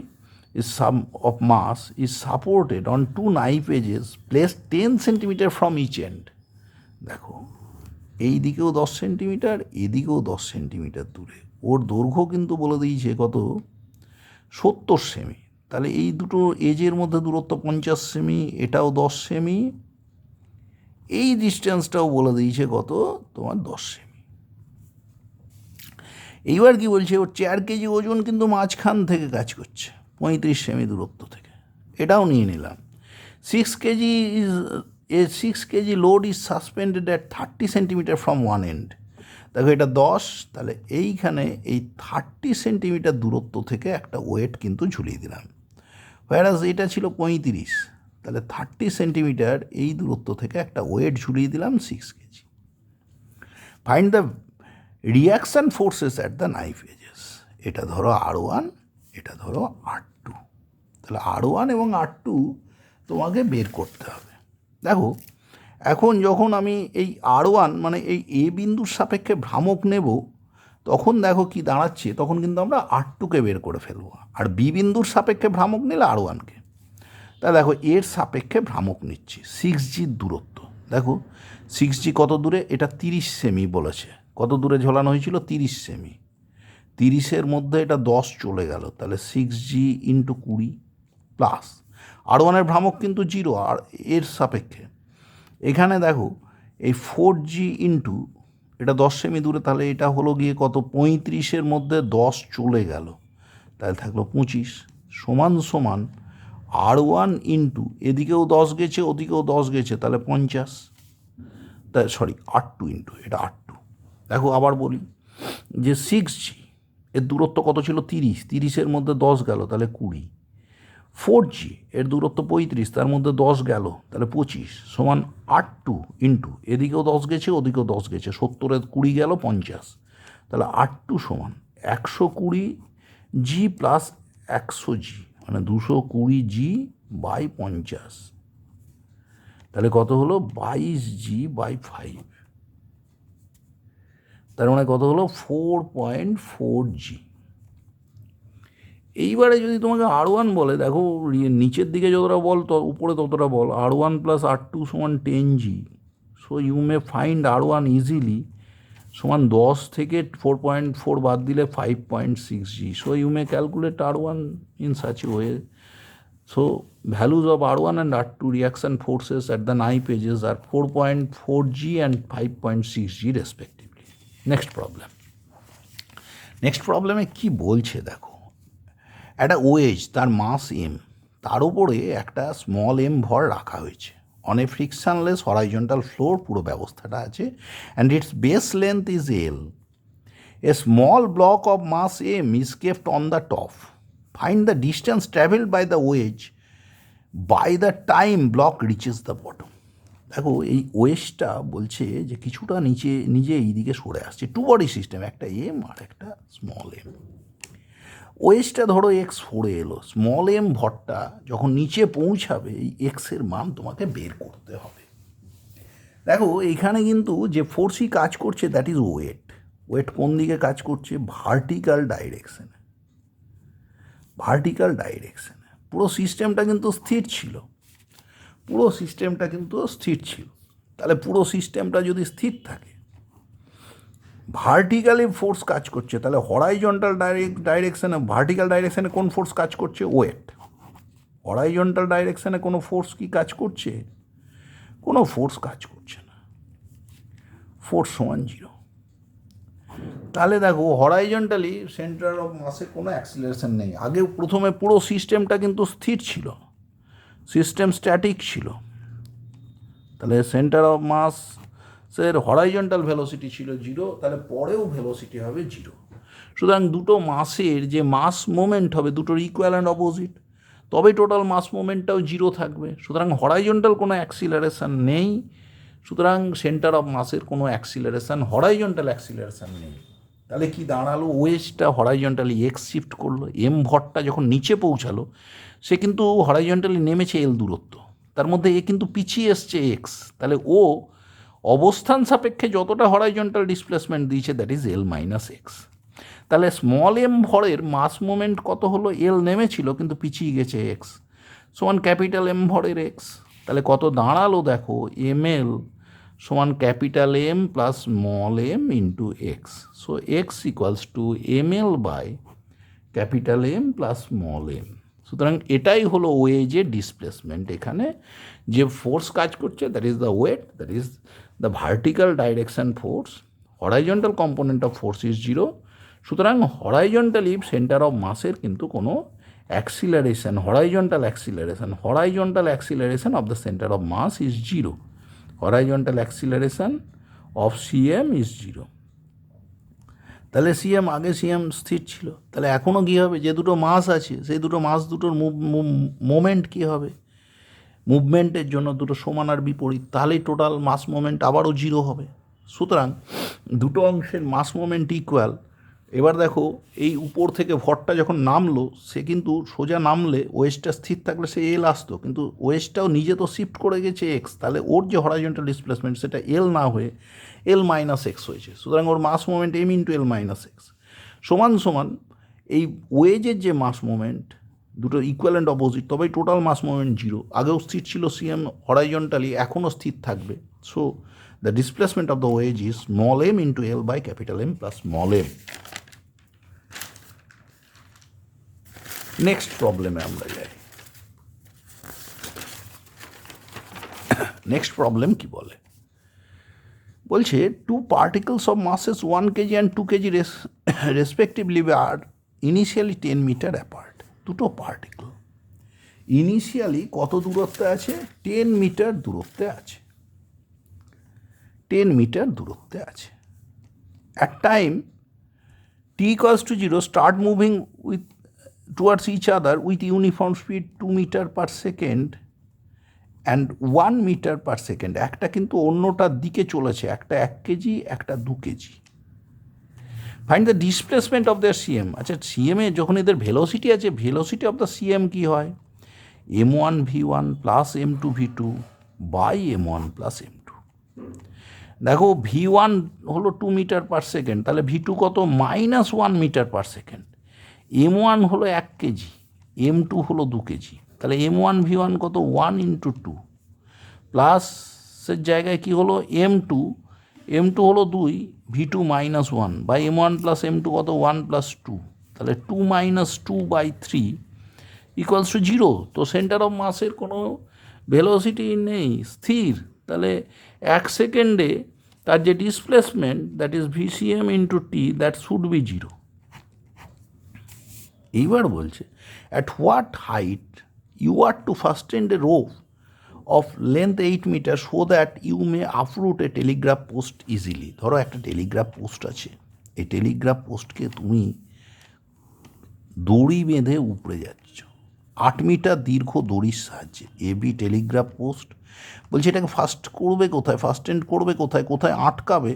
is sum of mass is supported on 2 knife edges placed 10 centimeter from each end। দেখো এই দিকেও 10 সেন্টিমিটার, এদিকেও 10 সেন্টিমিটার দূরে, ওর দৈর্ঘ্য কিন্তু বলে দিয়েছে কত, 70 সেমি। তাহলে এই দুটো এজের মধ্যে দূরত্ব 50 সেমি, এটাও 10 সেমি, এই ডিস্টেন্সটাও বলে দিয়েছে কত তোমার 10 সেমি। এইবার কি বলছে, ওর 4 কেজি ওজন কিন্তু মাঝখান থেকে কাজ করছে 35 সেমি দূরত্ব থেকে, এটাও নিয়ে নিলাম। 6 KG load is suspended at 30 centimetre from one end. দেখো এটা 10, তাহলে এইখানে এই 30 সেন্টিমিটার দূরত্ব থেকে একটা ওয়েট কিন্তু ঝুলিয়ে দিলাম। হোয়ারাস এটা ছিল 35, তাহলে 30 সেন্টিমিটার এই দূরত্ব থেকে একটা ওয়েট ঝুলিয়ে দিলাম 6 KG. Find the reaction forces at the knife edges. এটা ধরো R1, এটা ধরো R2, তাহলে R1 এবং R2 তোমাকে বের করতে হবে। দেখো এখন যখন আমি এই R1 মানে এই এ বিন্দুর সাপেক্ষে ভ্রামক নেব, তখন দেখো কি দাঁড়াচ্ছে, তখন কিন্তু আমরা R2কে বের করে ফেলবো, আর বি বিন্দুর সাপেক্ষে ভ্রামক নিলে R1কে। তা দেখো এর সাপেক্ষে ভ্রামক নিচ্ছি 6G দূরত্ব। দেখো 6G কত দূরে, এটা 30 সেমি বলেছে, কত দূরে ঝোলানো হয়েছিল 30 সেমি, 30-এর মধ্যে এটা 10 চলে গেল, তাহলে 6G × 20 প্লাস R1-এর ভ্রামক কিন্তু 0 আর এর সাপেক্ষে। এখানে দেখো এই 4G × এটা 10 সেমি দূরে, তাহলে এটা হলো গিয়ে কত, 35-এর মধ্যে 10 চলে গেল, তাহলে থাকলো 25 সমান সমান R1 × এদিকেও 10 গেছে ওদিকেও 10 গেছে, তাহলে 50, তাই সরি R2 × এটা R2। দেখো আবার বলি যে 6G এর দূরত্ব কত ছিল 30, 30-এর মধ্যে 10 গেল, তাহলে 20। 4G এর দূরত্ব 35, তার মধ্যে 10 গেল, তাহলে 25 সমান R2 × এদিকেও 10 গেছে ওদিকেও 10 গেছে, 70-এর 20 গেল 50, তাহলে R2 সমান 120G প্লাস 100G, মানে 220G/50, তাহলে কত হলো 22G/5, তার মানে কত হলো 4.4G। এইবারে যদি তোমাকে R1 বলে, দেখো নিচের দিকে যতটা বল উপরে ততটা বল, R1 প্লাস R2 সমান 10G, so you may find R1 easily সমান 10 থেকে 4.4 বাদ দিলে 5.6G, so you may calculate R1 in such a way. So values of R1 and R2 reaction forces at the knife edges are 4.4G and 5.6G respectively. Next প্রবলেমে কি বলছে দেখো, একটা wedge তার মাস m, তার উপরে একটা স্মল m ভর রাখা হয়েছে, on a frictionless horizontal floor পুরো ব্যবস্থাটা আছে, and its base length is L। A small block of mass m is kept on the top. Find the distance travelled by the wedge by the time block reaches the bottom. দেখো এই ওয়েজটা বলছে যে কিছুটা নিজে এইদিকে সরে আসছে, two body system, একটা m আর একটা স্মল m। ওয়েজটা ধরো x4 এলো, স্মল এম ভরটা যখন নিচে পৌঁছাবে এই এক্সের মান তোমাকে বের করতে হবে। দেখো এইখানে কিন্তু যে ফোর্সই কাজ করছে দ্যাট ইজ ওয়েট। ওয়েট কোন দিকে কাজ করছে? ভার্টিক্যাল ডাইরেকশনে। ভার্টিক্যাল ডাইরেকশনে পুরো সিস্টেমটা কিন্তু স্থির ছিল, পুরো সিস্টেমটা কিন্তু স্থির ছিল। তাহলে পুরো সিস্টেমটা যদি স্থির থাকে, ভার্টিক্যালি ফোর্স কাজ করছে, তাহলে হরাইজন্টাল ডাইরেকশানে, ভার্টিক্যাল ডাইরেকশানে কোন ফোর্স কাজ করছে? ওয়েট। হরাইজন্টাল ডাইরেকশানে কোনো ফোর্স কি কাজ করছে? কোনো ফোর্স কাজ করছে না। ফোর্স সমান 0। তাহলে দেখো হরাইজন্টালি সেন্টার অফ মাসে কোনো অ্যাক্সিলারেশন নেই। আগে প্রথমে পুরো সিস্টেমটা কিন্তু স্থির ছিল, সিস্টেম স্ট্যাটিক ছিল। তাহলে সেন্টার অফ মাসের হরাইজন্টাল ভেলোসিটি ছিল 0, তাহলে পরেও ভেলোসিটি হবে 0। সুতরাং দুটো মাসের যে মাস মোমেন্ট হবে দুটোর ইকুয়াল অ্যান্ড অপোজিট, তবে টোটাল মাস মোমেন্টটাও 0 থাকবে। সুতরাং হরাইজন্টাল কোনো অ্যাক্সিলারেশন নেই, সুতরাং সেন্টার অফ মাসের কোনো অ্যাক্সিলারেশন, হরাইজন্টাল অ্যাক্সিলারেশন নেই। তাহলে কি দাঁড়ালো? ওয়েজটা হরাইজন্টালি এক্স শিফট করলো, এম ভরটা যখন নিচে পৌঁছালো সে কিন্তু হরাইজন্টালি নেমেছে এল দূরত্ব, তার মধ্যে এ কিন্তু পিছিয়ে এসছে এক্স। তাহলে ও অবস্থান সাপেক্ষে যতটা হরাইজন্টাল ডিসপ্লেসমেন্ট দিয়েছে that is L minus x. তাহলে স্মল এম ভরের মাস মোমেন্ট কত হলো? এল নেমেছিল কিন্তু পিছিয়ে গেছে এক্স, সমান ক্যাপিটাল এম ভরের এক্স। তাহলে কত দাঁড়ালো দেখো? এম এল সমান capital M plus small M into X. So X equals to M L by capital M plus small M. সুতরাং এটাই হলো ওয়েজের ডিসপ্লেসমেন্ট। এখানে যে ফোর্স কাজ করছে that is the weight, that is the vertical direction force. Horizontal component of force is 0। সুতরাং horizontally centre of মাসের কিন্তু কোনো acceleration, horizontal acceleration of the centre of mass is 0। Horizontal acceleration of CM is 0। তাহলে CM, আগে CM স্থির ছিল, তাহলে এখনও কী হবে? যে দুটো মাস আছে সেই দুটো মাস দুটোর মোমেন্ট কী হবে? মুভমেন্টের জন্য দুটো সমান আর বিপরীত, তাহলেই টোটাল মাস মোমেন্ট আবারও 0 হবে। সুতরাং দুটো অংশের মাস মোমেন্ট ইকুয়াল। এবার দেখো এই উপর থেকে ভরটা যখন নামলো সে কিন্তু সোজা নামলে ওয়েস্টটা স্থির থাকলে সে এল আসতো, কিন্তু ওয়েস্টটাও নিজে তো শিফট করে গেছে এক্স, তাহলে ওর যে হরাইজন্টাল ডিসপ্লেসমেন্ট সেটা এল না হয়ে এল মাইনাস এক্স হয়েছে। সুতরাং ওর mass moment M into L minus X সমান সমান এই ওয়েজের যে মাস মোমেন্ট দুটো ইকুয়াল অ্যান্ড অপোজিট, তবেই টোটাল মাস মোমেন্ট 0। আগেও স্থির ছিল সিএম হরাইজন্টালি, এখনও স্থির থাকবে। So the displacement of the wedge is small M into L by capital M plus small M. Next প্রবলেমে আমরা যাই। নেক্সট প্রবলেম কি বলে? বলছে two particles of masses 1 kg and 2 kg respectively R initially 10 metre apart. দুটো particle initially কত দূরত্বে আছে? 10 মিটার দূরত্বে আছে। 10 মিটার দূরত্বে আছে। At time t equals to 0 start moving towards each other with uniform speed 2 meter per second and 1 meter per second। একটা কিন্তু অন্যটার দিকে চলেছে, একটা 1 কেজি একটা 2 KG. Find the displacement of their CM. আচ্ছা, সিএমে যখন এদের ভেলোসিটি আছে, ভেলোসিটি অফ দ্য সিএম কী হয়? m1 v1 plus m2 v2 by m1 plus m2। দেখো v1 হলো 2 মিটার পার সেকেন্ড, তাহলে v2 কত? -1 মিটার পার সেকেন্ড। m1 হলো 1 কেজি, m2 হলো 2 কেজি, তাহলে m1 v1 কত? 1 ইন্টু 2 প্লাসের জায়গায় কি হলো? m2 হলো 2, v2 -1 by m1 plus m2 কত? 1 প্লাস 2, তাহলে 2 মাইনাস 2 বাই 3 ইকুয়ালস টু 0। তো সেন্টার অফ মাসের কোনো ভেলোসিটি নেই, স্থির। তাহলে 1 সেকেন্ডে তার যে displacement that is VCM into T that should be 0। এইবার বলছে at what height you are to fastened a rope of length 8 metre so that you may uproot a telegraph post easily. ধরো একটা টেলিগ্রাফ পোস্ট আছে, এই Telegraph পোস্টকে তুমি দড়ি বেঁধে উপড়ে যাচ্ছ 8 মিটার দীর্ঘ দড়ির সাহায্যে। এবি টেলিগ্রাফ পোস্ট বলছে এটাকে ফাস্ট করবে কোথায়, ফাস্টেন্ড করবে কোথায়, কোথায় আটকাবে,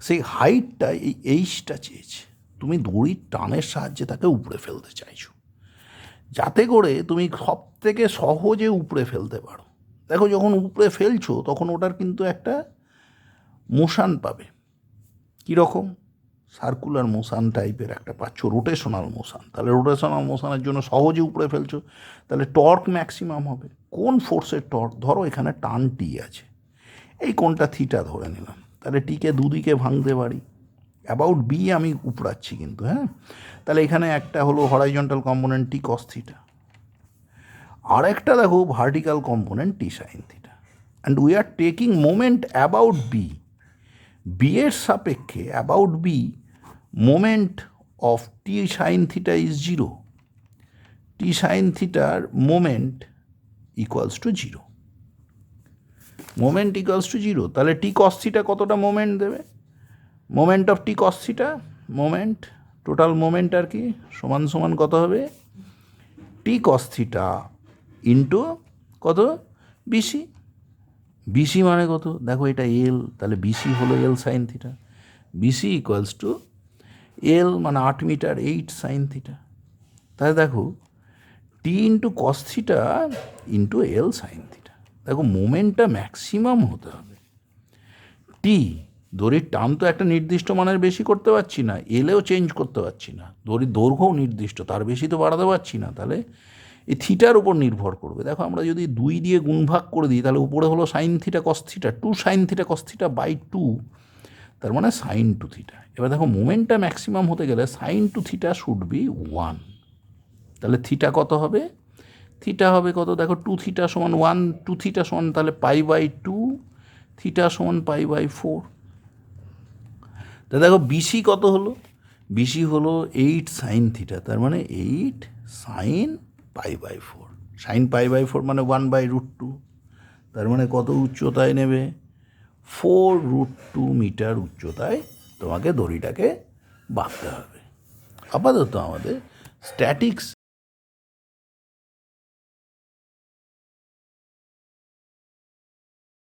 সেই হাইটটা এই এইচটা চেয়েছে। তুমি দড়ির টানের সাহায্যে তাকে উপড়ে ফেলতে চাইছো, যাতে করে তুমি সব থেকে সহজে উপড়ে ফেলতে পারো। দেখো, যখন উপড়ে ফেলছো তখন ওটার কিন্তু একটা মোশান পাবে। কীরকম? সার্কুলার মোশান টাইপের একটা পাচ্ছ, রোটেশনাল মোশান। তাহলে রোটেশনাল মোশানের জন্য সহজে উপড়ে ফেলছো, তাহলে টর্ক ম্যাক্সিমাম হবে। কোন ফোর্সের টর্ক? ধরো এখানে টান টি আছে, এই কোনটা থিটা ধরে নিলাম, তাহলে টিকে দুদিকে ভাঙতে পারি। অ্যাবাউট বি আমি উপড়াচ্ছি কিন্তু, হ্যাঁ। তাহলে এখানে একটা হলো horizontal component T cos theta, আর একটা দেখো vertical component T sine theta, and we are taking moment about B. B এর সাপেক্ষে about B moment of T sine theta is zero. T sine থিটার moment equals to zero. Moment equals to zero. তাহলে T cos theta কতটা moment দেবে? Moment of T cos theta, moment, total moment আর কি, সমান সমান কত হবে? টি কস থিটা ইন্টু কত? বিসি। বিসি মানে কত? দেখো এটা এল, তাহলে বিসি হলো L sine theta. BC equals to L মানে 8 মিটার 8 সাইন থিটা। তাহলে দেখো T into cos theta into L sine theta. দেখো মোমেন্টটা ম্যাক্সিমাম হতে হবে। টি, দড়ির টান তো একটা নির্দিষ্ট মানের বেশি করতে পারছি না, এলেও চেঞ্জ করতে পারছি না, দড়ির দৈর্ঘ্যও নির্দিষ্ট, তার বেশি তো বাড়াতে পারছি না, তাহলে এই থিটার উপর নির্ভর করবে। দেখো আমরা যদি 2 দিয়ে গুণভাগ করে দিই, তাহলে উপরে হলো sine theta cos theta, 2 sine theta cos theta by 2, তার মানে সাইন 2 থিটা। এবার দেখো মোমেন্টটা ম্যাক্সিমাম হতে গেলে সাইন 2 থিটা শুড বি 1। তাহলে থিটা কত হবে? থিটা হবে কত? দেখো 2 থিটা সমান 1, 2 থিটা সমান তাহলে পাই বাই 2, থিটা সমান পাই বাই 4। তা দেখো বিসি কত হলো? বিসি হলো 8 সাইন থিটা, তার মানে 8 sine pi by 4। Sine pi by 4 মানে 1/√2, তার মানে কত উচ্চতায় নেবে? 4√2 মিটার উচ্চতায় তোমাকে দড়িটাকে বাঁকতে হবে। আপাতত আমাদের স্ট্যাটিক্স